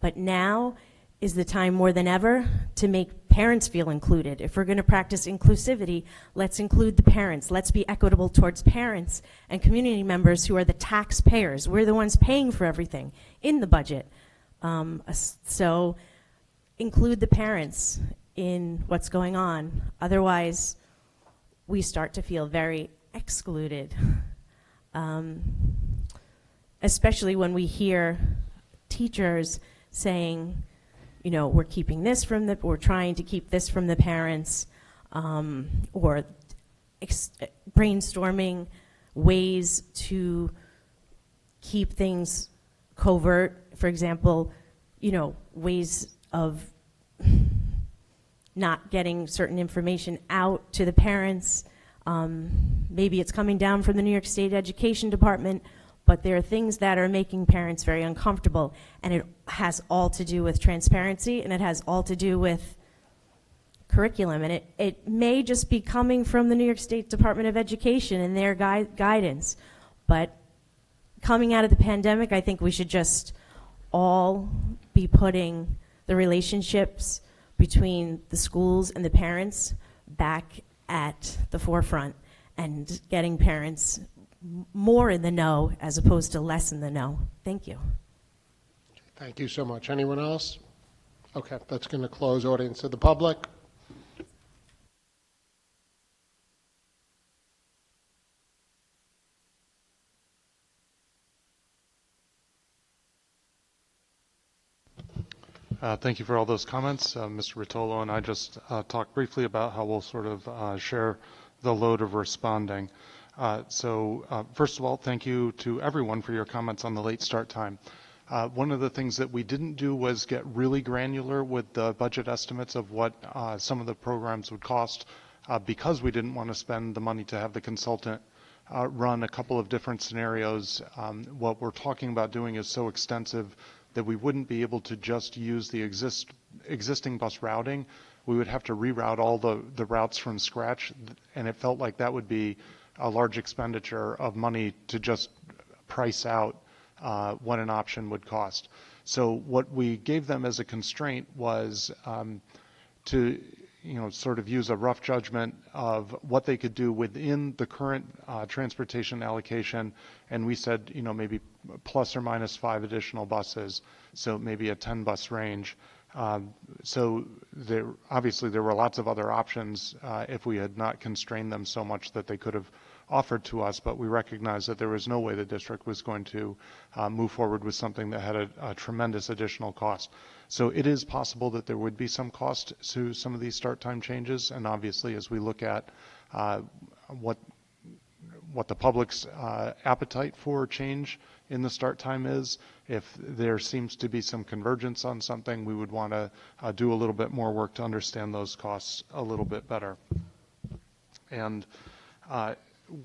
but now is the time more than ever to make parents feel included. If we're going to practice inclusivity, let's include the parents. Let's be equitable towards parents and community members who are the taxpayers. We're the ones paying for everything in the budget. So include the parents in what's going on. Otherwise, we start to feel very excluded. especially when we hear teachers saying, you know, we're keeping this from the, we're trying to keep this from the parents, or brainstorming ways to keep things covert. For example, you know, ways of not getting certain information out to the parents. Maybe it's coming down from the New York State Education Department, but there are things that are making parents very uncomfortable, and it has all to do with transparency, and it has all to do with curriculum, and it may just be coming from the New York State Department of Education and their guidance, but coming out of the pandemic, I think we should just all be putting the relationships between the schools and the parents back at the forefront and getting parents more in the know as opposed to less in the know. Thank you. Thank you so much. Anyone else? Okay, that's going to close audience to the public. Thank you for all those comments. Mr. Rotolo and I just talked briefly about how we'll sort of share the load of responding. First of all, thank you to everyone for your comments on the late start time. One of the things that we didn't do was get really granular with the budget estimates of what some of the programs would cost because we didn't want to spend the money to have the consultant run a couple of different scenarios. What we're talking about doing is so extensive that we wouldn't be able to just use the existing bus routing. We would have to reroute all the routes from scratch, and it felt like that would be a large expenditure of money to just price out what an option would cost. So what we gave them as a constraint was to sort of use a rough judgment of what they could do within the current transportation allocation, and we said maybe plus or minus 5 additional buses, so maybe a 10 bus range. So obviously there were lots of other options if we had not constrained them so much that they could have offered to us, but we recognized that there was no way the district was going to move forward with something that had a tremendous additional cost. So it is possible that there would be some cost to some of these start time changes, and obviously as we look at what the public's appetite for change in the start time is, if there seems to be some convergence on something, we would want to do a little bit more work to understand those costs a little bit better. And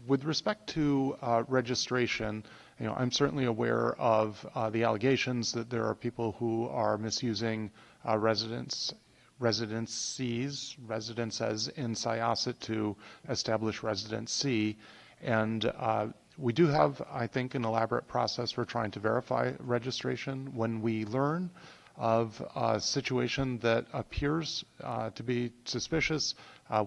with respect to registration, I'm certainly aware of the allegations that there are people who are misusing residence as in Syosset to establish residency. And we do have, I think, an elaborate process for trying to verify registration. When we learn of a situation that appears to be suspicious,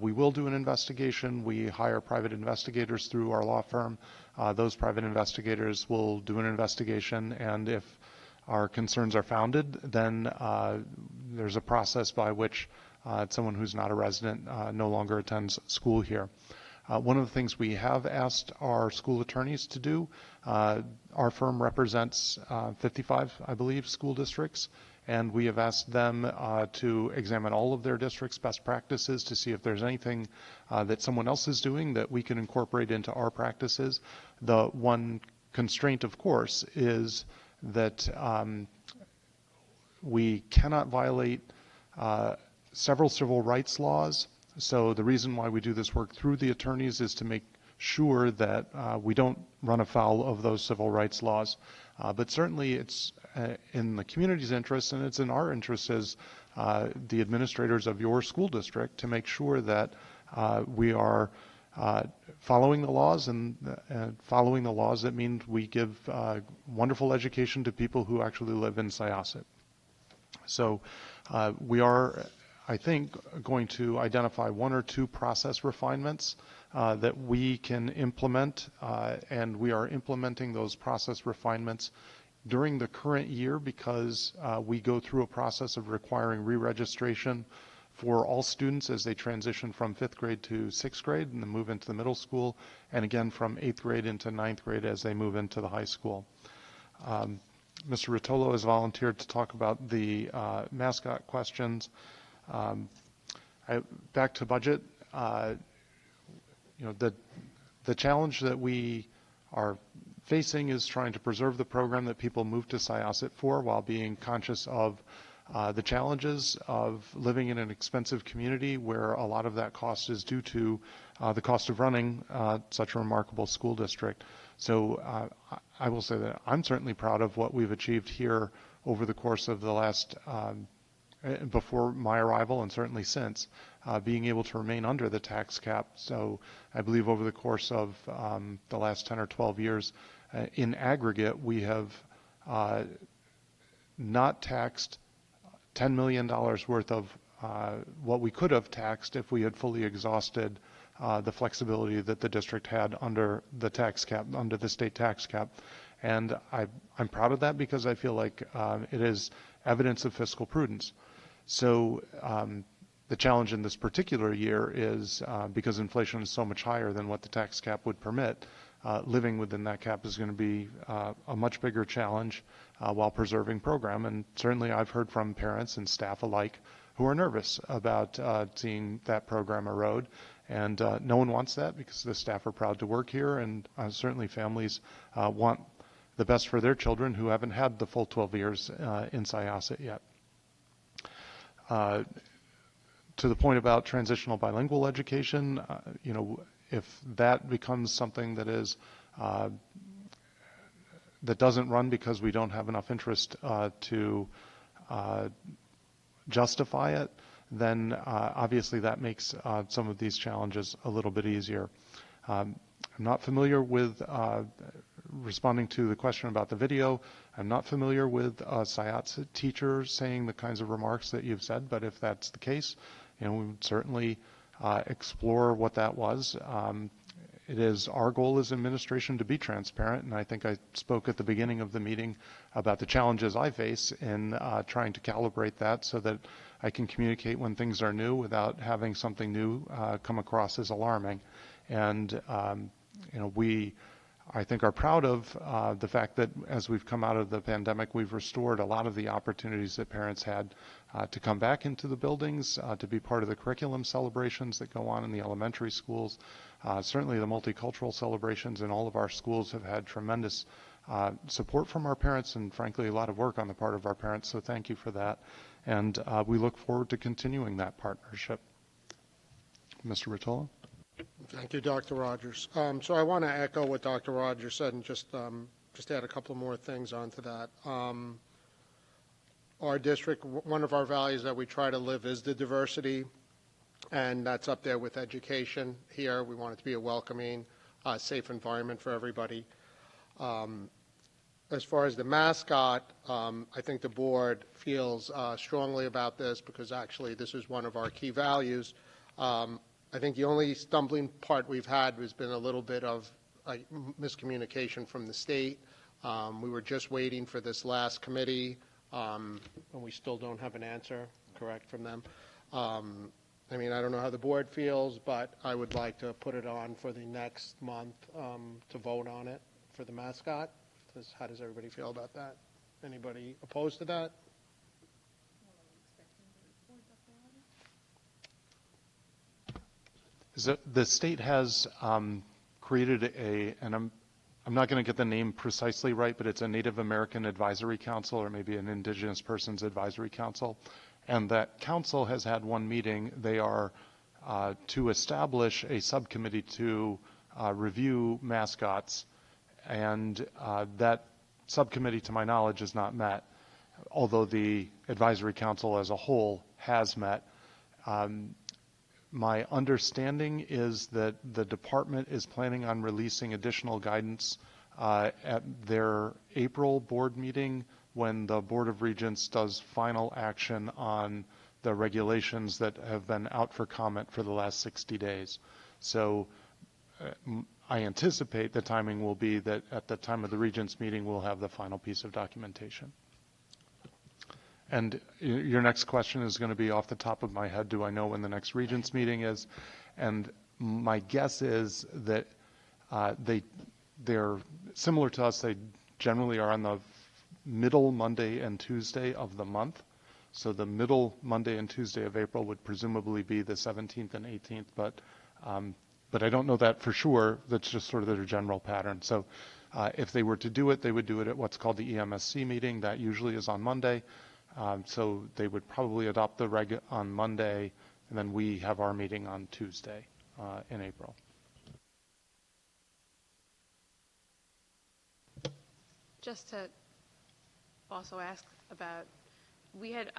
we will do an investigation. We hire private investigators through our law firm. Those private investigators will do an investigation, and if our concerns are founded, then there's a process by which someone who's not a resident no longer attends school here. One of the things we have asked our school attorneys to do, our firm represents 55, I believe, school districts, and we have asked them to examine all of their districts' best practices to see if there's anything that someone else is doing that we can incorporate into our practices. The one constraint, of course, is that we cannot violate several civil rights laws. So the reason why we do this work through the attorneys is to make sure that we don't run afoul of those civil rights laws. But certainly it's in the community's interest, and it's in our interest as the administrators of your school district to make sure that we are following the laws, and following the laws that means we give wonderful education to people who actually live in Syosset. So we are, I think, going to identify 1 or 2 process refinements that we can implement, and we are implementing those process refinements during the current year because we go through a process of requiring re-registration for all students as they transition from 5th grade to 6th grade and then move into the middle school, and again from 8th grade into 9th grade as they move into the high school. Mr. Rotolo has volunteered to talk about the mascot questions. Back to budget, the challenge that we are facing is trying to preserve the program that people moved to Syosset for while being conscious of the challenges of living in an expensive community where a lot of that cost is due to the cost of running such a remarkable school district. So I will say that I'm certainly proud of what we've achieved here over the course of the last, before my arrival and certainly since, being able to remain under the tax cap. So I believe over the course of the last 10 or 12 years, in aggregate, we have not taxed $10 million worth of what we could have taxed if we had fully exhausted the flexibility that the district had under the tax cap, under the state tax cap. And I'm proud of that because I feel like it is evidence of fiscal prudence. So the challenge in this particular year is because inflation is so much higher than what the tax cap would permit, living within that cap is going to be a much bigger challenge while preserving program. And certainly I've heard from parents and staff alike who are nervous about seeing that program erode. And no one wants that because the staff are proud to work here, and certainly families want the best for their children who haven't had the full 12 years in Syosset yet. To the point about transitional bilingual education, if that becomes something that is that doesn't run because we don't have enough interest to justify it, then obviously that makes some of these challenges a little bit easier. I'm not familiar with responding to the question about the video. I'm not familiar with Syosset teachers saying the kinds of remarks that you've said, but if that's the case, we would certainly explore what that was. It is our goal as administration to be transparent, and I think I spoke at the beginning of the meeting about the challenges I face in trying to calibrate that so that I can communicate when things are new without having something new come across as alarming. And we, I think, are proud of the fact that as we've come out of the pandemic, we've restored a lot of the opportunities that parents had to come back into the buildings, to be part of the curriculum celebrations that go on in the elementary schools. Certainly the multicultural celebrations in all of our schools have had tremendous support from our parents and, frankly, a lot of work on the part of our parents, so thank you for that. And we look forward to continuing that partnership. Mr. Rotolo? Thank you, Dr. Rogers. So I want to echo what Dr. Rogers said and just add a couple more things onto that. Our district, one of our values that we try to live is the diversity, and that's up there with education. Here, we want it to be a welcoming, safe environment for everybody. As far as the mascot, I think the board feels strongly about this because actually this is one of our key values. I think the only stumbling part we've had has been a little bit of miscommunication from the state. We were just waiting for this last committee, and we still don't have an answer, correct, from them. I mean, I don't know how the board feels, but I would like to put it on for the next month to vote on it for the mascot. How does everybody feel about that? Anybody opposed to that? The state has created and I'm not going to get the name precisely right, but it's a Native American Advisory Council or maybe an Indigenous Persons Advisory Council. And that council has had one meeting. They are to establish a subcommittee to review mascots. And that subcommittee, to my knowledge, is not met, although the advisory council as a whole has met. My understanding is that the department is planning on releasing additional guidance at their April board meeting when the Board of Regents does final action on the regulations that have been out for comment for the last 60 days. So I anticipate the timing will be that at the time of the Regents meeting, we'll have the final piece of documentation. And your next question is going to be off the top of my head, do I know when the next Regents meeting is? And my guess is that they're similar to us. They generally are on the middle Monday and Tuesday of the month. So the middle Monday and Tuesday of April would presumably be the 17th and 18th, but I don't know that for sure. That's just sort of their general pattern. So if they were to do it, they would do it at what's called the EMSC meeting. That usually is on Monday. So they would probably adopt the reg on Monday, and then we have our meeting on Tuesday in April. Just to also ask about, we had,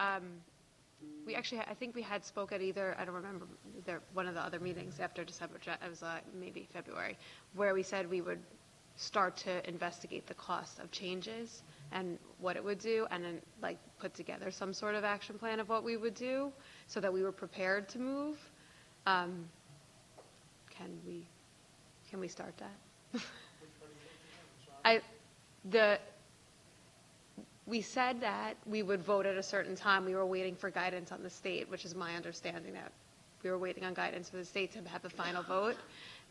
we actually, I think we had spoke at either, I don't remember, one of the other meetings after December, it was maybe February, where we said we would start to investigate the cost of changes and what it would do, and then like put together some sort of action plan of what we would do so that we were prepared to move. Can we start that? We said that we would vote at a certain time. We were waiting for guidance on the state, which is my understanding, that we were waiting on guidance for the state to have the final vote.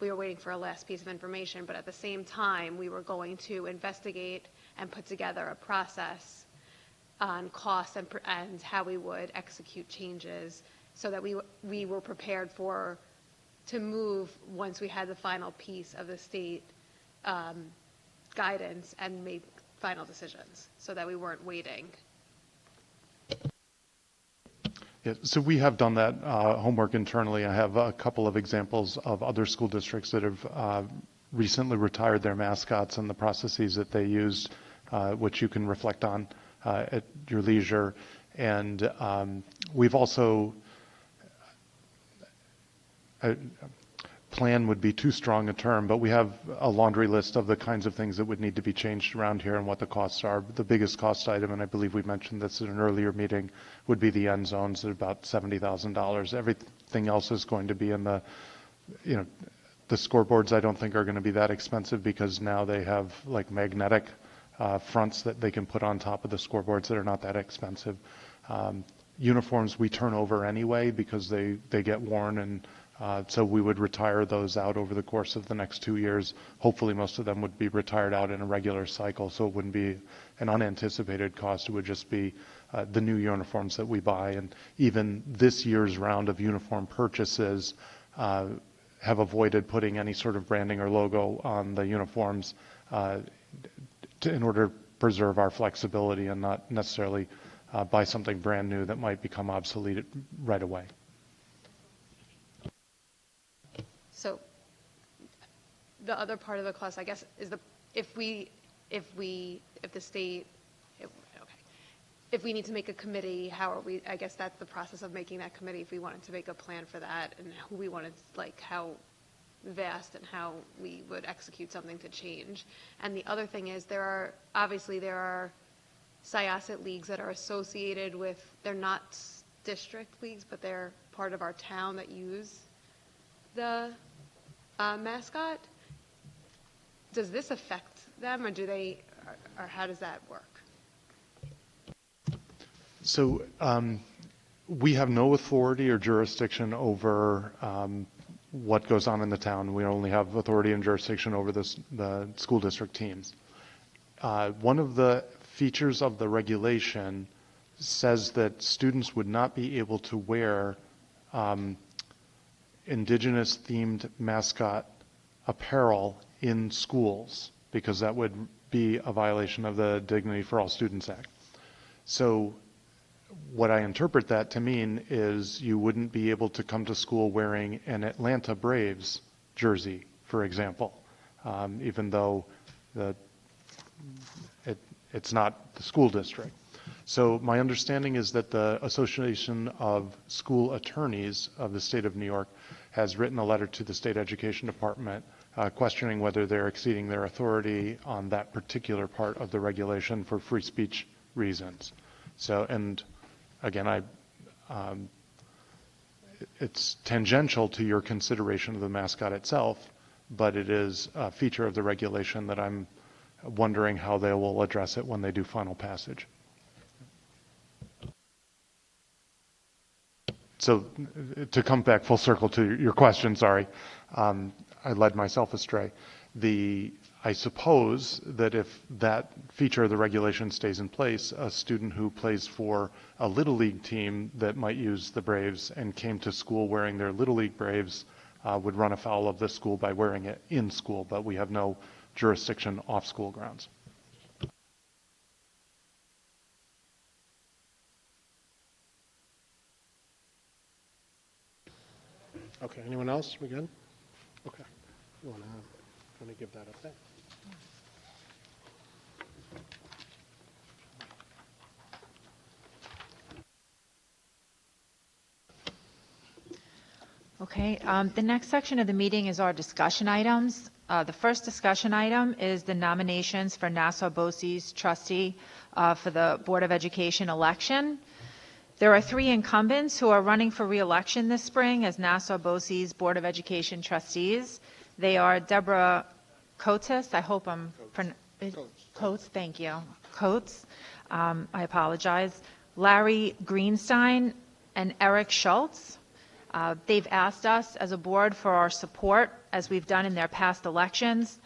We were waiting for a last piece of information, but at the same time, we were going to investigate and put together a process on costs and how we would execute changes so that we were prepared to move once we had the final piece of the state guidance and made final decisions, so that we weren't waiting. Yeah, so we have done that homework internally. I have a couple of examples of other school districts that have recently retired their mascots and the processes that they used, which you can reflect on at your leisure. And we've also, plan would be too strong a term, but we have a laundry list of the kinds of things that would need to be changed around here and what the costs are. The biggest cost item, and I believe we mentioned this in an earlier meeting, would be the end zones at about $70,000. Everything else is going to be in the, the scoreboards I don't think are going to be that expensive because now they have like magnetic fronts that they can put on top of the scoreboards that are not that expensive. Uniforms we turn over anyway because they get worn, and so we would retire those out over the course of the next 2 years. Hopefully most of them would be retired out in a regular cycle, so it wouldn't be an unanticipated cost. It would just be the new uniforms that we buy. And even this year's round of uniform purchases have avoided putting any sort of branding or logo on the uniforms in order to preserve our flexibility and not necessarily buy something brand new that might become obsolete right away. So the other part of the cost, I guess, is if we need to make a committee, how are we, I guess that's the process of making that committee, if we wanted to make a plan for that and who we wanted, like how vast and how we would execute something to change. And the other thing is there are Syosset leagues that are associated with, they're not district leagues, but they're part of our town that use the mascot. Does this affect them, or or how does that work? So we have no authority or jurisdiction over what goes on in the town. We only have authority and jurisdiction over the school district teams. One of the features of the regulation says that students would not be able to wear indigenous themed mascot apparel in schools because that would be a violation of the Dignity for All Students Act. So what I interpret that to mean is you wouldn't be able to come to school wearing an Atlanta Braves jersey, for example, even though it's not the school district. So my understanding is that the Association of School Attorneys of the state of New York has written a letter to the state education department questioning whether they're exceeding their authority on that particular part of the regulation for free speech reasons. So, and again, it's tangential to your consideration of the mascot itself, but it is a feature of the regulation that I'm wondering how they will address it when they do final passage. So to come back full circle to your question, sorry, I led myself astray. I suppose that if that feature of the regulation stays in place, a student who plays for a Little League team that might use the Braves and came to school wearing their Little League Braves would run afoul of the school by wearing it in school, but we have no jurisdiction off school grounds. Okay, anyone else? We good? Okay. You want to give that up there? Okay, the next section of the meeting is our discussion items. The first discussion item is the nominations for Nassau BOCES trustee for the Board of Education election. There are 3 incumbents who are running for re-election this spring as Nassau BOCES Board of Education trustees. They are Deborah Coates, I hope I'm Coates, thank you. Coates, I apologize. Larry Greenstein and Eric Schultz. They've asked us as a board for our support, as we've done in their past elections.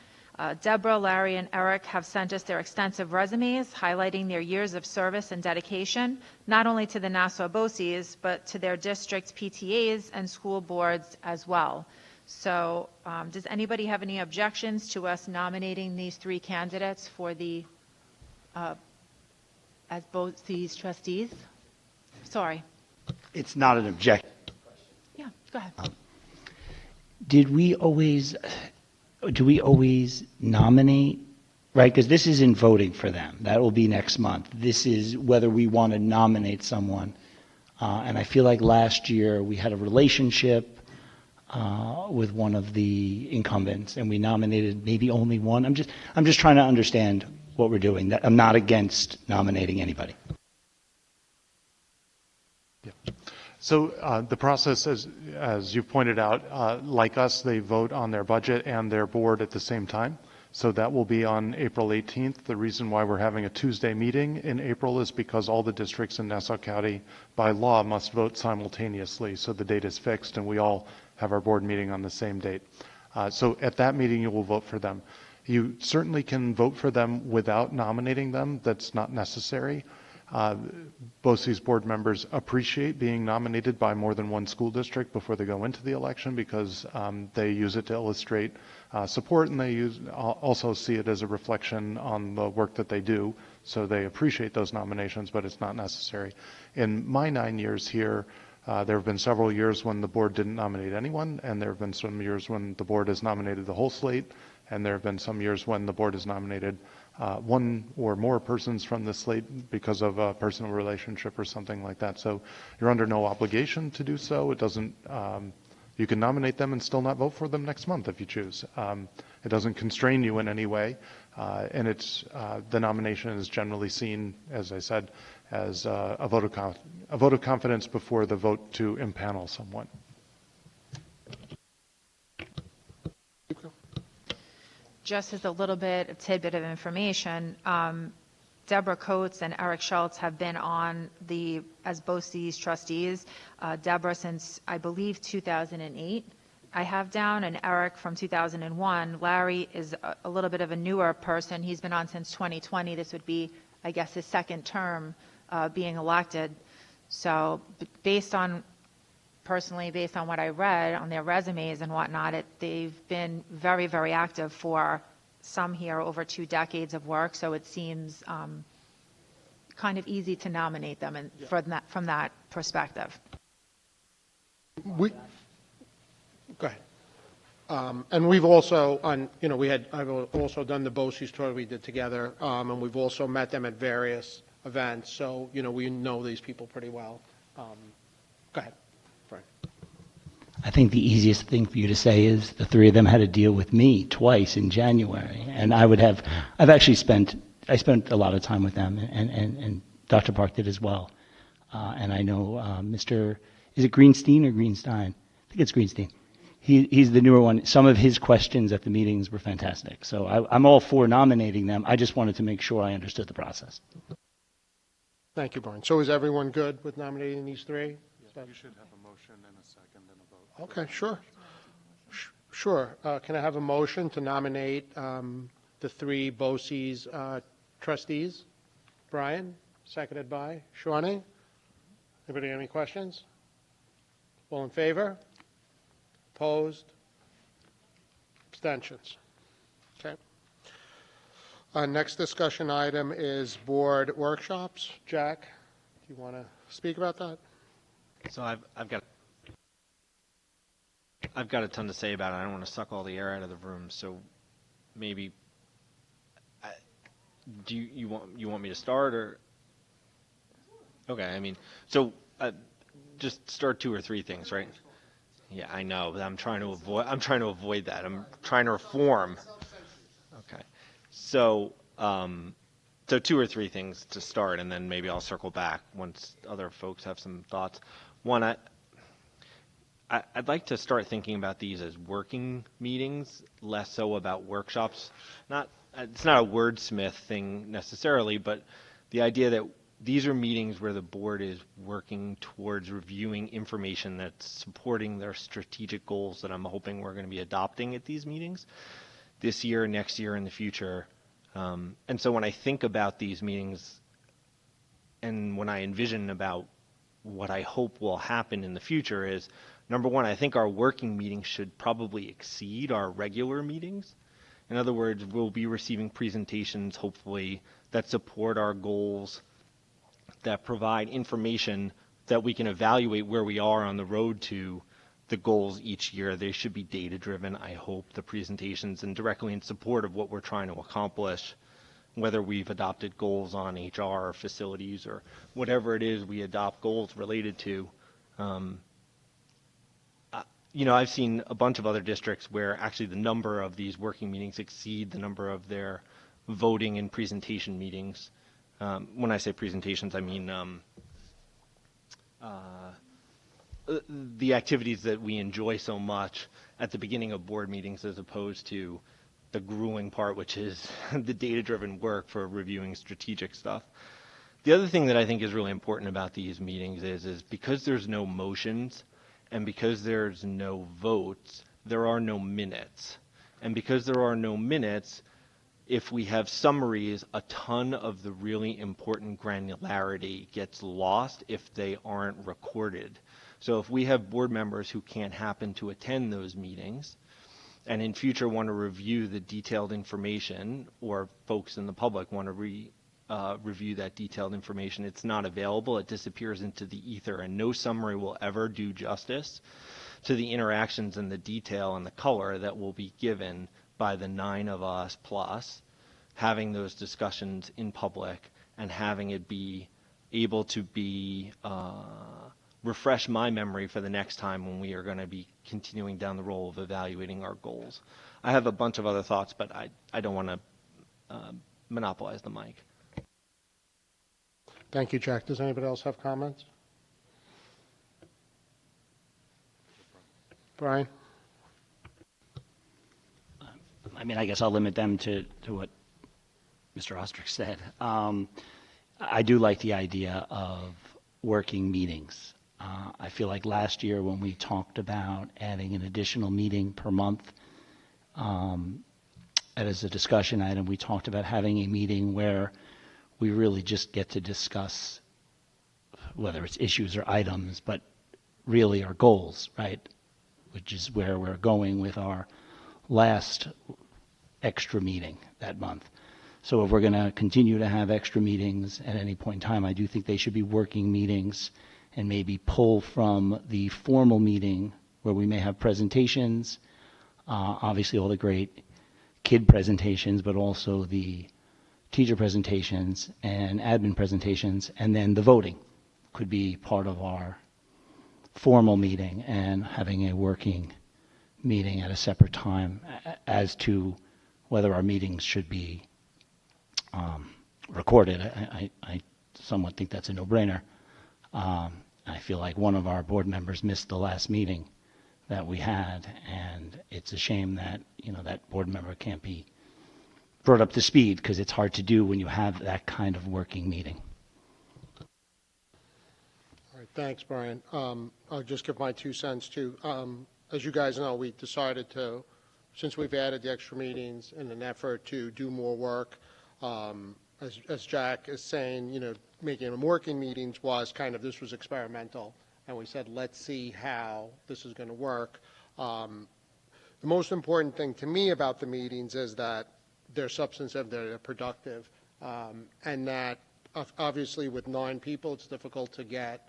Deborah, Larry, and Eric have sent us their extensive resumes highlighting their years of service and dedication, not only to the Nassau BOCES, but to their district's PTAs and school boards as well. So does anybody have any objections to us nominating these 3 candidates for the, as BOCES trustees? Sorry. It's not an objection. Yeah, go ahead. Do we always nominate, right? Because this isn't voting for them. That will be next month. This is whether we want to nominate someone. And I feel like last year we had a relationship with one of the incumbents, and we nominated maybe only one. I'm just trying to understand what we're doing. I'm not against nominating anybody. Yeah. So the process, as you pointed out, like us, they vote on their budget and their board at the same time. So that will be on April 18th. The reason why we're having a Tuesday meeting in April is because all the districts in Nassau County by law must vote simultaneously. So the date is fixed and we all have our board meeting on the same date. So at that meeting, you will vote for them. You certainly can vote for them without nominating them. That's not necessary. BOCES board members appreciate being nominated by more than one school district before they go into the election because they use it to illustrate support, and they also see it as a reflection on the work that they do. So they appreciate those nominations, but it's not necessary. In my 9 years here, there have been several years when the board didn't nominate anyone, and there have been some years when the board has nominated the whole slate, and there have been some years when the board has nominated one or more persons from the slate because of a personal relationship or something like that. So you're under no obligation to do so. It doesn't, you can nominate them and still not vote for them next month if you choose. It doesn't constrain you in any way. And it's, the nomination is generally seen, as I said, as a vote of confidence before the vote to impanel someone. Just as a little bit, a tidbit of information, Deborah Coates and Eric Schultz have been on as BOCES trustees. Deborah since, I believe, 2008, I have down, and Eric from 2001. Larry is a little bit of a newer person. He's been on since 2020. This would be, I guess, his second term being elected. So personally, based on what I read on their resumes and whatnot, they've been very, very active for some here over 2 decades of work. So it seems kind of easy to nominate them from that perspective. Go ahead. And we've also, I've also done the BOCES tour we did together, and we've also met them at various events. So, we know these people pretty well. Go ahead. I think the easiest thing for you to say is the 3 of them had to deal with me twice in January, and I spent a lot of time with them, and Dr. Park did as well. And I know is it Greenstein or Greenstein? I think it's Greenstein. He's the newer one. Some of his questions at the meetings were fantastic. So I'm all for nominating them. I just wanted to make sure I understood the process. Thank you, Brian. So is everyone good with nominating these 3? You should have a motion and a second and a vote. Okay, sure. Sure. Can I have a motion to nominate the three BOCES trustees? Brian, seconded by Shawnee. Anybody have any questions? All in favor? Opposed? Abstentions? Okay. Next discussion item is board workshops. Jack, do you want to speak about that? So I've got a ton to say about it. I don't want to suck all the air out of the room. So maybe do you want me to start or? Okay, I mean, so just start 2 or 3 things, right? Yeah, I know, but I'm trying to avoid that. I'm trying to reform. Okay, so 2 or 3 things to start, and then maybe I'll circle back once other folks have some thoughts. One, I'd like to start thinking about these as working meetings, less so about workshops. It's not a wordsmith thing necessarily, but the idea that these are meetings where the board is working towards reviewing information that's supporting their strategic goals that I'm hoping we're going to be adopting at these meetings this year, next year, in the future. And so when I think about these meetings and when I envision about what I hope will happen in the future is, number one, I think our working meetings should probably exceed our regular meetings. In other words, we'll be receiving presentations, hopefully, that support our goals, that provide information that we can evaluate where we are on the road to the goals each year. They should be data-driven, I hope, the presentations, and directly in support of what we're trying to accomplish, whether we've adopted goals on HR or facilities or whatever it is we adopt goals related to. I've seen a bunch of other districts where actually the number of these working meetings exceed the number of their voting and presentation meetings. When I say presentations, I mean the activities that we enjoy so much at the beginning of board meetings as opposed to the grueling part, which is the data-driven work for reviewing strategic stuff. The other thing that I think is really important about these meetings is because there's no motions and because there's no votes, there are no minutes. And because there are no minutes, if we have summaries, a ton of the really important granularity gets lost if they aren't recorded. So if we have board members who can't happen to attend those meetings and in future want to review the detailed information, or folks in the public want to review that detailed information, it's not available, it disappears into the ether, and no summary will ever do justice to the interactions and the detail and the color that will be given by the 9 of us plus having those discussions in public and having it be able to be refresh my memory for the next time when we are going to be continuing down the road of evaluating our goals. I have a bunch of other thoughts, but I don't want to monopolize the mic. Thank you, Jack. Does anybody else have comments? Brian? I mean, I guess I'll limit them to what Mr. Ostrich said. I do like the idea of working meetings. I feel like last year when we talked about adding an additional meeting per month, as a discussion item, we talked about having a meeting where we really just get to discuss whether it's issues or items, but really our goals, right? Which is where we're going with our last extra meeting that month. So if we're going to continue to have extra meetings at any point in time, I do think they should be working meetings and maybe pull from the formal meeting where we may have presentations, obviously all the great kid presentations, but also the teacher presentations and admin presentations, and then the voting could be part of our formal meeting and having a working meeting at a separate time as to whether our meetings should be recorded. I somewhat think that's a no-brainer. I feel like one of our board members missed the last meeting that we had, and it's a shame that, that board member can't be brought up to speed because it's hard to do when you have that kind of working meeting. All right, thanks, Brian. I'll just give my 2 cents too. as you guys know, we decided to, since we've added the extra meetings in an effort to do more work, as Jack is saying, making them working meetings was kind of, this was experimental, and we said, let's see how this is going to work. The most important thing to me about the meetings is that they're substantive, they're productive, and that obviously with 9 people, it's difficult to get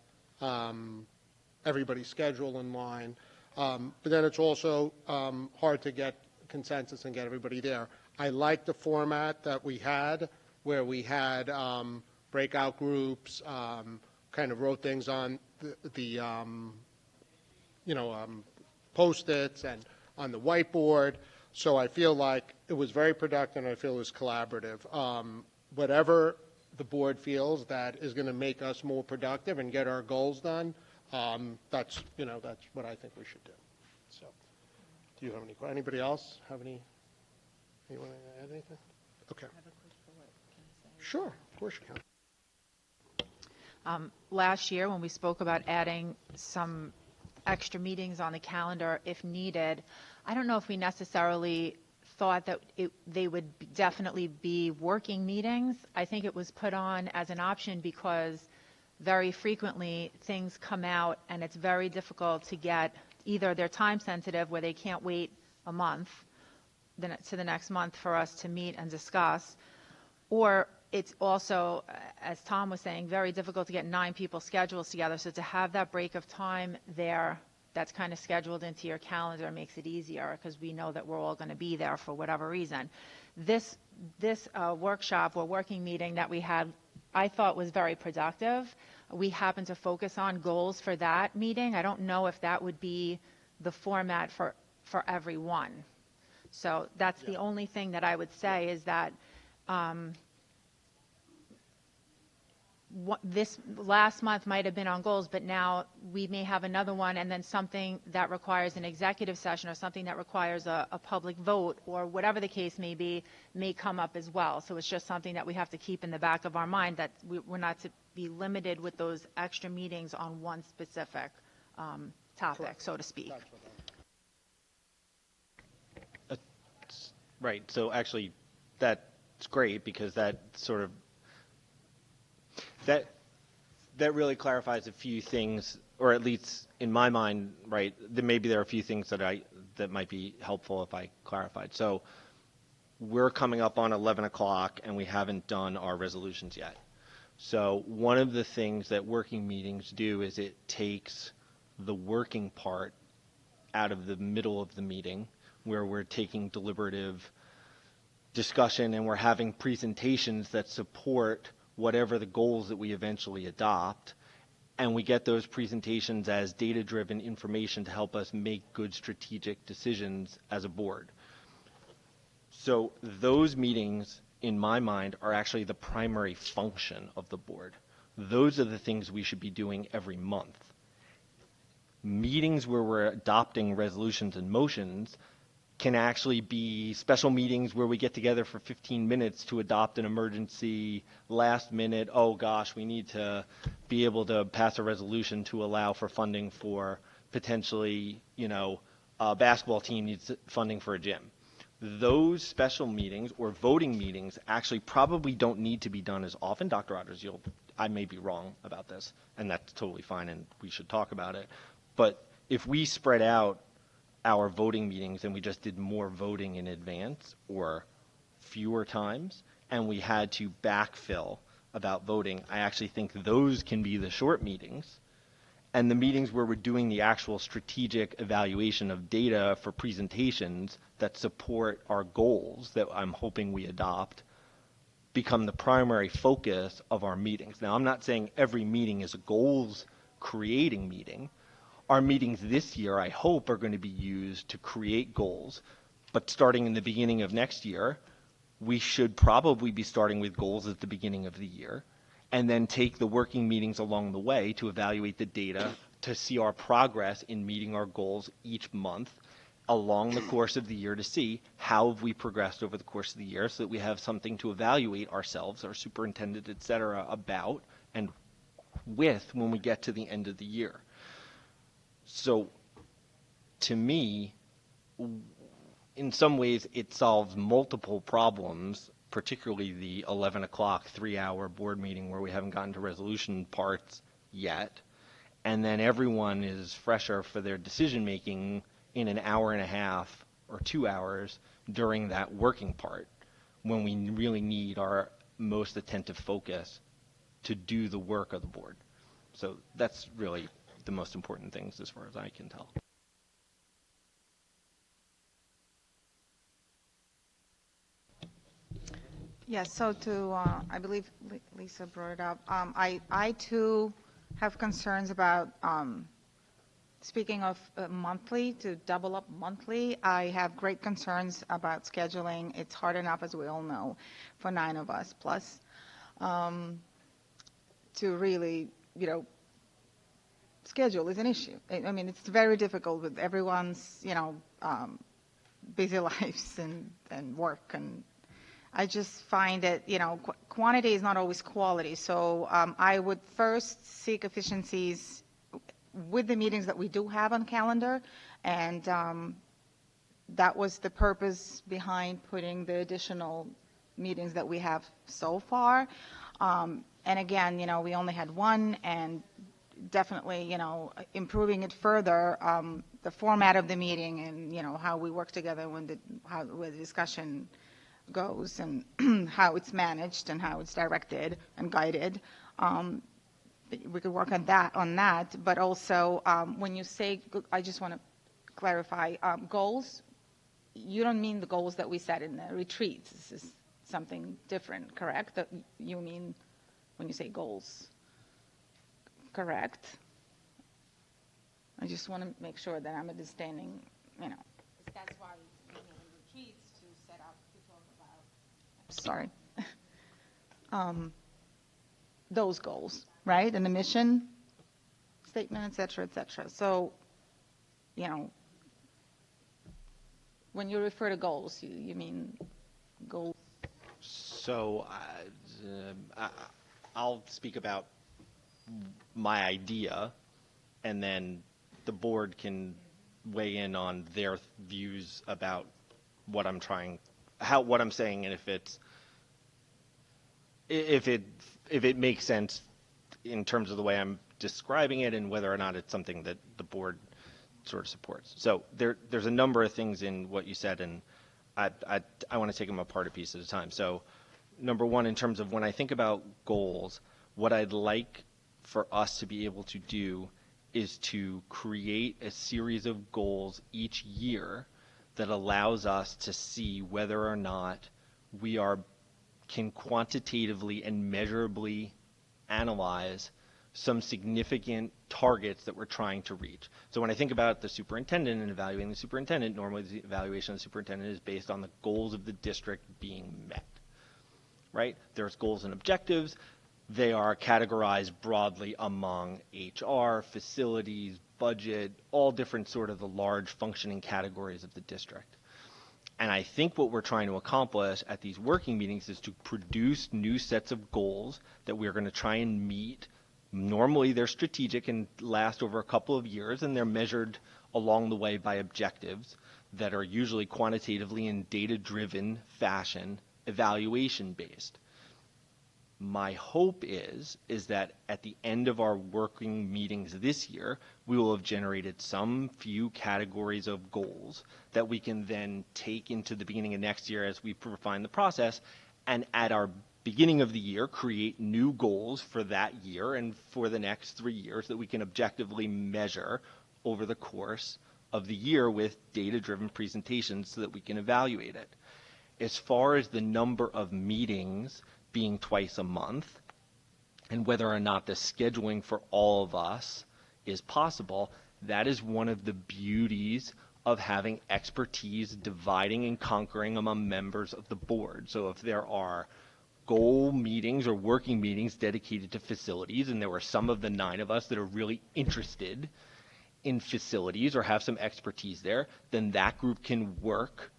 everybody's schedule in line. But then it's also hard to get consensus and get everybody there. I like the format that we had, where we had breakout groups, kind of wrote things on the Post-its and on the whiteboard. So I feel like it was very productive, and I feel it was collaborative. Whatever the board feels that is going to make us more productive and get our goals done, that's what I think we should do. So, do you have anybody else have any? You want to add anything? Okay. Sure, of course you can. Last year, when we spoke about adding some extra meetings on the calendar if needed, I don't know if we necessarily thought that they would definitely be working meetings. I think it was put on as an option because very frequently things come out and it's very difficult to get, either they're time sensitive where they can't wait a month to the next month for us to meet and discuss, or it's also, as Tom was saying, very difficult to get 9 people's schedules together. So to have that break of time there that's kind of scheduled into your calendar makes it easier, because we know that we're all going to be there for whatever reason. This workshop or working meeting that we had, I thought was very productive. We happened to focus on goals for that meeting. I don't know if that would be the format for everyone. So that's the only thing that I would say is that this last month might have been on goals, but now we may have another one, and then something that requires an executive session or something that requires a public vote or whatever the case may be may come up as well. So it's just something that we have to keep in the back of our mind, that we're not to be limited with those extra meetings on one specific topic, so to speak. Right. So actually, that's great, because that sort of that really clarifies a few things, or at least in my mind, right? Maybe there are a few things that might be helpful if I clarified. So we're coming up on 11 o'clock and we haven't done our resolutions yet. So one of the things that working meetings do is it takes the working part out of the middle of the meeting, where we're taking deliberative discussion and we're having presentations that support whatever the goals that we eventually adopt, and we get those presentations as data-driven information to help us make good strategic decisions as a board. So those meetings, in my mind, are actually the primary function of the board. Those are the things we should be doing every month. Meetings where we're adopting resolutions and motions can actually be special meetings where we get together for 15 minutes to adopt an emergency last minute, oh gosh, we need to be able to pass a resolution to allow for funding for potentially, a basketball team needs funding for a gym. Those special meetings or voting meetings actually probably don't need to be done as often. Dr. Rogers, I may be wrong about this, and that's totally fine, and we should talk about it. But if we spread out our voting meetings and we just did more voting in advance or fewer times, and we had to backfill about voting, I actually think those can be the short meetings. And the meetings where we're doing the actual strategic evaluation of data for presentations that support our goals that I'm hoping we adopt become the primary focus of our meetings. Now, I'm not saying every meeting is a goals creating meeting. Our meetings this year, I hope, are going to be used to create goals. But starting in the beginning of next year, we should probably be starting with goals at the beginning of the year, and then take the working meetings along the way to evaluate the data, to see our progress in meeting our goals each month along the course of the year, to see how have we progressed over the course of the year, so that we have something to evaluate ourselves, our superintendent, et cetera, about and with when we get to the end of the year. So to me, in some ways, it solves multiple problems, particularly the 11 o'clock 3-hour board meeting where we haven't gotten to resolution parts yet. And then everyone is fresher for their decision making in an hour and a half or 2 hours during that working part, when we really need our most attentive focus to do the work of the board. So that's really the most important things as far as I can tell. Yes, so I believe Lisa brought it up. I too have concerns about, speaking of monthly, to double up monthly. I have great concerns about scheduling. It's hard enough, as we all know, for 9 of us plus, to really, schedule is an issue. I mean, it's very difficult with everyone's, busy lives and work, and I just find that, quantity is not always quality. So I would first seek efficiencies with the meetings that we do have on calendar, and that was the purpose behind putting the additional meetings that we have so far. And again, we only had one, and definitely, improving it further, the format of the meeting and, how we work together where the discussion goes and how it's managed and how it's directed and guided. We could work on that, but also when you say, I just want to clarify, goals, you don't mean the goals that we set in the retreats. This is something different, correct? That you mean when you say goals, correct? I just want to make sure that I'm understanding, That's why we meet in retreats to set up, to talk about, those goals, right? And the mission statement, et cetera, et cetera. So, when you refer to goals, you mean goals? So I'll speak about my idea, and then the board can weigh in on their views about what I'm what I'm saying, and if it makes sense in terms of the way I'm describing it, and whether or not it's something that the board sort of supports. So there's a number of things in what you said, and I want to take them apart a piece at a time. So number one, in terms of when I think about goals, what I'd like for us to be able to do is to create a series of goals each year that allows us to see whether or not we can quantitatively and measurably analyze some significant targets that we're trying to reach. So when I think about the superintendent and evaluating the superintendent, normally the evaluation of the superintendent is based on the goals of the district being met, right? There's goals and objectives. They are categorized broadly among HR, facilities, budget, all different sort of the large functioning categories of the district. And I think what we're trying to accomplish at these working meetings is to produce new sets of goals that we're going to try and meet. Normally they're strategic and last over a couple of years, and they're measured along the way by objectives that are usually quantitatively in data-driven fashion, evaluation-based. My hope is that at the end of our working meetings this year, we will have generated some few categories of goals that we can then take into the beginning of next year as we refine the process, and at our beginning of the year create new goals for that year and for the next 3 years that we can objectively measure over the course of the year with data-driven presentations so that we can evaluate it. As far as the number of meetings being twice a month, and whether or not the scheduling for all of us is possible, that is one of the beauties of having expertise dividing and conquering among members of the board. So if there are goal meetings or working meetings dedicated to facilities, and there were some of the 9 of us that are really interested in facilities or have some expertise there, then that group can work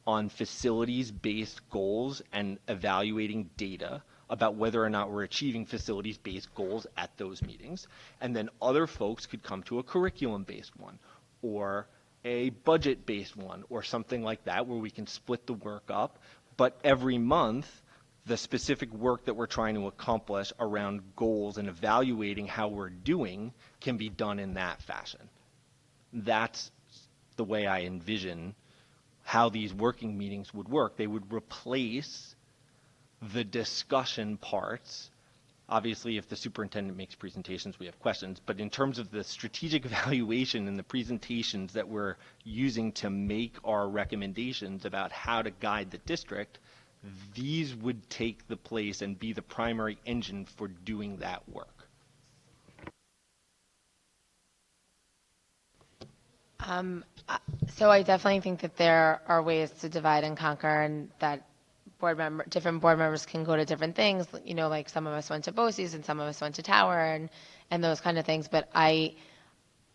on facilities-based goals and evaluating data about whether or not we're achieving facilities-based goals at those meetings. And then other folks could come to a curriculum-based one or a budget-based one or something like that where we can split the work up, but every month the specific work that we're trying to accomplish around goals and evaluating how we're doing can be done in that fashion. That's the way I envision how these working meetings would work. They would replace the discussion parts. Obviously, if the superintendent makes presentations, we have questions, but in terms of the strategic evaluation and the presentations that we're using to make our recommendations about how to guide the district, these would take the place and be the primary engine for doing that work. So I definitely think that there are ways to divide and conquer, and that different board members can go to different things. You know, like some of us went to BOCES and some of us went to Tower and those kind of things. But I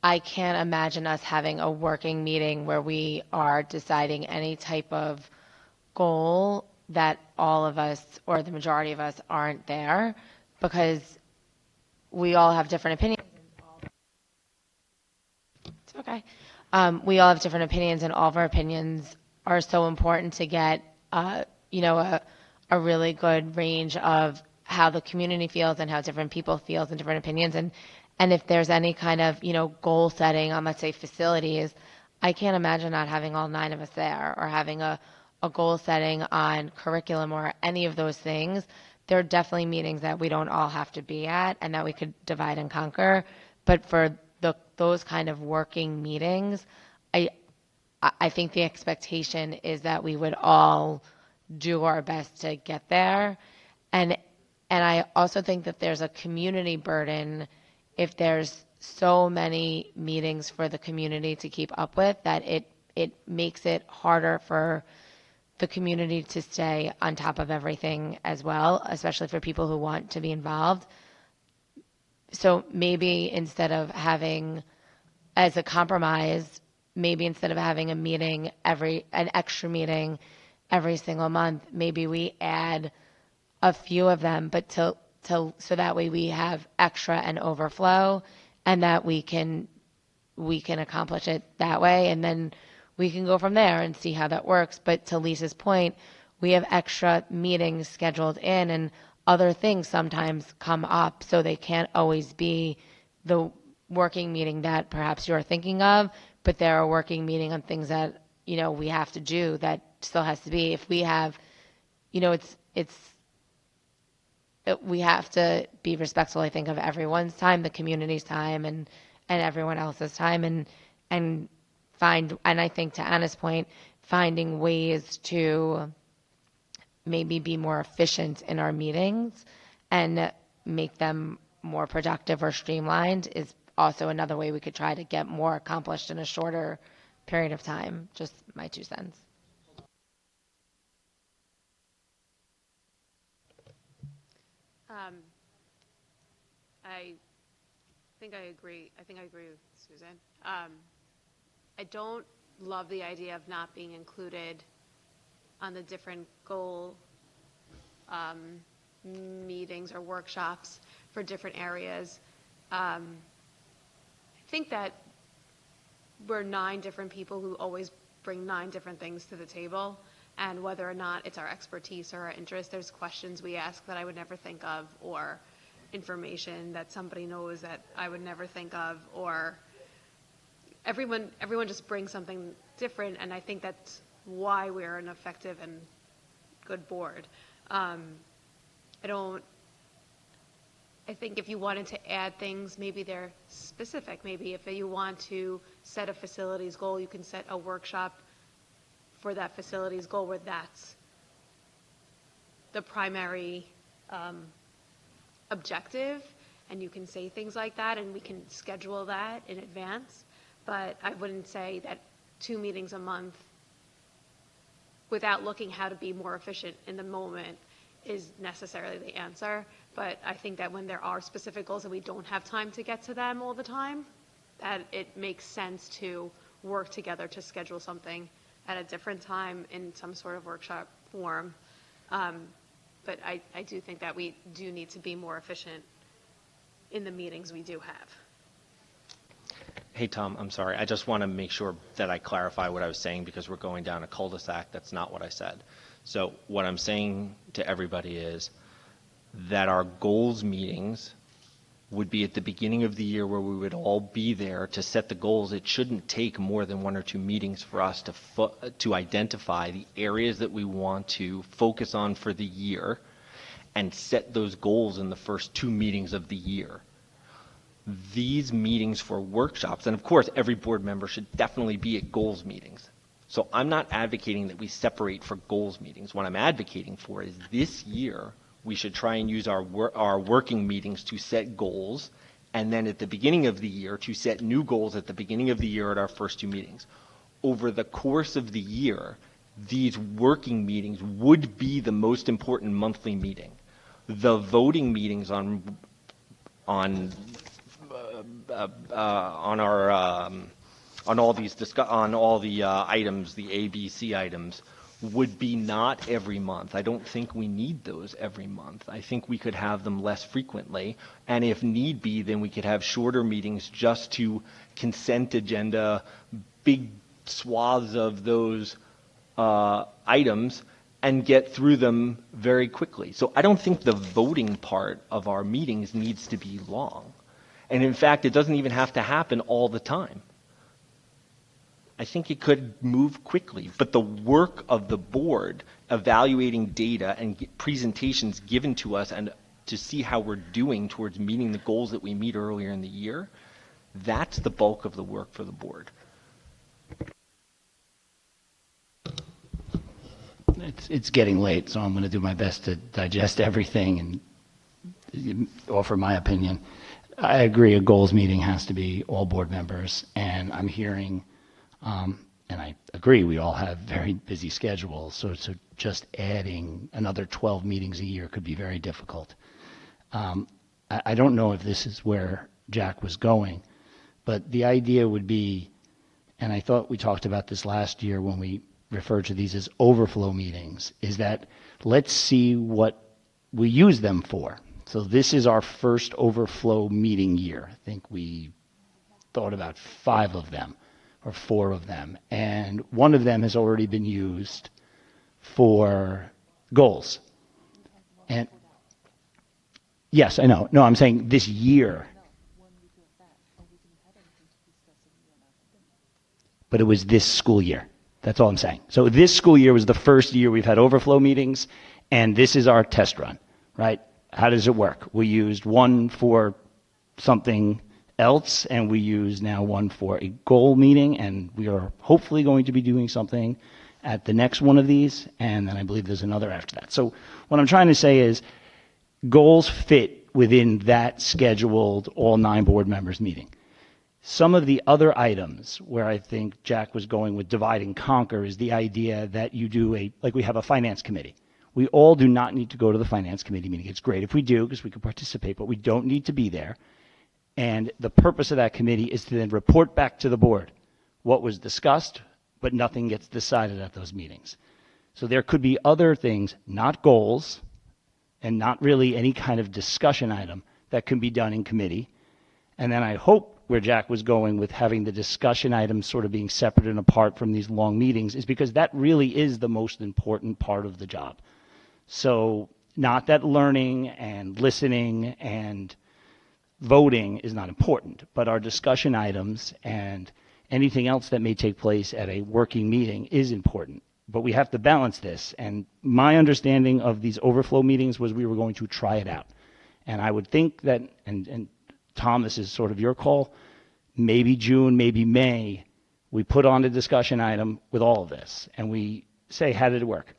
can't imagine us having a working meeting where we are deciding any type of goal that all of us or the majority of us aren't there, because we all have different opinions. It's okay. We all have different opinions, and all of our opinions are so important to get, you know, a really good range of how the community feels and how different people feel and different opinions. And if there's any kind of, you know, goal setting on, let's say, facilities, I can't imagine not having all 9 of us there, or having a goal setting on curriculum or any of those things. There are definitely meetings that we don't all have to be at and that we could divide and conquer. But for those kind of working meetings, I think the expectation is that we would all do our best to get there. And I also think that there's a community burden if there's so many meetings for the community to keep up with, that it makes it harder for the community to stay on top of everything as well, especially for people who want to be involved. So maybe instead of having, as a compromise, maybe instead of having an extra meeting every single month, maybe we add a few of them, but so that way we have extra and overflow, and that we can accomplish it that way, and then we can go from there and see how that works. But to Lisa's point, we have extra meetings scheduled in, and other things sometimes come up, so they can't always be the working meeting that perhaps you're thinking of, but they're a working meeting on things that, you know, we have to do that still has to be. If we have, you know, we have to be respectful, I think, of everyone's time, the community's time, and everyone else's time, and I think, to Anna's point, finding ways to maybe be more efficient in our meetings and make them more productive or streamlined is also another way we could try to get more accomplished in a shorter period of time. Just my 2 cents. I think I agree with Susan. I don't love the idea of not being included on the different goal meetings or workshops for different areas. I think that we're 9 different people who always bring 9 different things to the table, and whether or not it's our expertise or our interest, there's questions we ask that I would never think of, or information that somebody knows that I would never think of, or everyone just brings something different, and I think that's why we're an effective and good board. I think if you wanted to add things, maybe they're specific. Maybe if you want to set a facilities goal, you can set a workshop for that facilities goal where that's the primary objective, and you can say things like that, and we can schedule that in advance. But I wouldn't say that 2 meetings a month without looking how to be more efficient in the moment is necessarily the answer. But I think that when there are specific goals and we don't have time to get to them all the time, that it makes sense to work together to schedule something at a different time in some sort of workshop form. But I do think that we do need to be more efficient in the meetings we do have. Hey, Tom, I'm sorry. I just want to make sure that I clarify what I was saying because we're going down a cul-de-sac. That's not what I said. So what I'm saying to everybody is that our goals meetings would be at the beginning of the year where we would all be there to set the goals. It shouldn't take more than 1 or 2 meetings for us to identify the areas that we want to focus on for the year and set those goals in the first 2 meetings of the year. These meetings for workshops, and of course every board member should definitely be at goals meetings. So I'm not advocating that we separate for goals meetings. What I'm advocating for is this year we should try and use our working meetings to set goals, and then at the beginning of the year to set new goals at the beginning of the year at our first 2 meetings. Over the course of the year, these working meetings would be the most important monthly meeting. The voting meetings on all the items, the A, B, C items, would be not every month. I don't think we need those every month. I think we could have them less frequently, and if need be, then we could have shorter meetings just to consent agenda big swaths of those items and get through them very quickly. So I don't think the voting part of our meetings needs to be long. And in fact, it doesn't even have to happen all the time. I think it could move quickly, but the work of the board evaluating data and presentations given to us and to see how we're doing towards meeting the goals that we meet earlier in the year, that's the bulk of the work for the board. It's getting late, so I'm going to do my best to digest everything and offer my opinion. I agree a goals meeting has to be all board members, and I'm hearing, and I agree we all have very busy schedules, so just adding another 12 meetings a year could be very difficult. I don't know if this is where Jack was going, but the idea would be, and I thought we talked about this last year when we referred to these as overflow meetings, is that let's see what we use them for. So this is our first overflow meeting year. I think we thought about 5 of them or 4 of them, and one of them has already been used for goals. And yes, I know. No, I'm saying this year. But it was this school year. That's all I'm saying. So this school year was the first year we've had overflow meetings, and this is our test run, right? How does it work? We used one for something else, and we use now one for a goal meeting, and we are hopefully going to be doing something at the next one of these, and then I believe there's another after that. So what I'm trying to say is goals fit within that scheduled all 9 board members meeting. Some of the other items where I think Jack was going with divide and conquer is the idea that you do like we have a finance committee. We all do not need to go to the finance committee meeting. It's great if we do because we can participate, but we don't need to be there. And the purpose of that committee is to then report back to the board what was discussed, but nothing gets decided at those meetings. So there could be other things, not goals, and not really any kind of discussion item that can be done in committee. And then I hope where Jack was going with having the discussion items sort of being separate and apart from these long meetings is because that really is the most important part of the job. So not that learning and listening and voting is not important, but our discussion items and anything else that may take place at a working meeting is important. But we have to balance this. And my understanding of these overflow meetings was we were going to try it out. And I would think that, and Tom, this is sort of your call, maybe June, maybe May, we put on a discussion item with all of this. And we say, how did it work?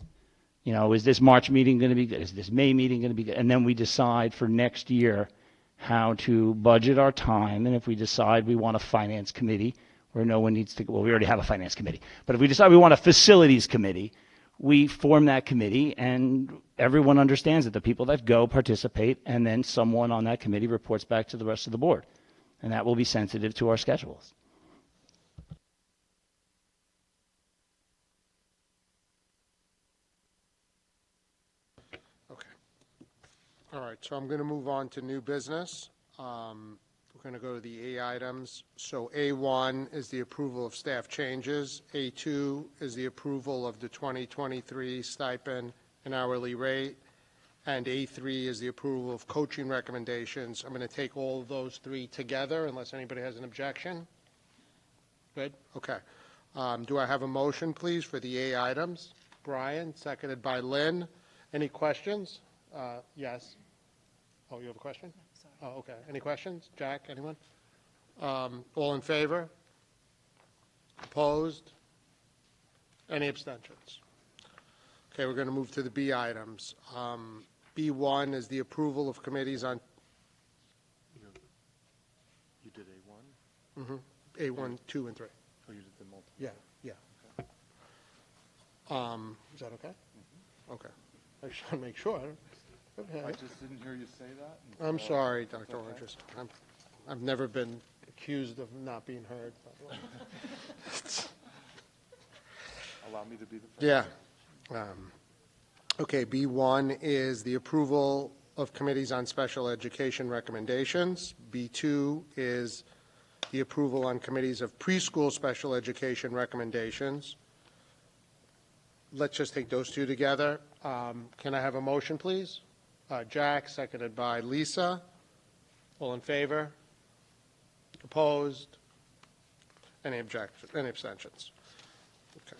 You know, is this March meeting going to be good? Is this May meeting going to be good? And then we decide for next year how to budget our time. And if we decide we want a finance committee where no one needs to go, well, we already have a finance committee. But if we decide we want a facilities committee, we form that committee and everyone understands that the people that go participate and then someone on that committee reports back to the rest of the board. And that will be sensitive to our schedules. Okay. All right, so I'm going to move on to new business. We're going to go to the A items. So A1 is the approval of staff changes. A2 is the approval of the 2023 stipend and hourly rate. And A3 is the approval of coaching recommendations. I'm going to take all of those three together unless anybody has an objection. Good? Okay. Do I have a motion, please, for the A items? Brian, seconded by Lynn. Any questions? Yes. Oh, you have a question? Oh, okay. Any questions? Jack, anyone? All in favor? Opposed? Any abstentions? Okay, we're going to move to the B items. B1 is the approval of committees on... You did A1? Mm-hmm. A1, 2, and 3. Oh, you did the multiple? Yeah, yeah. Is that okay? Okay. I just want to make sure. Okay. I just didn't hear you say that. and I'm so sorry, it's Dr. okay. Rogers. I've never been accused of not being heard. Allow me to be the first. Yeah. Okay, B1 is the approval of committees on special education recommendations. B2 is the approval on committees of preschool special education recommendations. Let's just take those two together. Can I have a motion, please? Jack, seconded by Lisa. All in favor? Opposed? Any abstentions? Okay.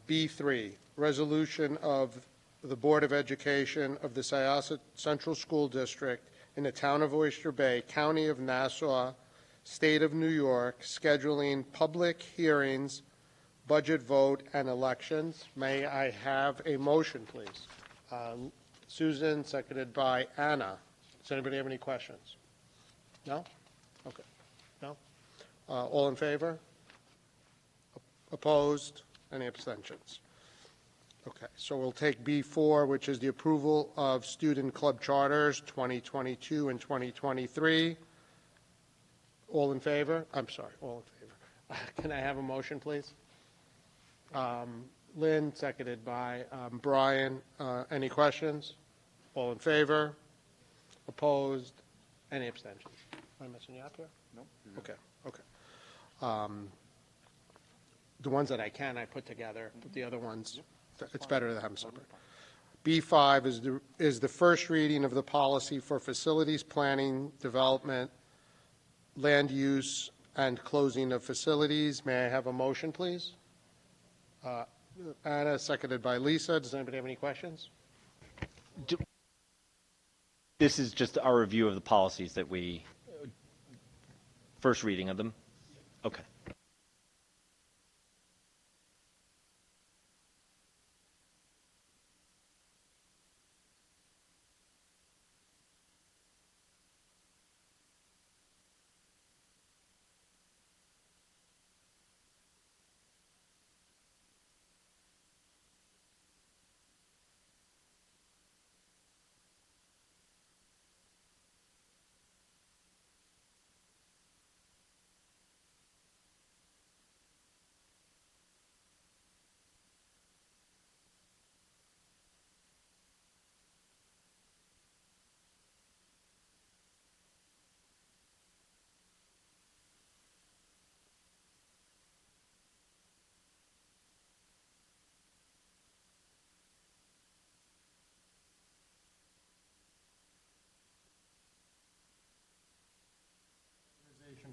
B3, resolution of the Board of Education of the Syosset Central School District in the Town of Oyster Bay, County of Nassau, State of New York, scheduling public hearings, budget vote, and elections. May I have a motion, please? Susan, seconded by Anna. Does anybody have any questions? No? Okay. No? All in favor? Opposed? Any abstentions? Okay, so we'll take B4, which is the approval of student club charters 2022 and 2023. All in favor? I'm sorry, all in favor. Can I have a motion, please? Lynn, seconded by Brian. Any questions? All in favor? Opposed? Any abstentions? Am I messing you up here? No. Okay, okay. The ones that I can, I put together, but the other ones, it's better to have them separate. B5 is the first reading of the policy for facilities planning, development, land use, and closing of facilities. May I have a motion, please? Anna, seconded by Lisa. Does anybody have any questions? This is just our review of the policies that we, first reading of them? Okay.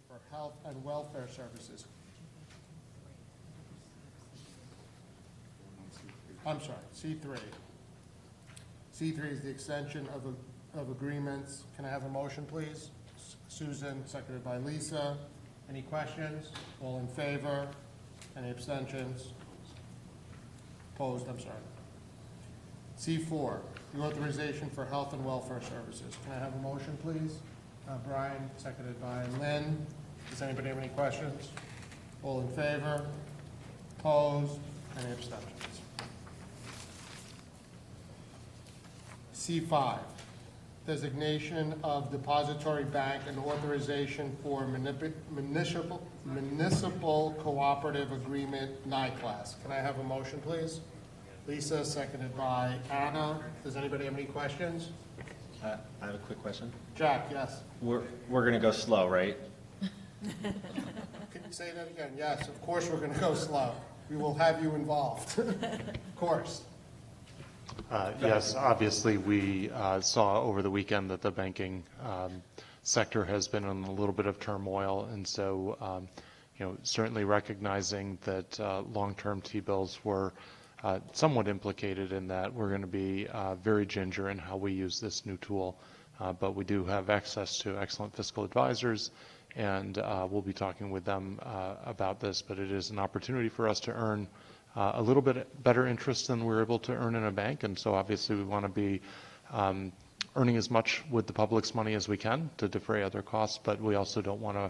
For health and welfare services. I'm sorry, C3. C3 is the extension of agreements. Can I have a motion, please? Susan, seconded by Lisa. Any questions? All in favor? Any abstentions? Opposed? I'm sorry. C4, the authorization for health and welfare services. Can I have a motion, please? Brian, seconded by Lynn. Does anybody have any questions? All in favor? Opposed? Any abstentions? C5, designation of depository bank and authorization for municipal cooperative agreement NICLAS. Can I have a motion, please? Lisa, seconded by Anna. Does anybody have any questions? I have a quick question. Jack, yes. We're going to go slow, right? Can you say that again? Yes, of course we're going to go slow. We will have you involved. Of course. Yes, obviously, we saw over the weekend that the banking sector has been in a little bit of turmoil, and so, certainly recognizing that long-term T-bills were somewhat implicated in that, we're going to be very ginger in how we use this new tool, but we do have access to excellent fiscal advisors, and we'll be talking with them about this, but it is an opportunity for us to earn a little bit better interest than we're able to earn in a bank, and so obviously we want to be earning as much with the public's money as we can to defray other costs, but we also don't want to,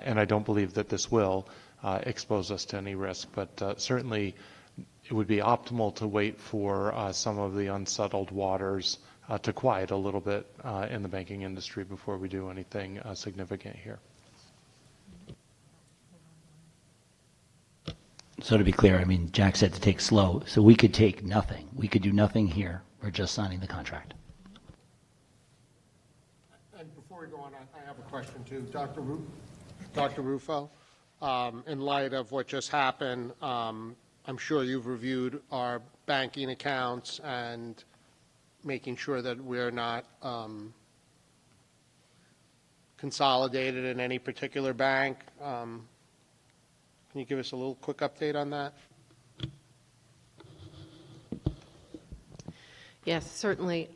and I don't believe that this will expose us to any risk, but certainly it would be optimal to wait for some of the unsettled waters to quiet a little bit in the banking industry before we do anything significant here. So to be clear, I mean, Jack said to take slow, so we could take nothing. We could do nothing here. We're just signing the contract. And before we go on, I have a question too. Dr. Rufo, in light of what just happened, I'm sure you've reviewed our banking accounts and making sure that we're not consolidated in any particular bank. Can you give us a little quick update on that? Yes, certainly.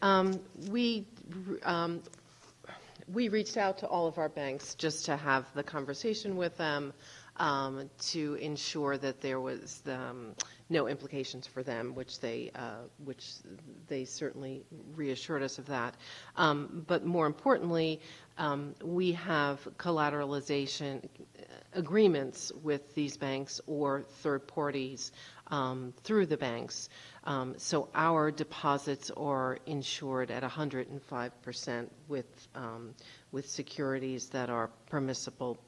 We reached out to all of our banks just to have the conversation with them to ensure that there was no implications for them, which they certainly reassured us of that. But more importantly, we have collateralization agreements with these banks or third parties through the banks. So our deposits are insured at 105% with securities that are permissible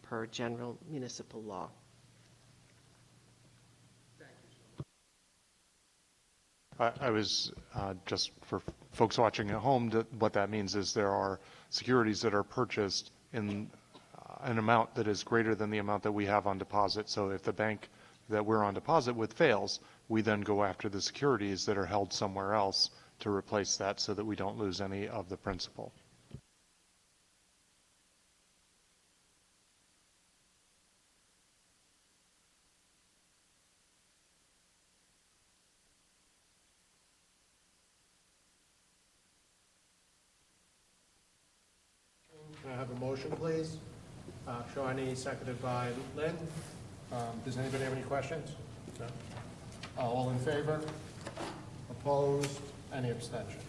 per general municipal law. I was just for folks watching at home, what that means is there are securities that are purchased in an amount that is greater than the amount that we have on deposit. So if the bank that we're on deposit with fails, we then go after the securities that are held somewhere else to replace that so that we don't lose any of the principal. Can I have a motion, please? Shawnee, seconded by Lynn. Does anybody have any questions? No? All in favor? Opposed? Any abstentions?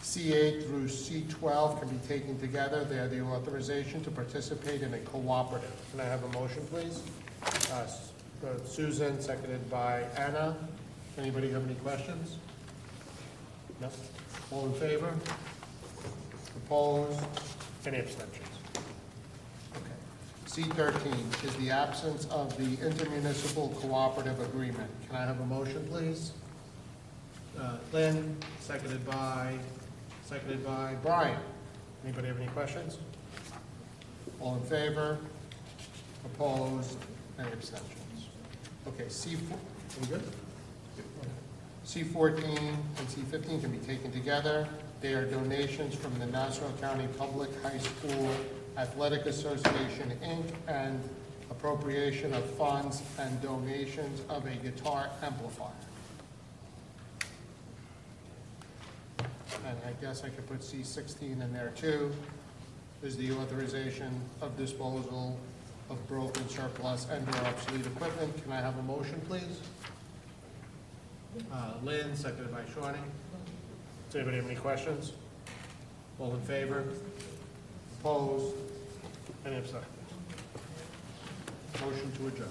C8 through C12 can be taken together. They are the authorization to participate in a cooperative. Can I have a motion, please? Susan, seconded by Anna. Anybody have any questions? No? All in favor? Opposed? Any abstentions? C13 is the absence of the intermunicipal cooperative agreement. Can I have a motion, please? Lynn, seconded by Brian. Anybody have any questions? All in favor? Opposed? Any abstentions? Okay, C4, are we good? C14 and C15 can be taken together. They are donations from the Nassau County Public High School Athletic Association, Inc., and appropriation of funds and donations of a guitar amplifier. And I guess I could put C16 in there too, is the authorization of disposal of broken, surplus, and/or obsolete equipment. Can I have a motion, please? Lynn, seconded by Shawnee. Does anybody have any questions? All in favor? Opposed? Any abstentions? Motion to adjourn.